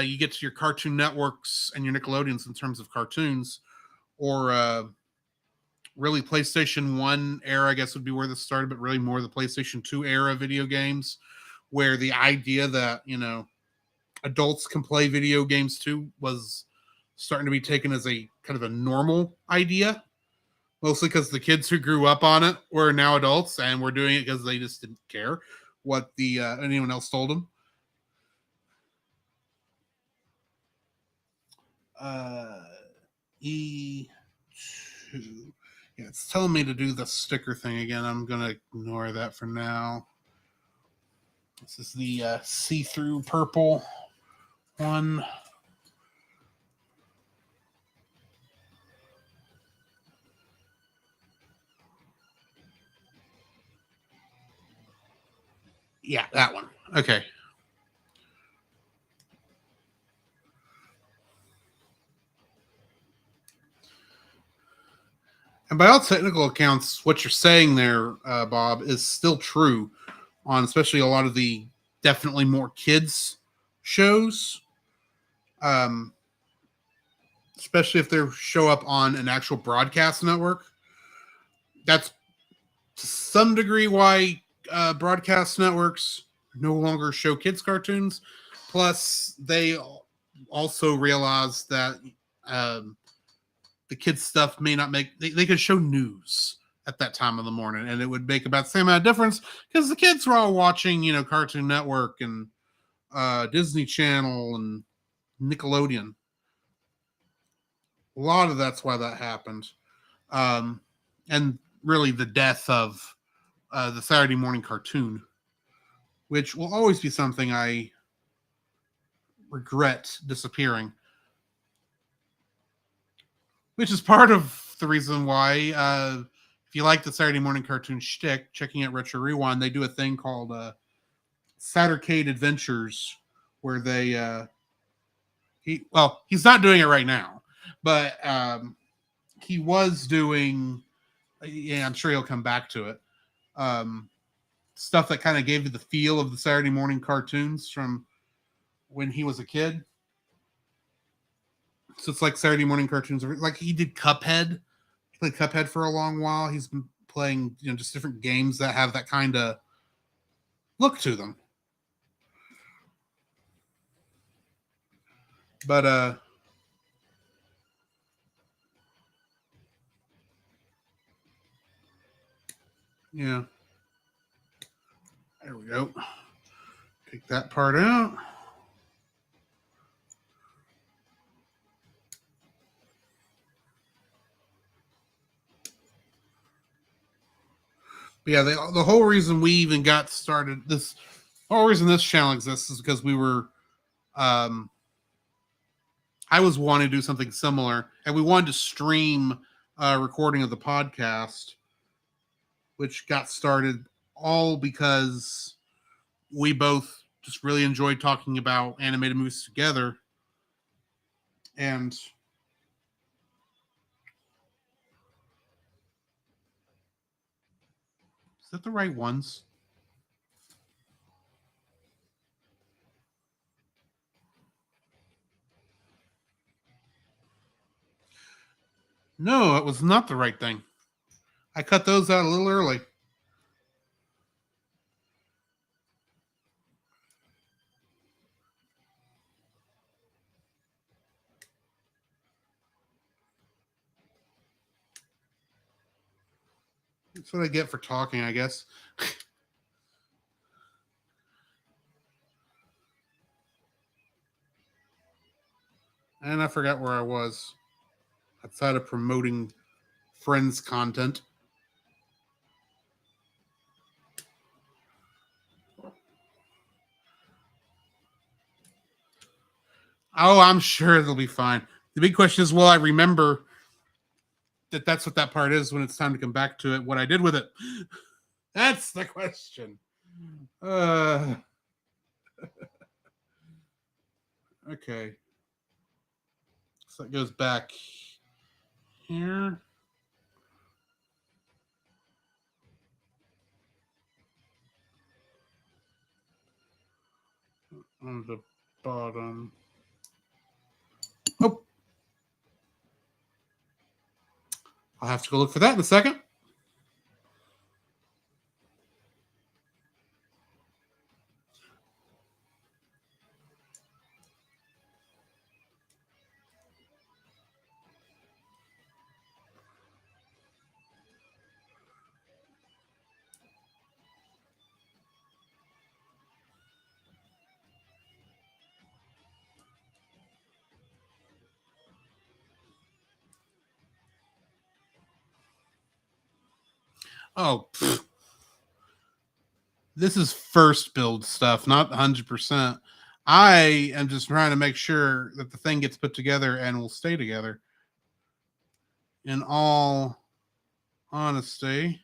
you get to your Cartoon Networks and your Nickelodeons in terms of cartoons, or really PlayStation 1 era, I guess would be where this started, but really more the PlayStation 2 era video games, where the idea that, adults can play video games too was starting to be taken as a kind of a normal idea, mostly because the kids who grew up on it were now adults and were doing it because they just didn't care what the anyone else told them. Uh, E2. Yeah, it's telling me to do the sticker thing again. I'm going to ignore that for now. This is the see-through purple one. Yeah, that one. Okay. And by all technical accounts, what you're saying there, Bob, is still true on especially a lot of the definitely more kids shows. Um, Especially if they show up on an actual broadcast network. That's to some degree why broadcast networks no longer show kids cartoons. Plus, they also realize that um, the kids stuff may not make they could show news at that time of the morning and it would make about the same amount of difference because the kids were all watching Cartoon Network and Disney Channel and Nickelodeon. A lot of that's why that happened. And really the death of the Saturday morning cartoon, which will always be something I regret disappearing, which is part of the reason why, if you like the Saturday morning cartoon shtick, checking out Retro Rewind, they do a thing called Sattercade Adventures, where they he's not doing it right now, but he was doing. Yeah, I'm sure he'll come back to it. Um, Stuff that kind of gave you the feel of the Saturday morning cartoons from when he was a kid. So it's like Saturday morning cartoons. Like he did Cuphead. He played Cuphead for a long while. He's been playing, just different games that have that kind of look to them. But yeah. There we go. Take that part out. But yeah, the whole reason we even got started, the whole reason this channel exists is because we were, I was wanting to do something similar, and we wanted to stream a recording of the podcast, which got started all because we both just really enjoyed talking about animated movies together. And is that the right ones? No, it was not the right thing. I cut those out a little early. That's what I get for talking, I guess. And I forgot where I was outside of promoting Friends content. Oh, I'm sure it'll be fine. The big question is, will I remember that that's what that part is when it's time to come back to it? What I did with it? That's the question. Uh, okay. So it goes back here on the bottom. I'll have to go look for that in a second. Oh, this is first build stuff, not 100%. I am just trying to make sure that the thing gets put together and will stay together. In all honesty.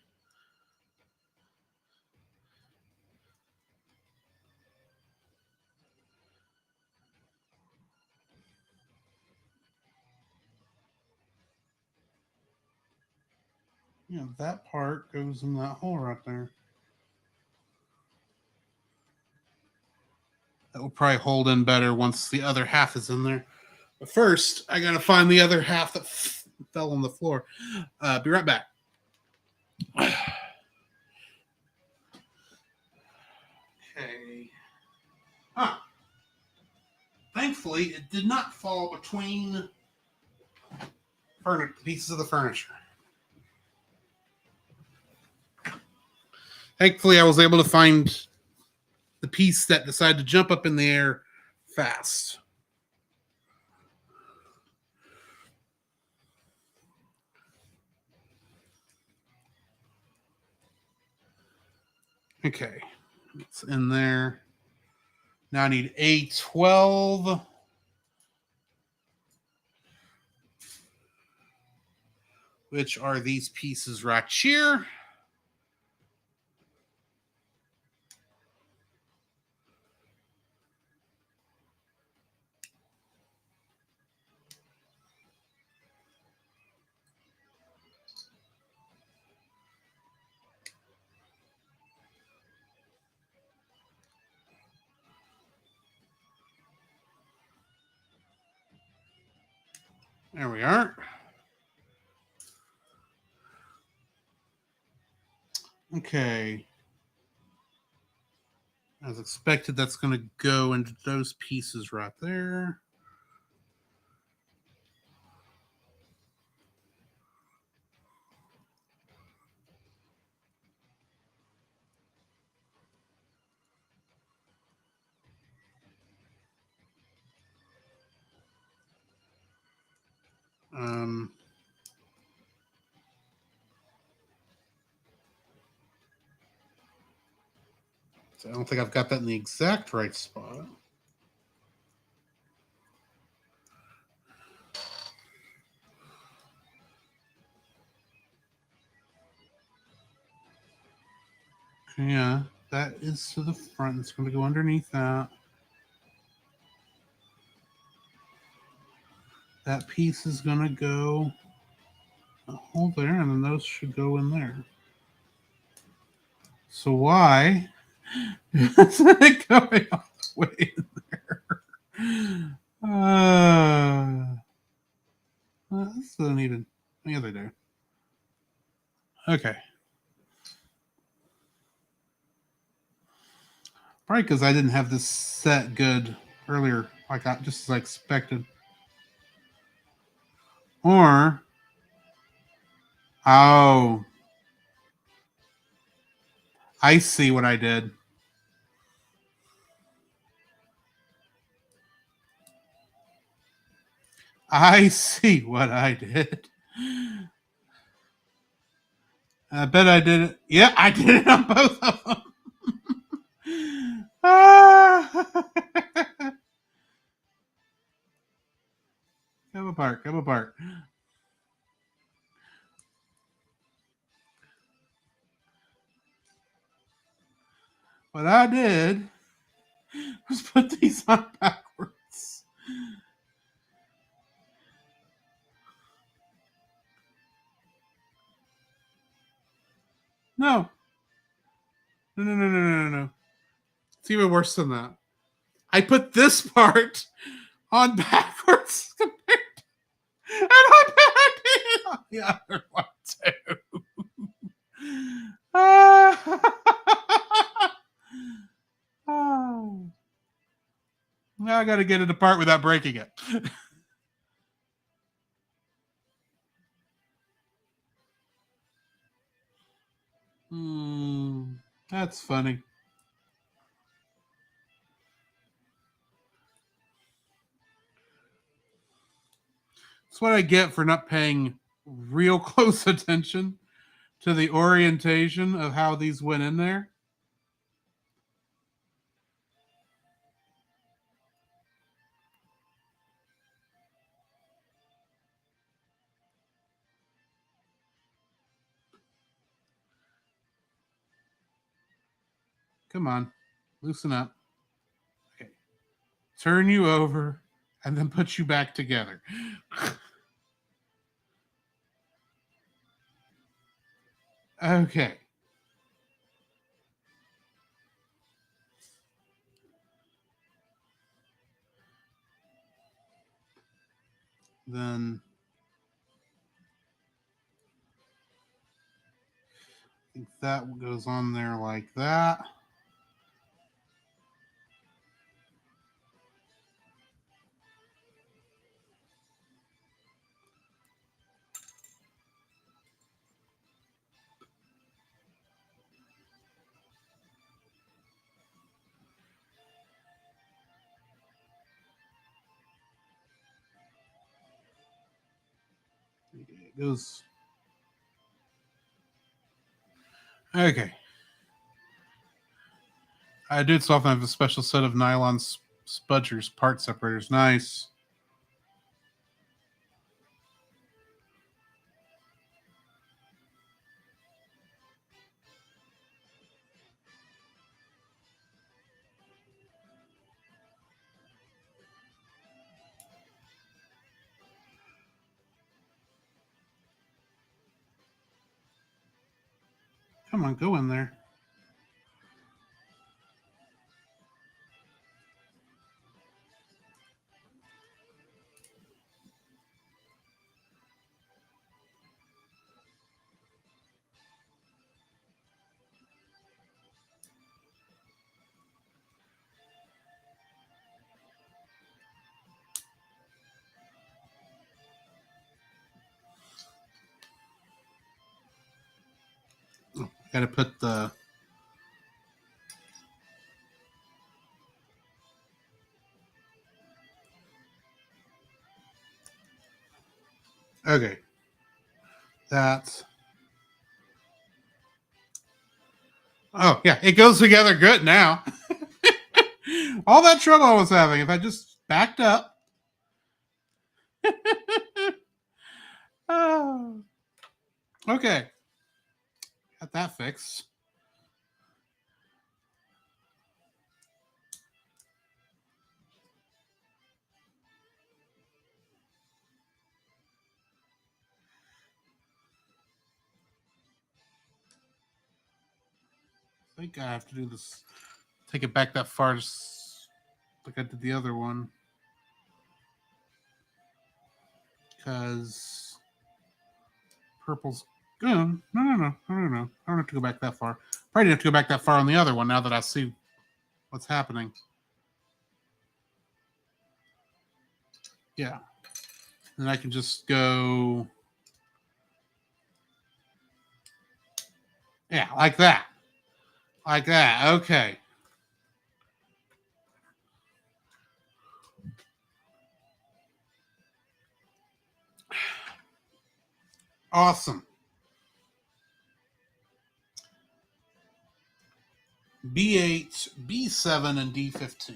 Yeah, that part goes in that hole right there. That will probably hold in better once the other half is in there. But first, I gotta find the other half that fell on the floor. Be right back. Okay. Huh. Thankfully, it did not fall between pieces of the furniture. Thankfully, I was able to find the piece that decided to jump up in the air fast. Okay, it's in there. Now I need A12, which are these pieces right here. There we are. Okay. As expected, that's going to go into those pieces right there. So I don't think I've got that in the exact right spot. Yeah, that is to the front. It's going to go underneath that. That piece is going to go a hole there, and then those should go in there. So why is it going all the way in there? This doesn't even. Yeah, they do. Okay. Probably because I didn't have this set good earlier, like I just as I expected. Or oh, I see what I did. I see what I did. I bet I did it. Yeah, I did it on both of them. Come apart, come apart. What I did was put these on backwards. No. No, no, no, no, no, no. It's even worse than that. I put this part on backwards and I bet I did it The other one too. Ah. Oh. Now I got to get it apart without breaking it. That's funny. That's what I get for not paying real close attention to the orientation of how these went in there. Come on, loosen up. Okay. Turn you over and then put you back together. Okay. Then I think that goes on there like that. It goes. Okay. I did so often have a special set of nylon spudgers, part separators. Nice. Come on, go in there. Oh, got to put the. Okay. That's. Oh, yeah. It goes together good now. All that trouble I was having, if I just backed up. Oh. Okay. Got that fixed. I think I have to do this. Take it back that far, just like I did the other one. Because purple's. No, no, no, no, no, no. I don't have to go back that far. Probably didn't have to go back that far on the other one now that I see what's happening. Yeah. And I can just go. Yeah, like that. Like that. Okay. Awesome. B8, B7, and D15.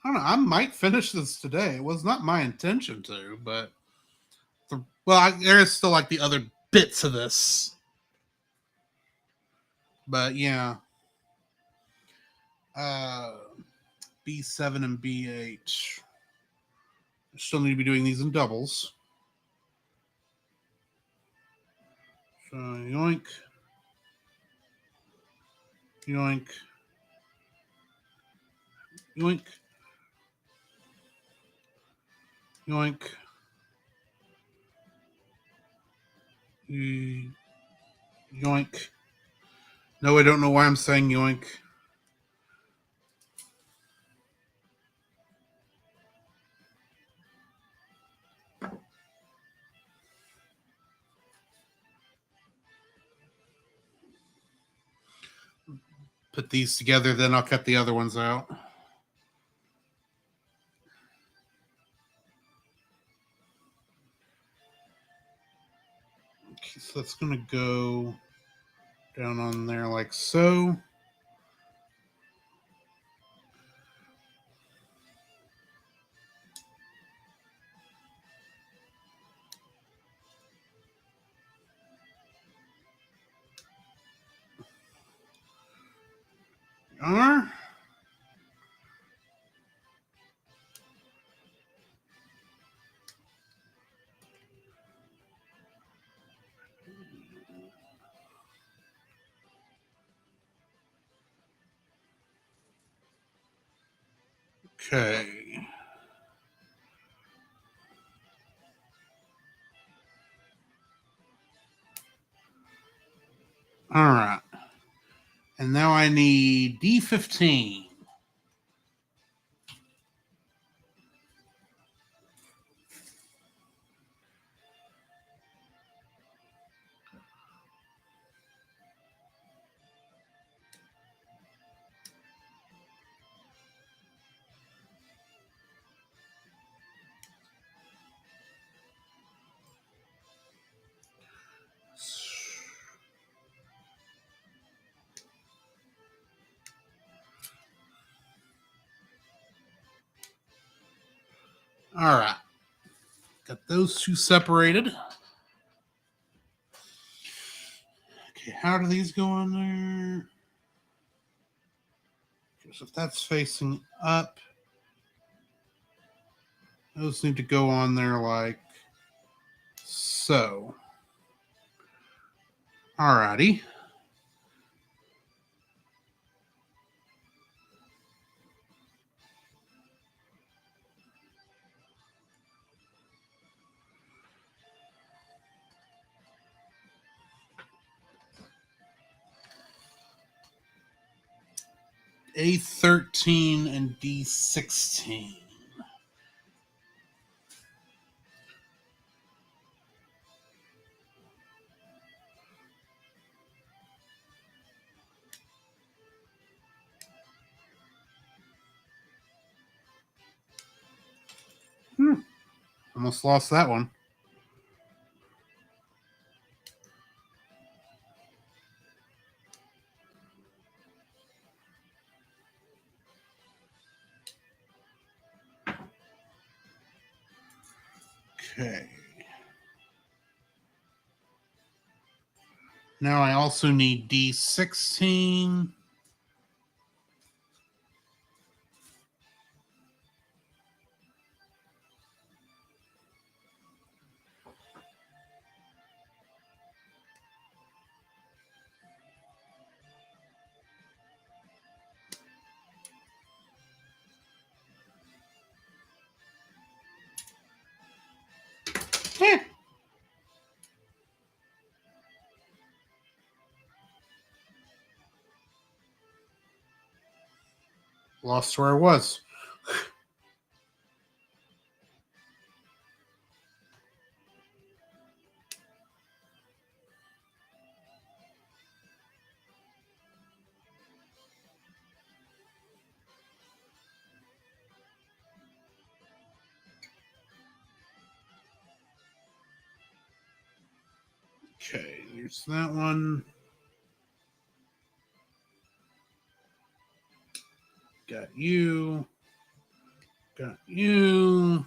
I don't know. I might finish this today. It was not my intention to, but there is still like the other bits of this. But yeah, uh, B7 and B8. Still need to be doing these in doubles. So yoink, yoink, Yoink. Yoink. Yoink. No, I don't know why I'm saying yoink. Put these together, then I'll cut the other ones out. Okay, so that's going to go down on there like so. Are. Okay. All right. And now I need D15. All right. Got those two separated. Okay, how do these go on there? Because if that's facing up, those need to go on there like so. Alrighty. A13 and D16. Almost lost that one. Okay. Now I also need D16. Eh. Lost where I was. Okay, here's that one. Got you. Got you.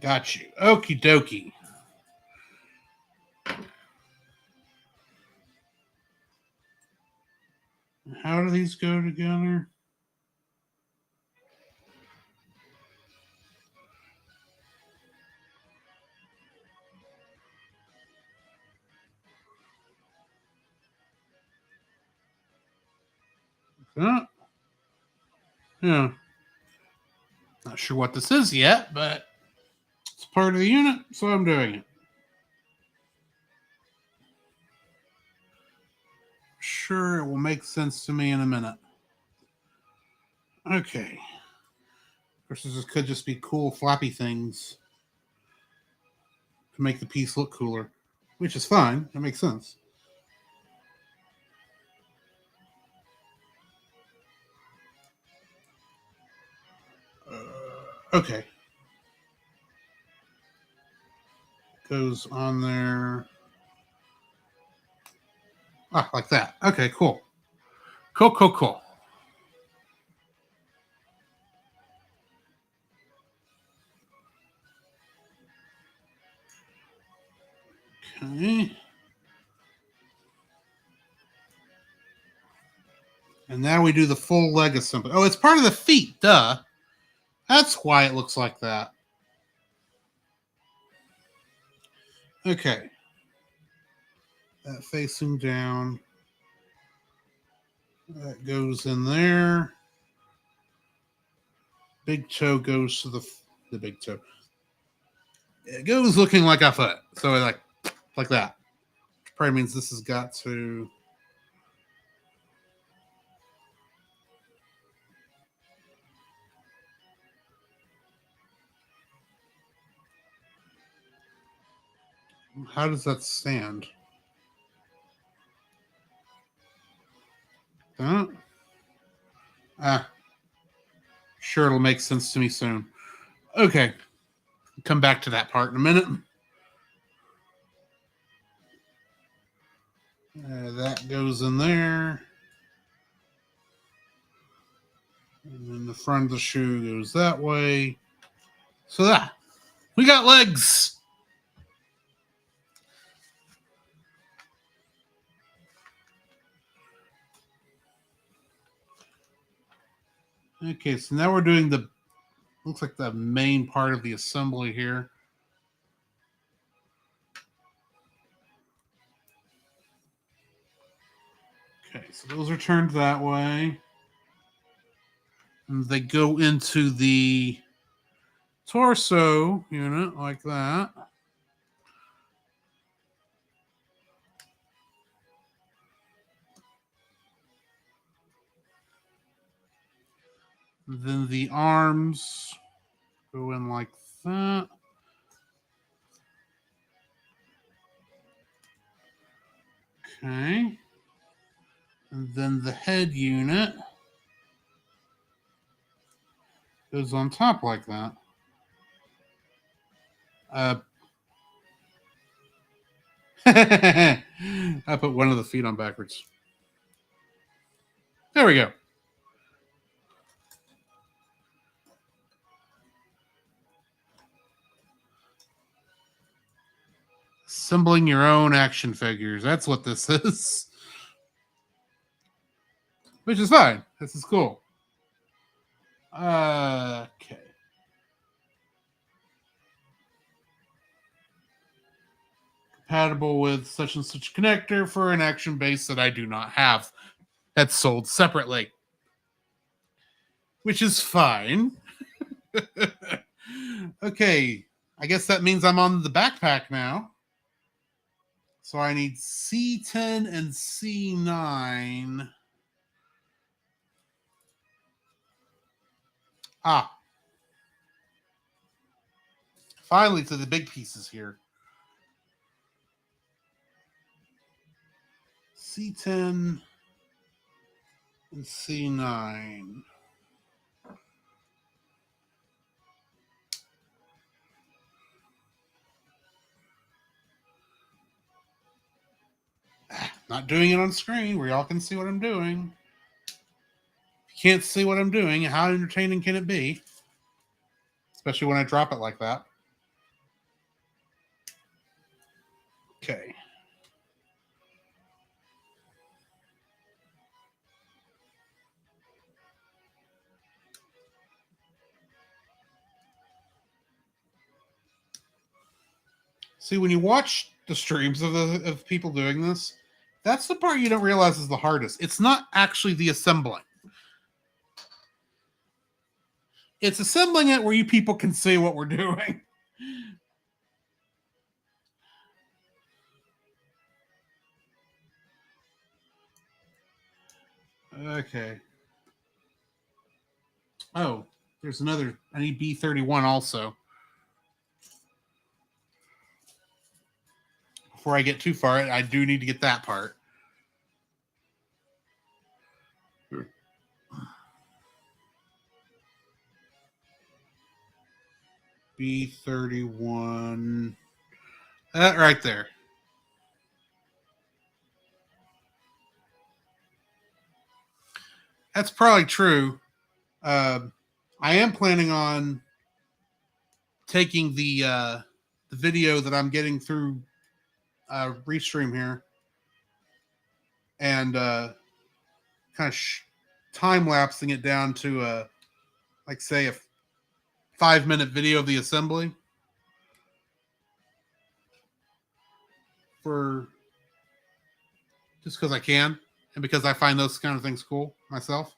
Got you. Okie dokie. How do these go together? Yeah. Not sure what this is yet, but it's part of the unit, so I'm doing it. Sure, it will make sense to me in a minute. Okay. Of course, this could just be cool flappy things to make the piece look cooler, which is fine. That makes sense. Okay. Goes on there. Ah, like that. Okay, cool. Cool. Okay. And now we do the full leg assembly. Oh, it's part of the feet, duh. That's why it looks like that. Okay. That facing down. That goes in there. Big toe goes to the big toe. It goes looking like a foot. So like that. Which probably means this has got to. How does that stand? That? Ah, sure, it'll make sense to me soon. Okay, come back to that part in a minute. That goes in there. And then the front of the shoe goes that way. So that we got legs. Okay, so now we're doing the looks like the main part of the assembly here. Okay, so those are turned that way. And they go into the torso unit like that. And then the arms go in like that. Okay. And then the head unit goes on top like that. I put one of the feet on backwards. There we go. Assembling your own action figures. That's what this is. Which is fine. This is cool. Okay. Compatible with such and such connector for an action base that I do not have. That's sold separately. Which is fine. Okay. I guess that means I'm on the backpack now. So I need C10 and C9. Ah. Finally to the big pieces here. C10 and C9. Not doing it on screen where y'all can see what I'm doing. If you can't see what I'm doing, how entertaining can it be? Especially when I drop it like that. Okay. See, when you watch the streams of people doing this, that's the part you don't realize is the hardest. It's not actually the assembling. It's assembling it where you people can see what we're doing. Okay. Oh, there's another. I need B31 also. Before I get too far, I do need to get that part. B31. That right there. That's probably true. Uh, I am planning on taking the video that I'm getting through Restream here and kind of time lapsing it down to like say a 5-minute video of the assembly for just because I can and because I find those kind of things cool myself.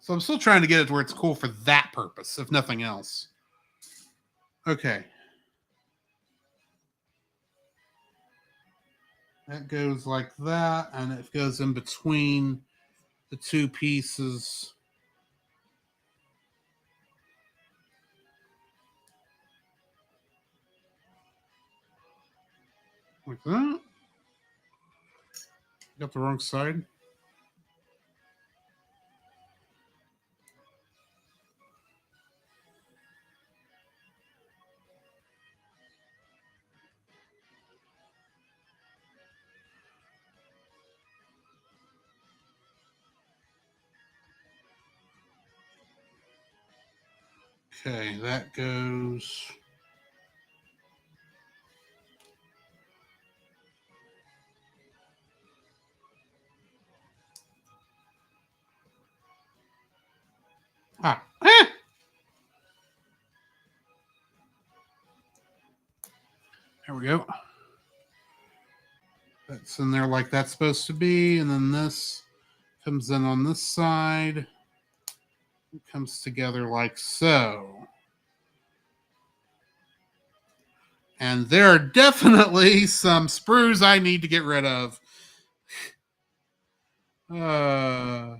So I'm still trying to get it to where it's cool for that purpose, if nothing else. Okay. That goes like that, and it goes in between the two pieces. Like that. Got the wrong side. Okay, that goes. Ah, there we go. That's in there like that's supposed to be, and then this comes in on this side. It comes together like so. And there are definitely some sprues I need to get rid of. Uh,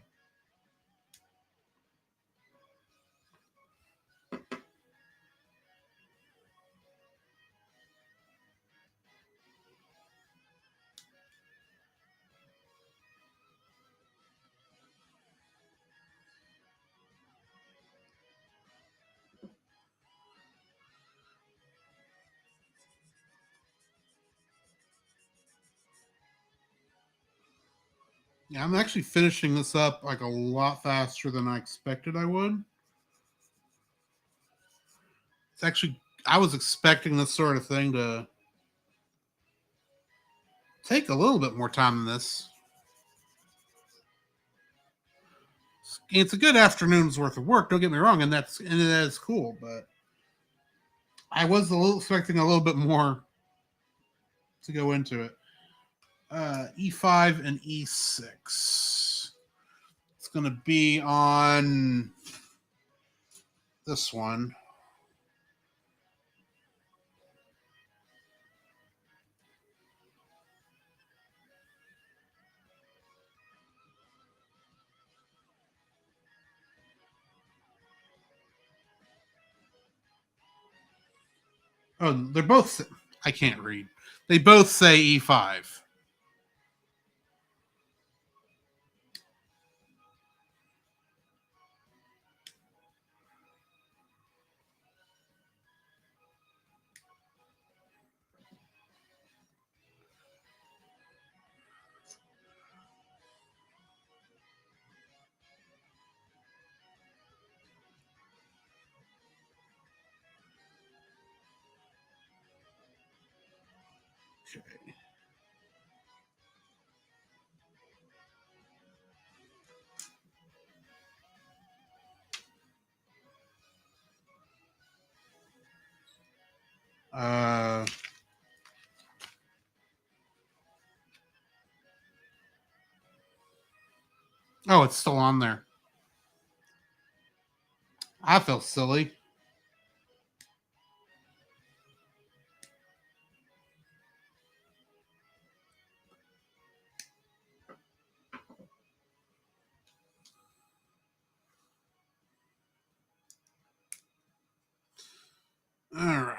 yeah, I'm actually finishing this up like a lot faster than I expected I would. It's actually, I was expecting this sort of thing to take a little bit more time than this. It's a good afternoon's worth of work. Don't get me wrong, and that is cool. But I was expecting a little bit more to go into it. E5 and E6. It's going to be on this one. Oh, they're both. I can't read. They both say E5. Okay. Uh, Oh, it's still on there. I feel silly. All right.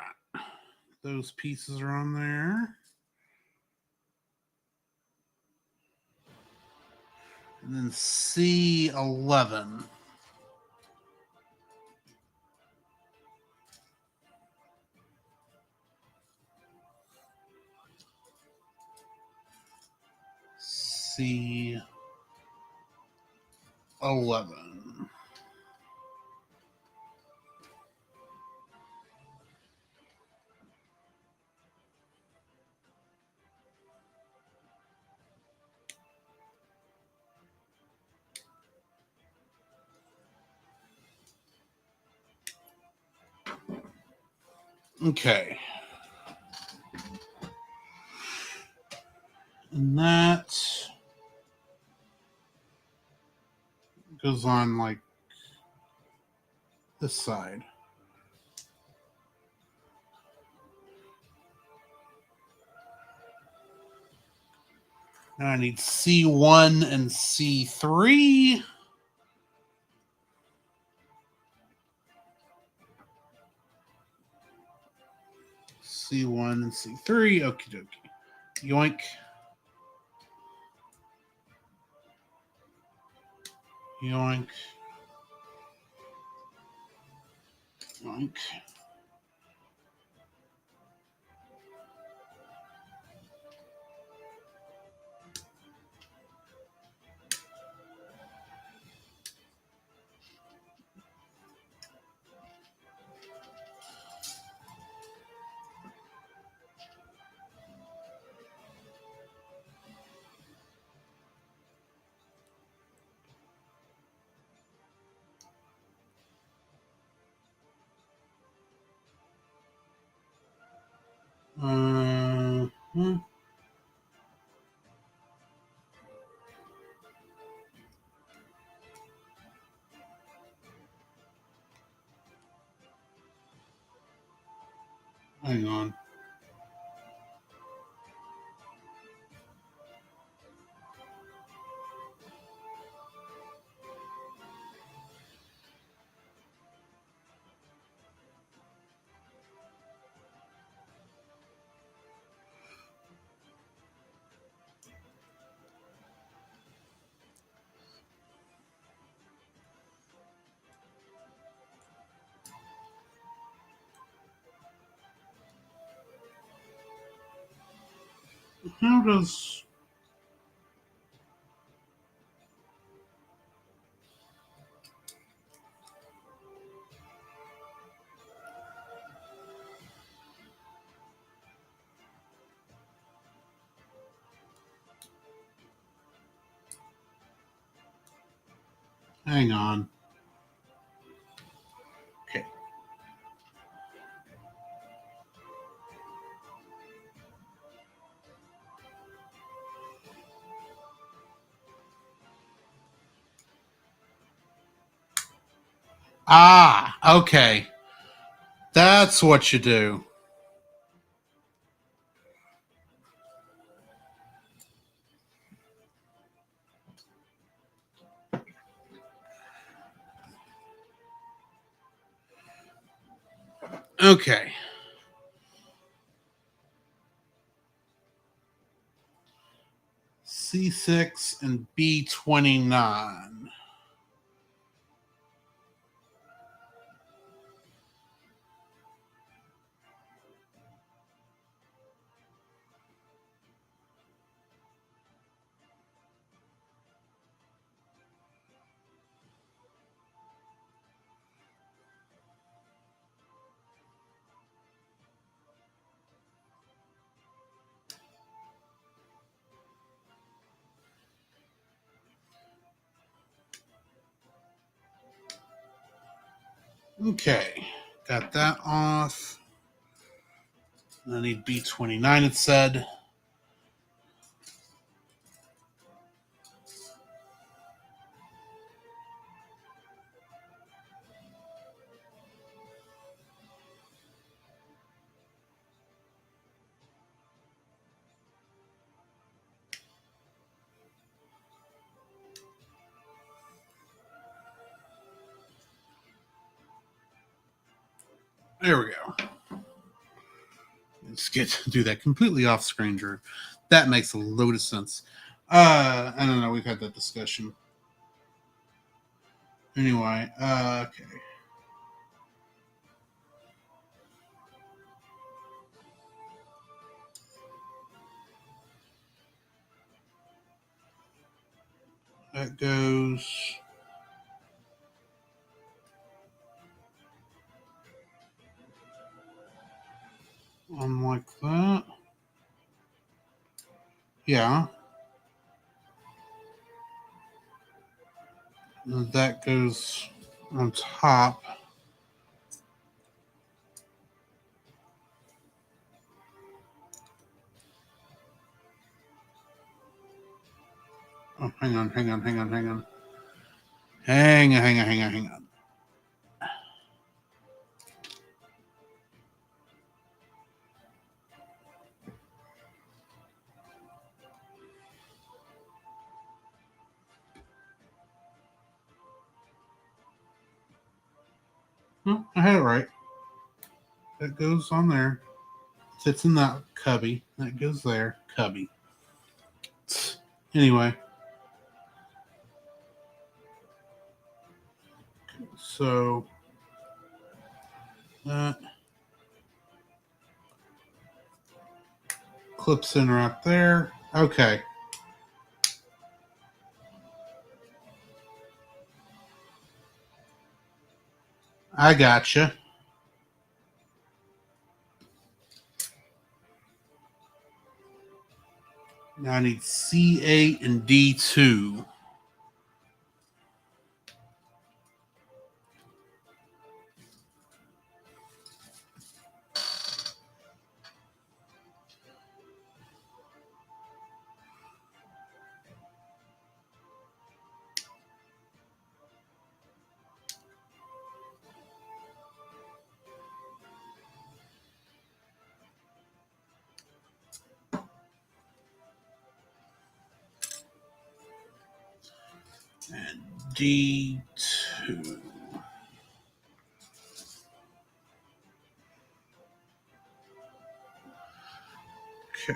Those pieces are on there. And then C11. C11. Okay. And that goes on like this side. Now I need C1 and C3. C1 and C3. Okie dokie. Yoink. Yoink. Yoink. Hmm. Hang on. How does. Hang on. Okay. Ah, okay. That's what you do. Okay. C6 and B29. Okay. Got that off. I need B29, it said. There we go. Let's do that completely off screen, Drew. That makes a load of sense. I don't know. We've had that discussion. Anyway, okay. That goes on like that. Yeah. And that goes on top. Oh, hang on. Hang on. I had it right. That goes on there. Sits in that cubby. That goes there. Cubby. Anyway. So that clips in right there. Okay. I gotcha. Now I need C8 and D2. And D2. Okay.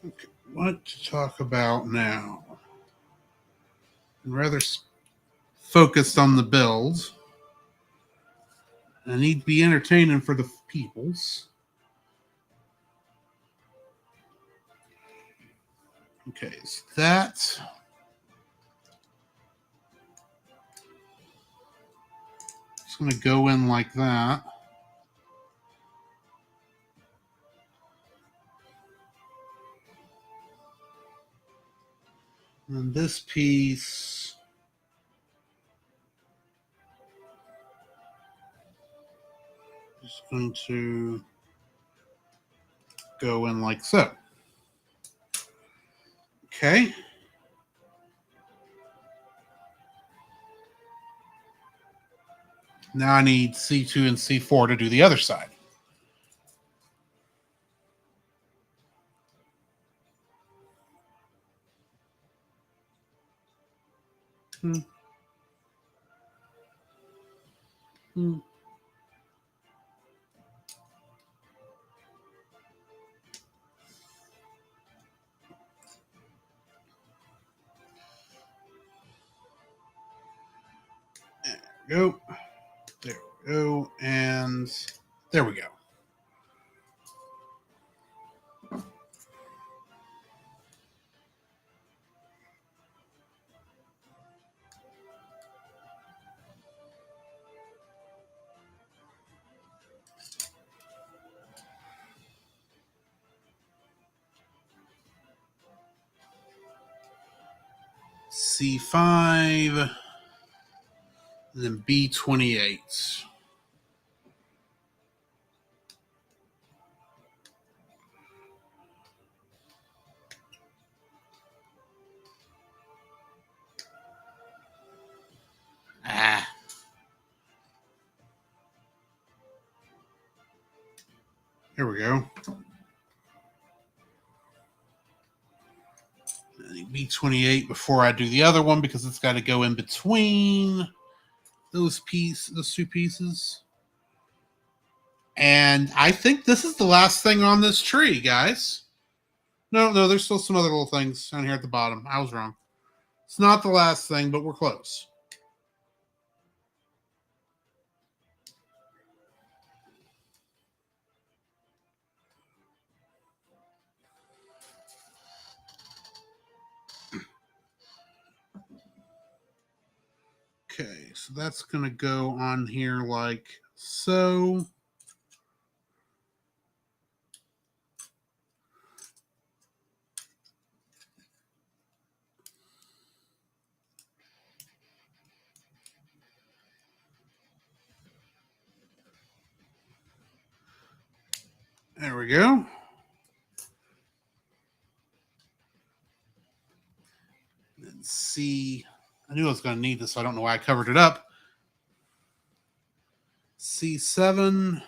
Okay. What to talk about now? I'm rather focused on the build. I need to be entertaining for the peoples. Okay, so that's it's going to go in like that. And this piece is going to go in like so. Okay. Now I need C2 and C4 to do the other side. Hmm. Hmm. There we go. There we go. And there we go. C5, then B28. Ah. Here we go. B28 before I do the other one because it's got to go in between those two pieces. And I think this is the last thing on this tree, guys. No, there's still some other little things down here at the bottom. I was wrong. It's not the last thing, but we're close. Okay, so that's going to go on here like so. There we go. And C, I knew I was going to need this, so I don't know why I covered it up. C7.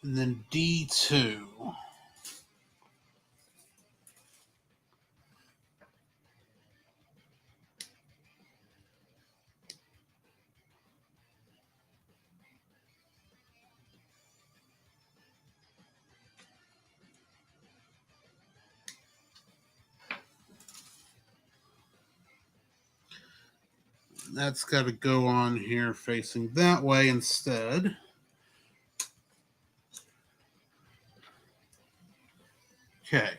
And then D2. That's got to go on here facing that way instead. Okay.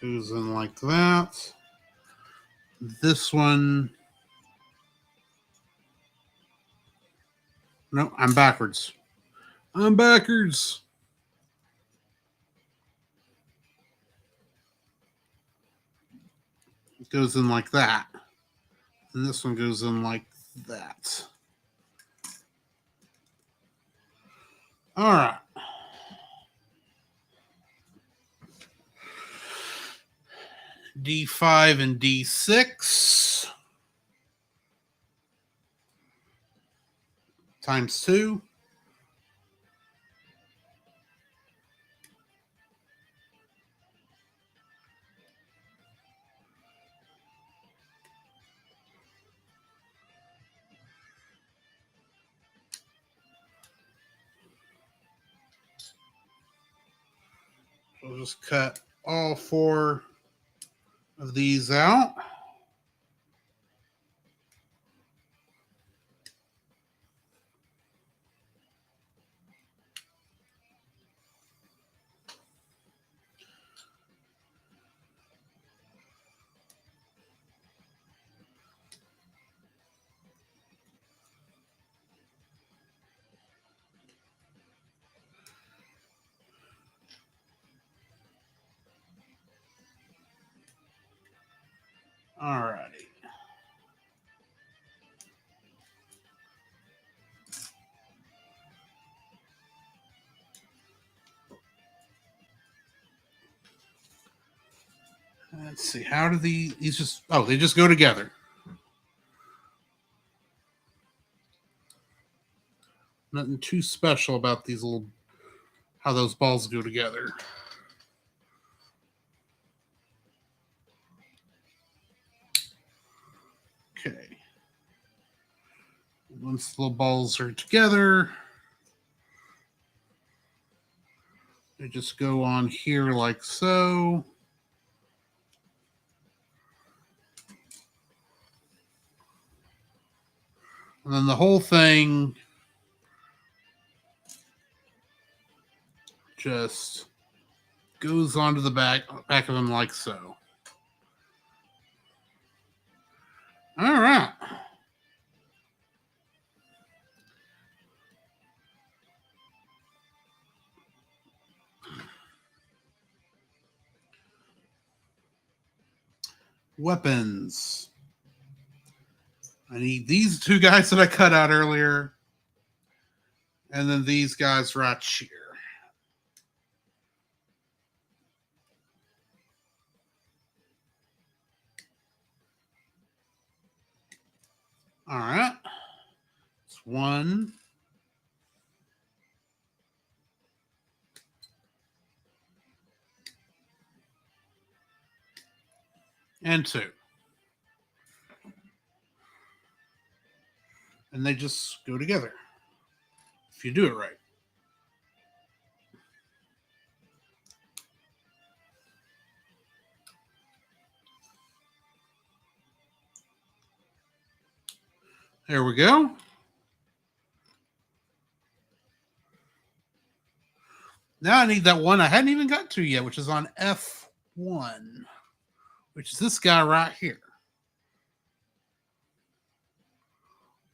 Goes in like that. This one. No, I'm backwards. I'm backwards. It goes in like that. And this one goes in like that. All right. D5 and D6 times 2. We'll just cut all 4 of these out. All righty. Let's see. How do these just? Oh, they just go together. Nothing too special about these little. How those balls go together. Okay. Once the little balls are together, they just go on here like so. And then the whole thing just goes onto the back of them like so. All right. Weapons. I need these two guys that I cut out earlier. And then these guys right here. All right. It's 1. And 2. And they just go together if you do it right. There we go. Now I need that one I hadn't even got to yet, which is on F1, which is this guy right here.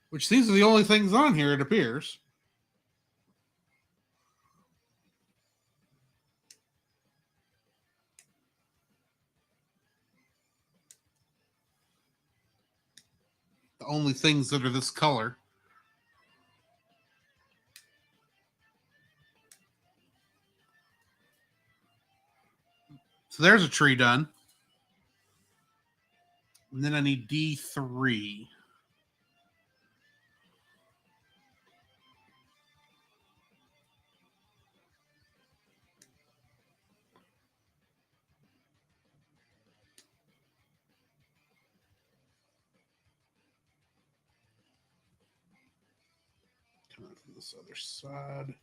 Which these are the only things on here, it appears. The only things that are this color. So there's a tree done. And then I need D3. Coming from this other side.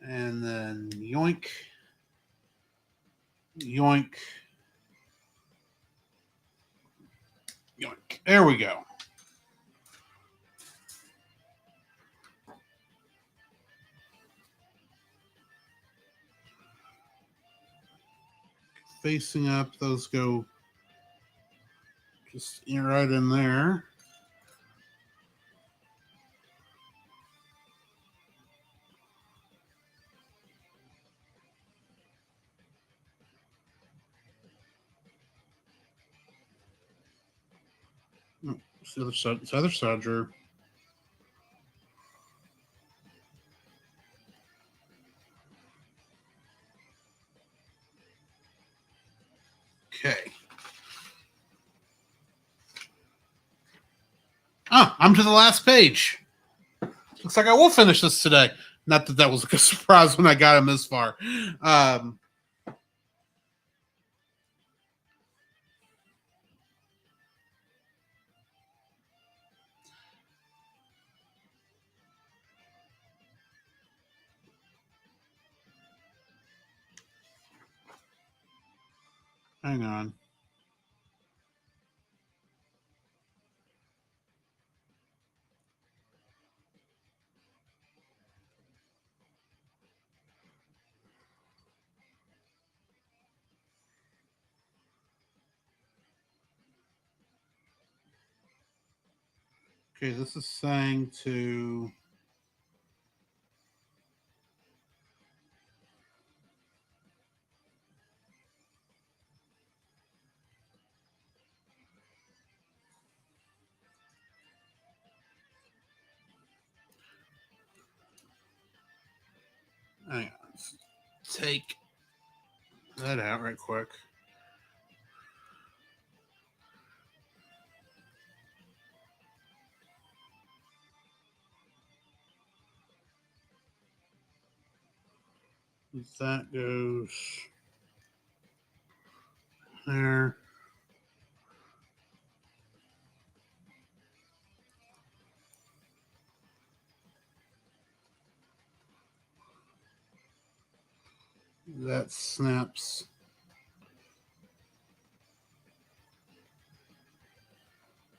And then yoink, yoink, yoink. There we go. Facing up, those go just right in there. Oh, it's the other side. It's the other side, Drew. Okay. Oh, I'm to the last page. Looks like I will finish this today. Not that that was a surprise when I got him this far. Hang on. Okay, this is saying to hang on. Take that out right quick. That goes there. That snaps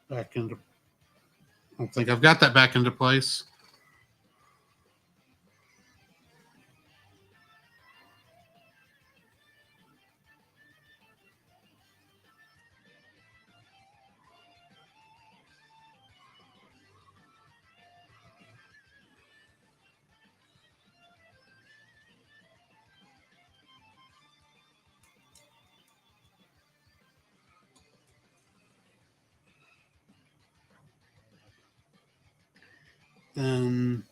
back into. I don't think I've got that back into place. Then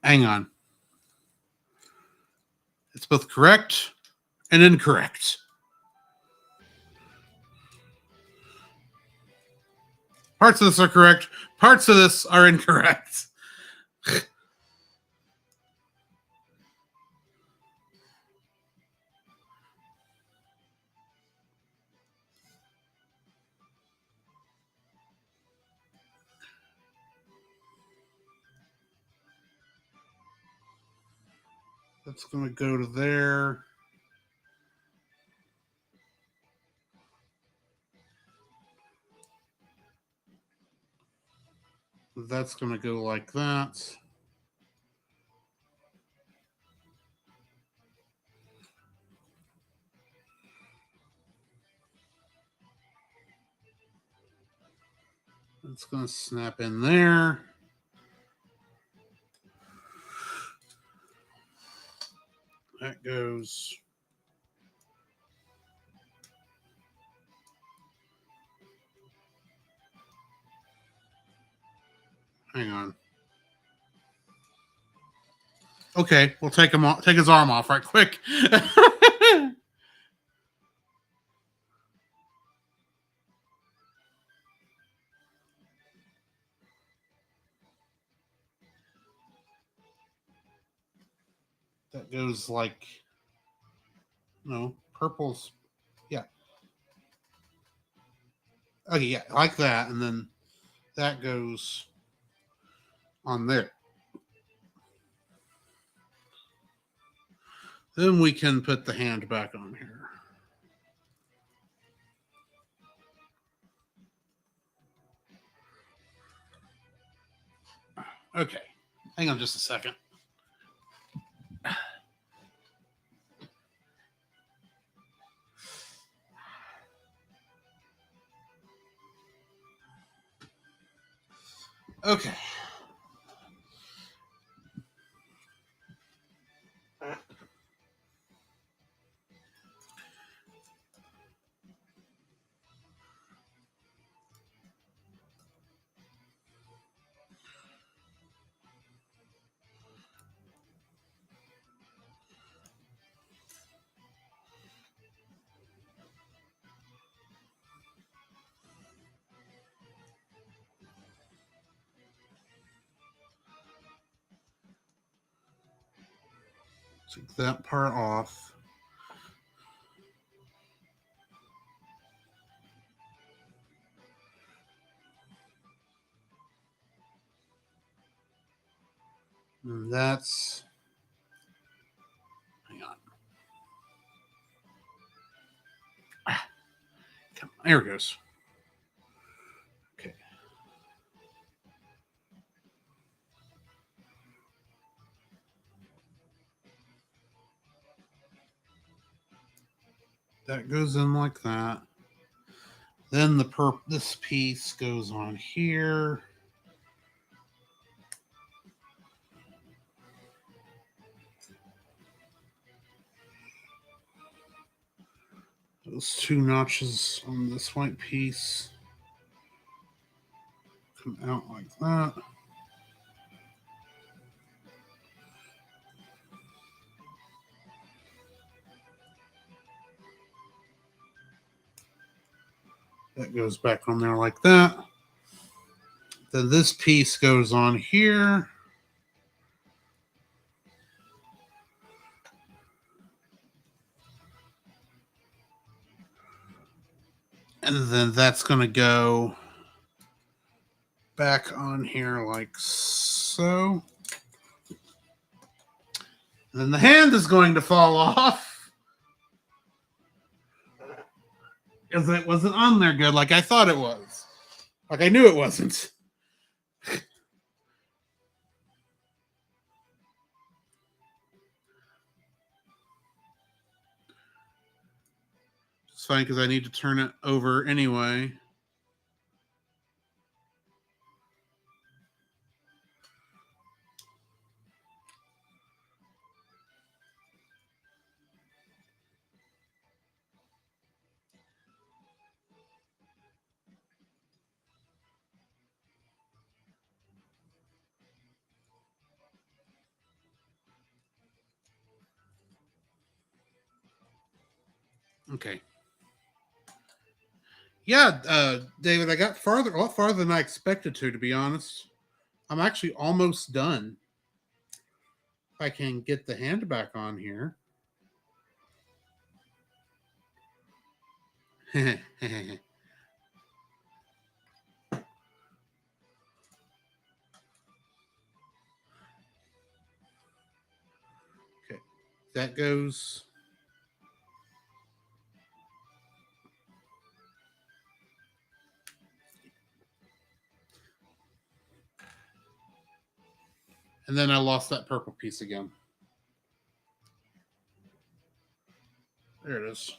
hang on. It's both correct and incorrect. Parts of this are correct. Parts of this are incorrect. That's going to go to there. That's going to go like that. It's going to snap in there. That goes. Hang on. Okay, we'll take him off. Take his arm off right quick. That goes like. No, purple's. Yeah. Okay, yeah, like that, and then that goes on there. Then we can put the hand back on here. Okay, hang on just a second. Okay. Take that part off. And that's. Hang on. Come on. There it goes. Okay. That goes in like that. Then this piece goes on here. Those two notches on this white piece come out like that. That goes back on there like that. Then this piece goes on here. And then that's going to go back on here like so. And then the hand is going to fall off. Because it wasn't on there good like I thought it was. Like I knew it wasn't. It's fine because I need to turn it over anyway. Okay. Yeah, David, I got a lot farther than I expected to be honest. I'm actually almost done. If I can get the hand back on here. Okay. That goes. And then I lost that purple piece again. There it is.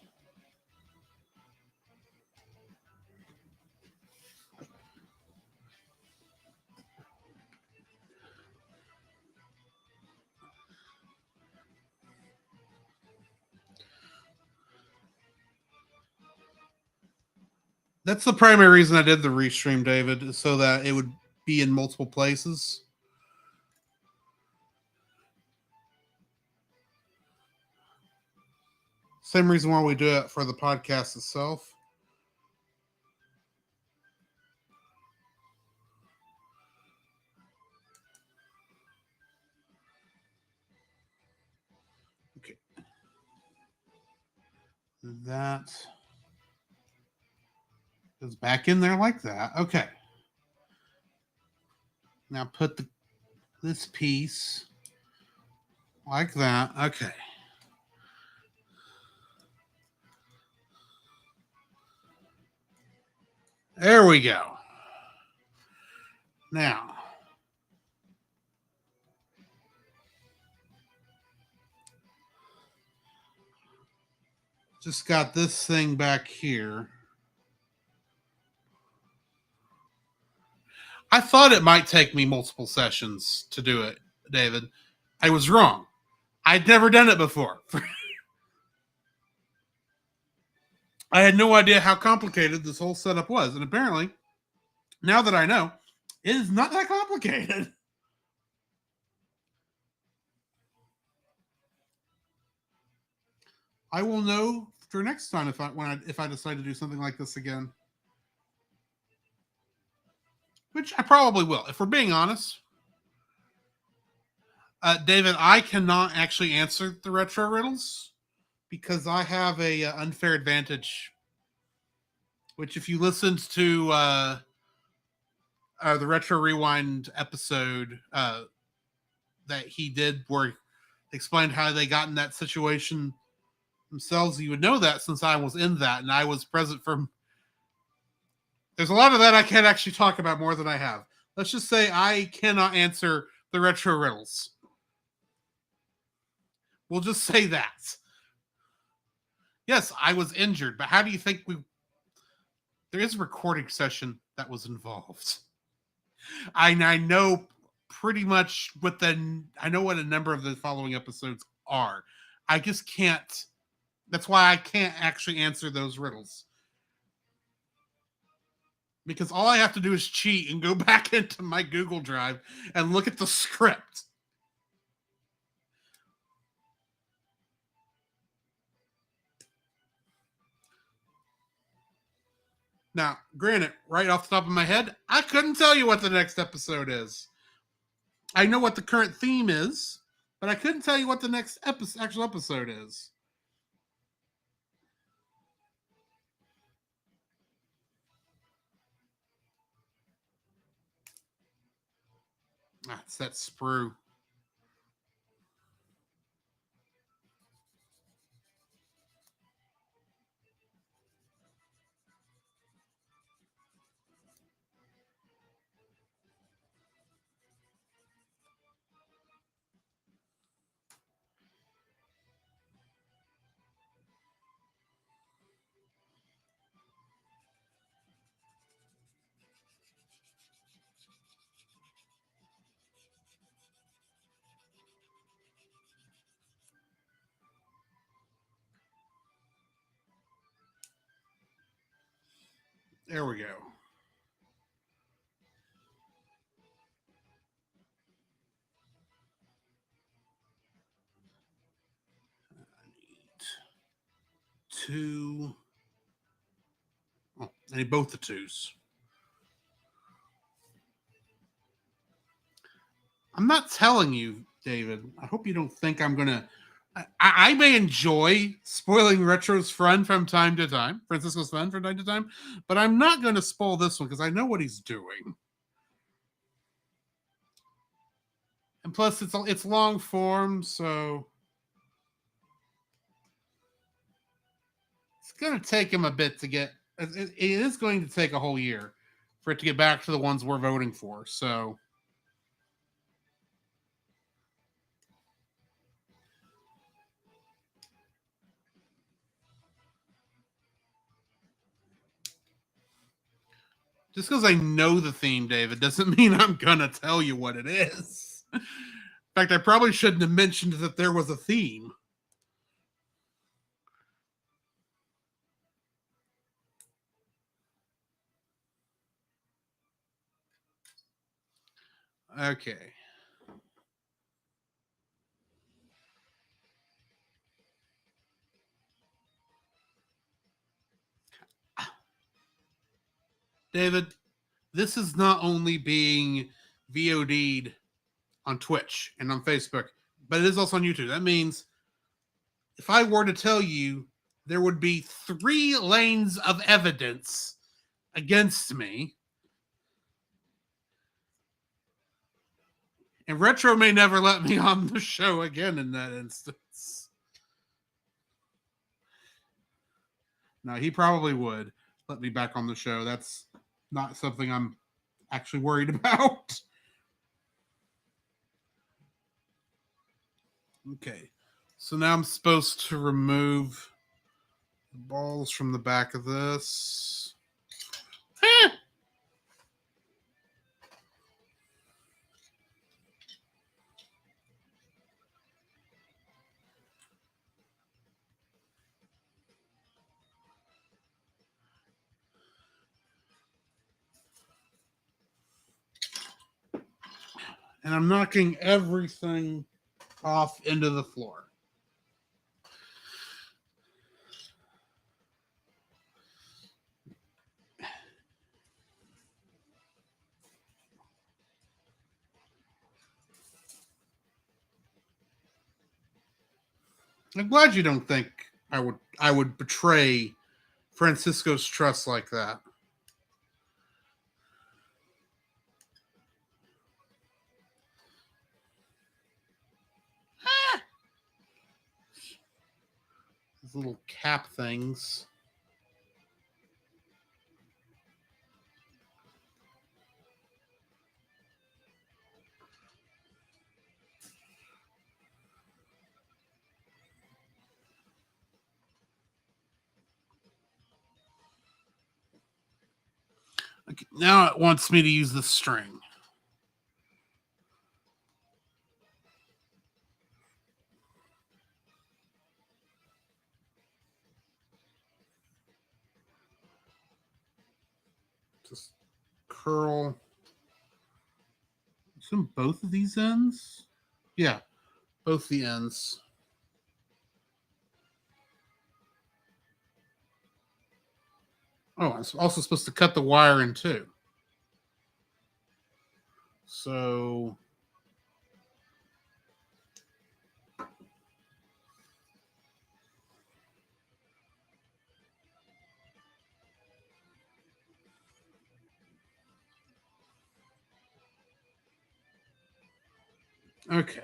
That's the primary reason I did the restream, David, is so that it would be in multiple places. Same reason why we do it for the podcast itself. Okay. That goes back in there like that. Okay. Now put this piece like that. Okay. There we go. Now, just got this thing back here. I thought it might take me multiple sessions to do it, David. I was wrong. I'd never done it before. I had no idea how complicated this whole setup was. And apparently, now that I know, it is not that complicated. I will know for next time if I decide to do something like this again. Which I probably will, if we're being honest. David, I cannot actually answer the retro riddles because I have a unfair advantage. Which, if you listened to the retro rewind episode that he did, where he explained how they got in that situation themselves, you would know that since I was in that and I was present for. There's a lot of that I can't actually talk about more than I have. Let's just say I cannot answer the retro riddles. We'll just say that. Yes, I was injured, but how do you think there is a recording session that was involved. I know pretty much I know what a number of the following episodes are. I just can't. That's why I can't actually answer those riddles. Because all I have to do is cheat and go back into my Google Drive and look at the script. Now, granted, right off the top of my head, I couldn't tell you what the next episode is. I know what the current theme is, but I couldn't tell you what the next actual episode is. That's that sprue. There we go. Two. Oh, I need both the twos. I'm not telling you, David. I hope you don't think I'm gonna. I may enjoy spoiling Retro's fun from time to time, Francisco's fun from time to time, but I'm not going to spoil this one because I know what he's doing. And plus, it's long form, so it's going to take him a bit to get. It is going to take a whole year for it to get back to the ones we're voting for. So just because I know the theme, David, doesn't mean I'm gonna tell you what it is. In fact, I probably shouldn't have mentioned that there was a theme. Okay. David, this is not only being VOD'd on Twitch and on Facebook, but it is also on YouTube. That means if I were to tell you there would be 3 lanes of evidence against me, and Retro may never let me on the show again in that instance. No, he probably would let me back on the show. That's not something I'm actually worried about. Okay. So now I'm supposed to remove the balls from the back of this. And I'm knocking everything off into the floor. I'm glad you don't think I would betray Francisco's trust like that. These little cap things. Okay, now it wants me to use the string. Just curl. Isn't both of these ends? Yeah, both the ends. Oh, I'm also supposed to cut the wire in two. So Okay.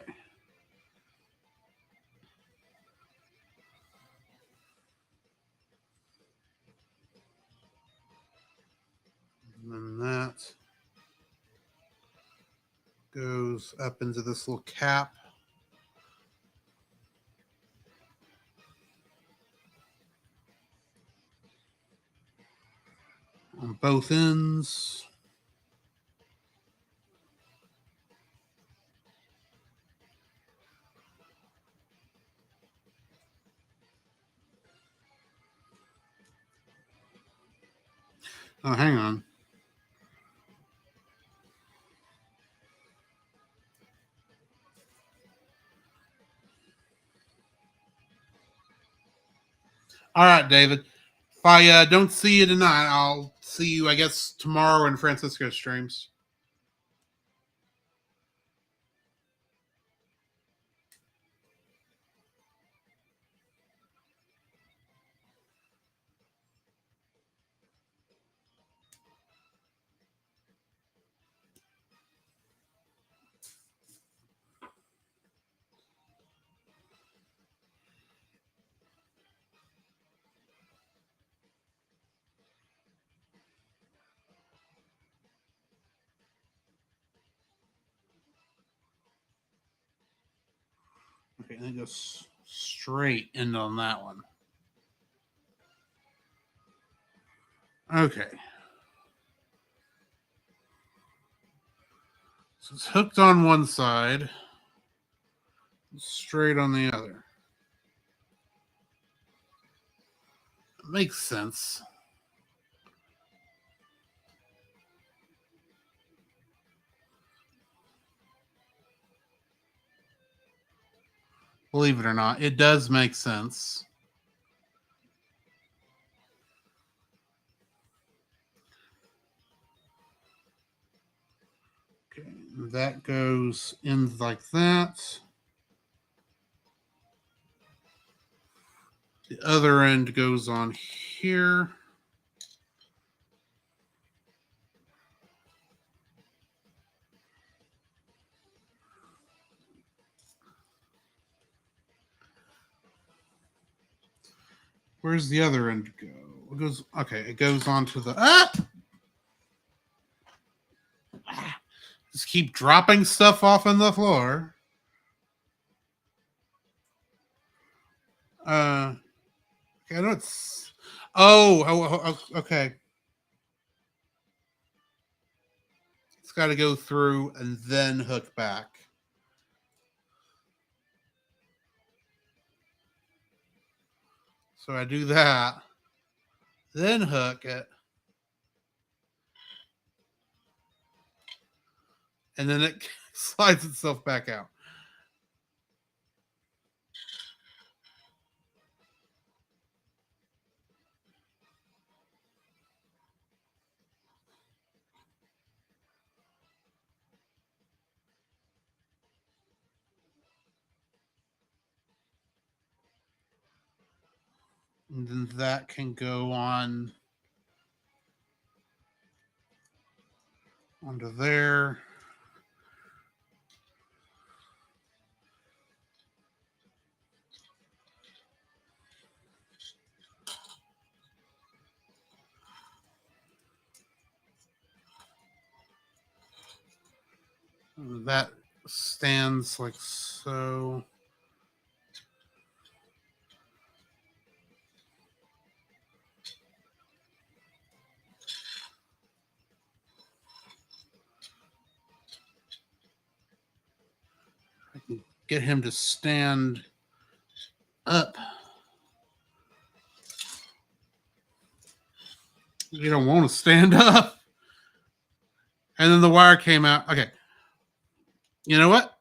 And then that goes up into this little cap. On both ends. Oh, hang on. All right, David. If I don't see you tonight, I'll see you, I guess, tomorrow in Francisco streams. Okay, and it goes straight in on that one. Okay. So it's hooked on one side, straight on the other. Makes sense. Believe it or not, it does make sense. Okay, that goes in like that. The other end goes on here. Where's the other end go? It goes okay. It goes onto the Just keep dropping stuff off on the floor. I know it's. Okay. It's got to go through and then hook back. So I do that, then hook it, and then it slides itself back out. And then that can go on onto there. That stands like so. I can get him to stand up. You don't want to stand up. And then the wire came out. Okay. You know what?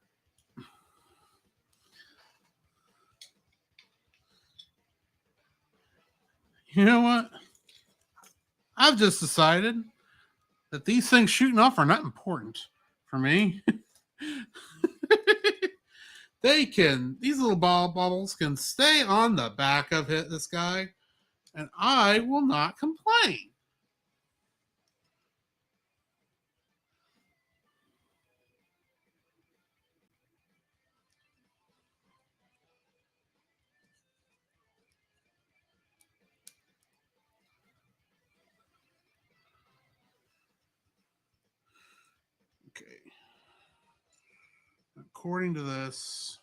You know what? I've just decided that these things shooting off are not important for me. These little bubbles can stay on the back of this guy, and I will not complain. according to this,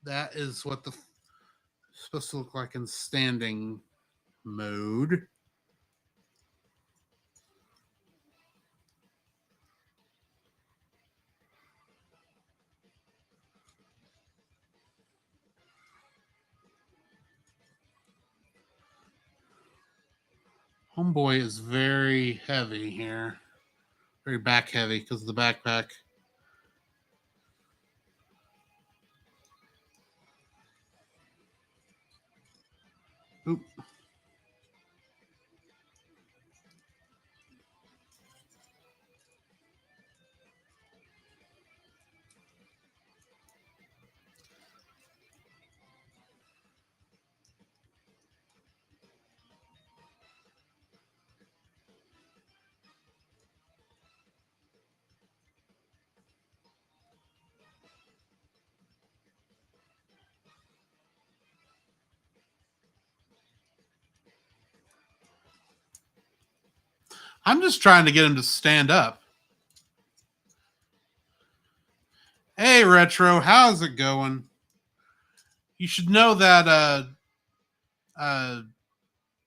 that is what the supposed to look like in standing mode. Homeboy is very heavy here. Very back heavy because of the backpack. Oop. I'm just trying to get him to stand up. Hey, Retro, how's it going? You should know that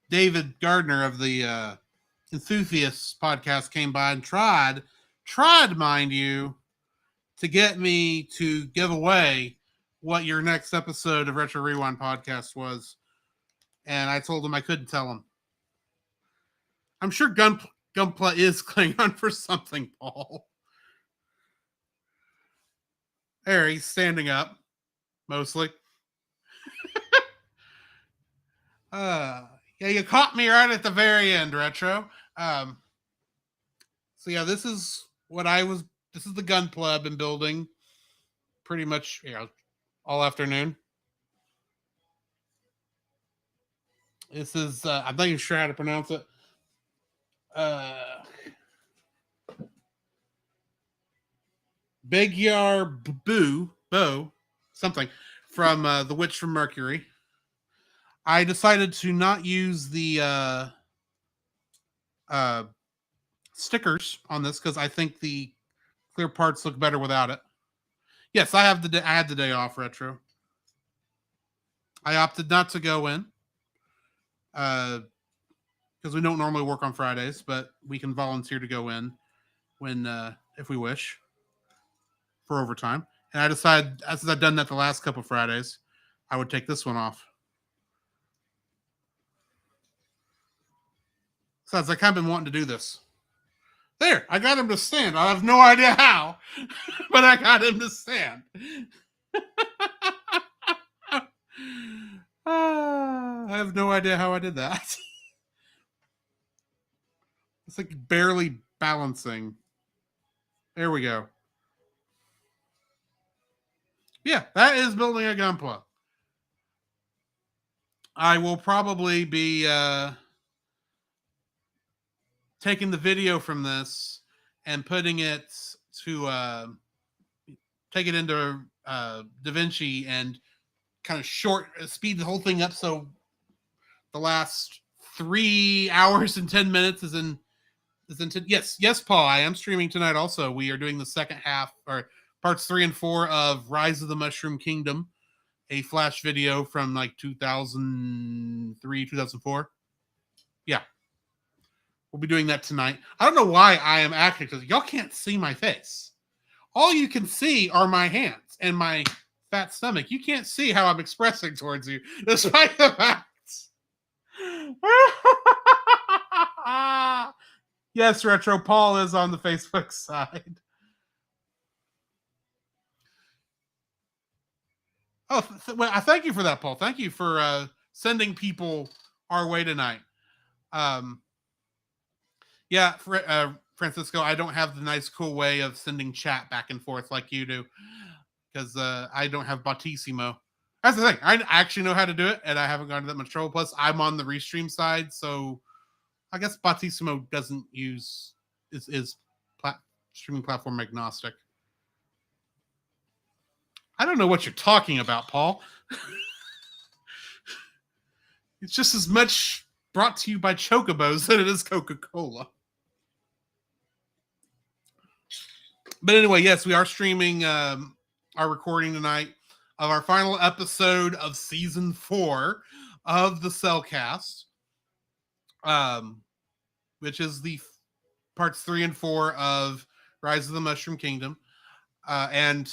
David Gardner of the Enthusiasts podcast came by and tried, mind you, to get me to give away what your next episode of Retro Rewind podcast was. And I told him I couldn't tell him. I'm sure Gunpla is Klingon for something, Paul. There, he's standing up, mostly. Yeah, you caught me right at the very end, Retro. So yeah, this is the Gunpla I've been building pretty much, all afternoon. This is, I'm not even sure how to pronounce it. Begyar Bo, something, from The Witch from Mercury. I decided to not use the stickers on this because I think the clear parts look better without it. Yes, I had the day off, Retro. I opted not to go in because we don't normally work on Fridays, but we can volunteer to go in when if we wish for overtime. And I decided, as I've done that the last couple of Fridays, I would take this one off. Besides, I kind of been wanting to do this. There, I got him to stand. I have no idea how, but I got him to stand. I have no idea how I did that. It's like barely balancing. There we go. Yeah, that is building a Gunpla. I will probably be taking the video from this and putting it to take it into DaVinci and kind of speed the whole thing up so the last 3 hours and 10 minutes is in yes, Paul, I am streaming tonight also. We are doing the second half, or parts 3 and 4 of Rise of the Mushroom Kingdom, a flash video from like 2003, 2004. Yeah. We'll be doing that tonight. I don't know why I am acting, because y'all can't see my face. All you can see are my hands and my fat stomach. You can't see how I'm expressing towards you, despite the fact. Yes, Retro, Paul is on the Facebook side. Oh, well, I thank you for that, Paul. Thank you for sending people our way tonight. Yeah, Francisco, I don't have the nice, cool way of sending chat back and forth like you do, because I don't have Bautissimo. That's the thing. I actually know how to do it, and I haven't gone to that much trouble. Plus, I'm on the restream side, so I guess Bautissimo doesn't use is streaming platform agnostic. I don't know what you're talking about, Paul. It's just as much brought to you by Chocobos than it is Coca-Cola. But anyway, yes, we are streaming our recording tonight of our final episode of season 4 of the Cellcast, which is the parts 3 and 4 of Rise of the Mushroom Kingdom, and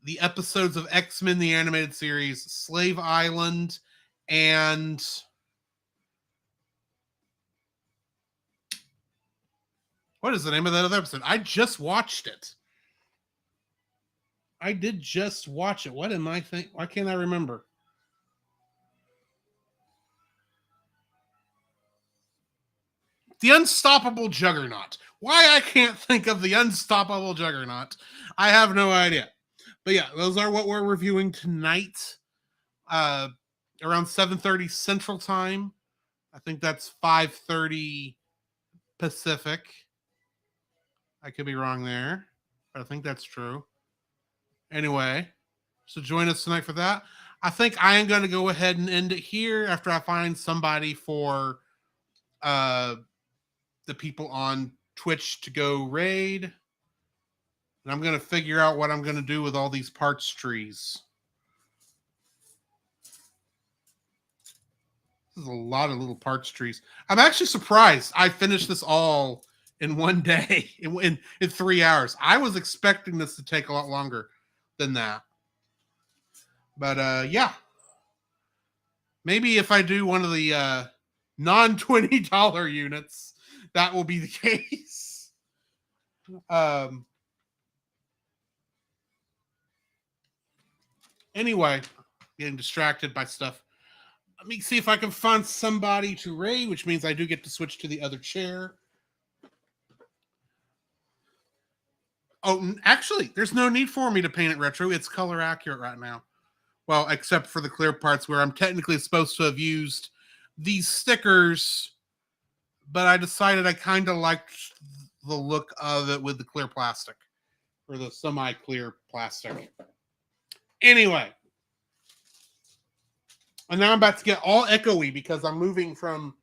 the episodes of X-Men the Animated Series, Slave Island, and what is the name of that other episode? I just watched it. I did just watch it. What am I think? Why can't I remember? The Unstoppable Juggernaut. Why I can't think of the Unstoppable Juggernaut, I have no idea. But yeah, those are what we're reviewing tonight. Around 7:30 Central Time. I think that's 5:30 Pacific. I could be wrong there, but I think that's true. Anyway, so join us tonight for that. I think I am going to go ahead and end it here after I find somebody for the people on Twitch to go raid. And I'm going to figure out what I'm going to do with all these parts trees. This is a lot of little parts trees. I'm actually surprised I finished this all in one day, in 3 hours. I was expecting this to take a lot longer than that. But yeah. Maybe if I do one of the non-$20 units, that will be the case. Anyway, getting distracted by stuff. Let me see if I can find somebody to raid, which means I do get to switch to the other chair. Oh, actually, there's no need for me to paint it retro. It's color accurate right now. Well, except for the clear parts where I'm technically supposed to have used these stickers, but I decided I kind of liked the look of it with the clear plastic, or the semi-clear plastic. Anyway, and now I'm about to get all echoey because I'm moving from.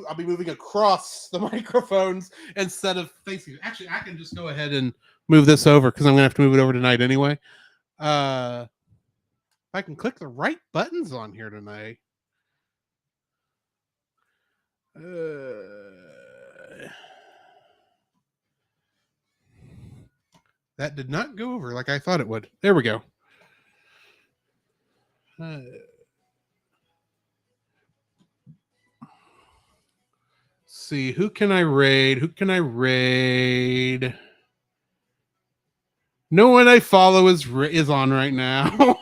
I'll be moving across the microphones instead of facing. Actually, I can just go ahead and move this over because I'm gonna have to move it over tonight anyway. If I can click the right buttons on here tonight. That did not go over like I thought it would. There we go. See, who can I raid? Who can I raid? No one I follow is on right now.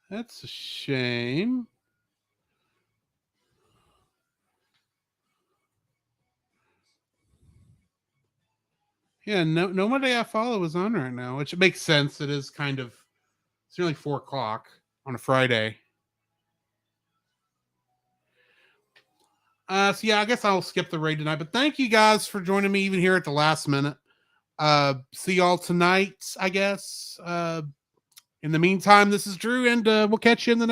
That's a shame. Yeah, nobody I follow is on right now, which makes sense. It is kind of, it's nearly 4 o'clock on a Friday. So yeah, I guess I'll skip the raid tonight. But thank you guys for joining me even here at the last minute. See y'all tonight, I guess. In the meantime, this is Drew, and we'll catch you in the next.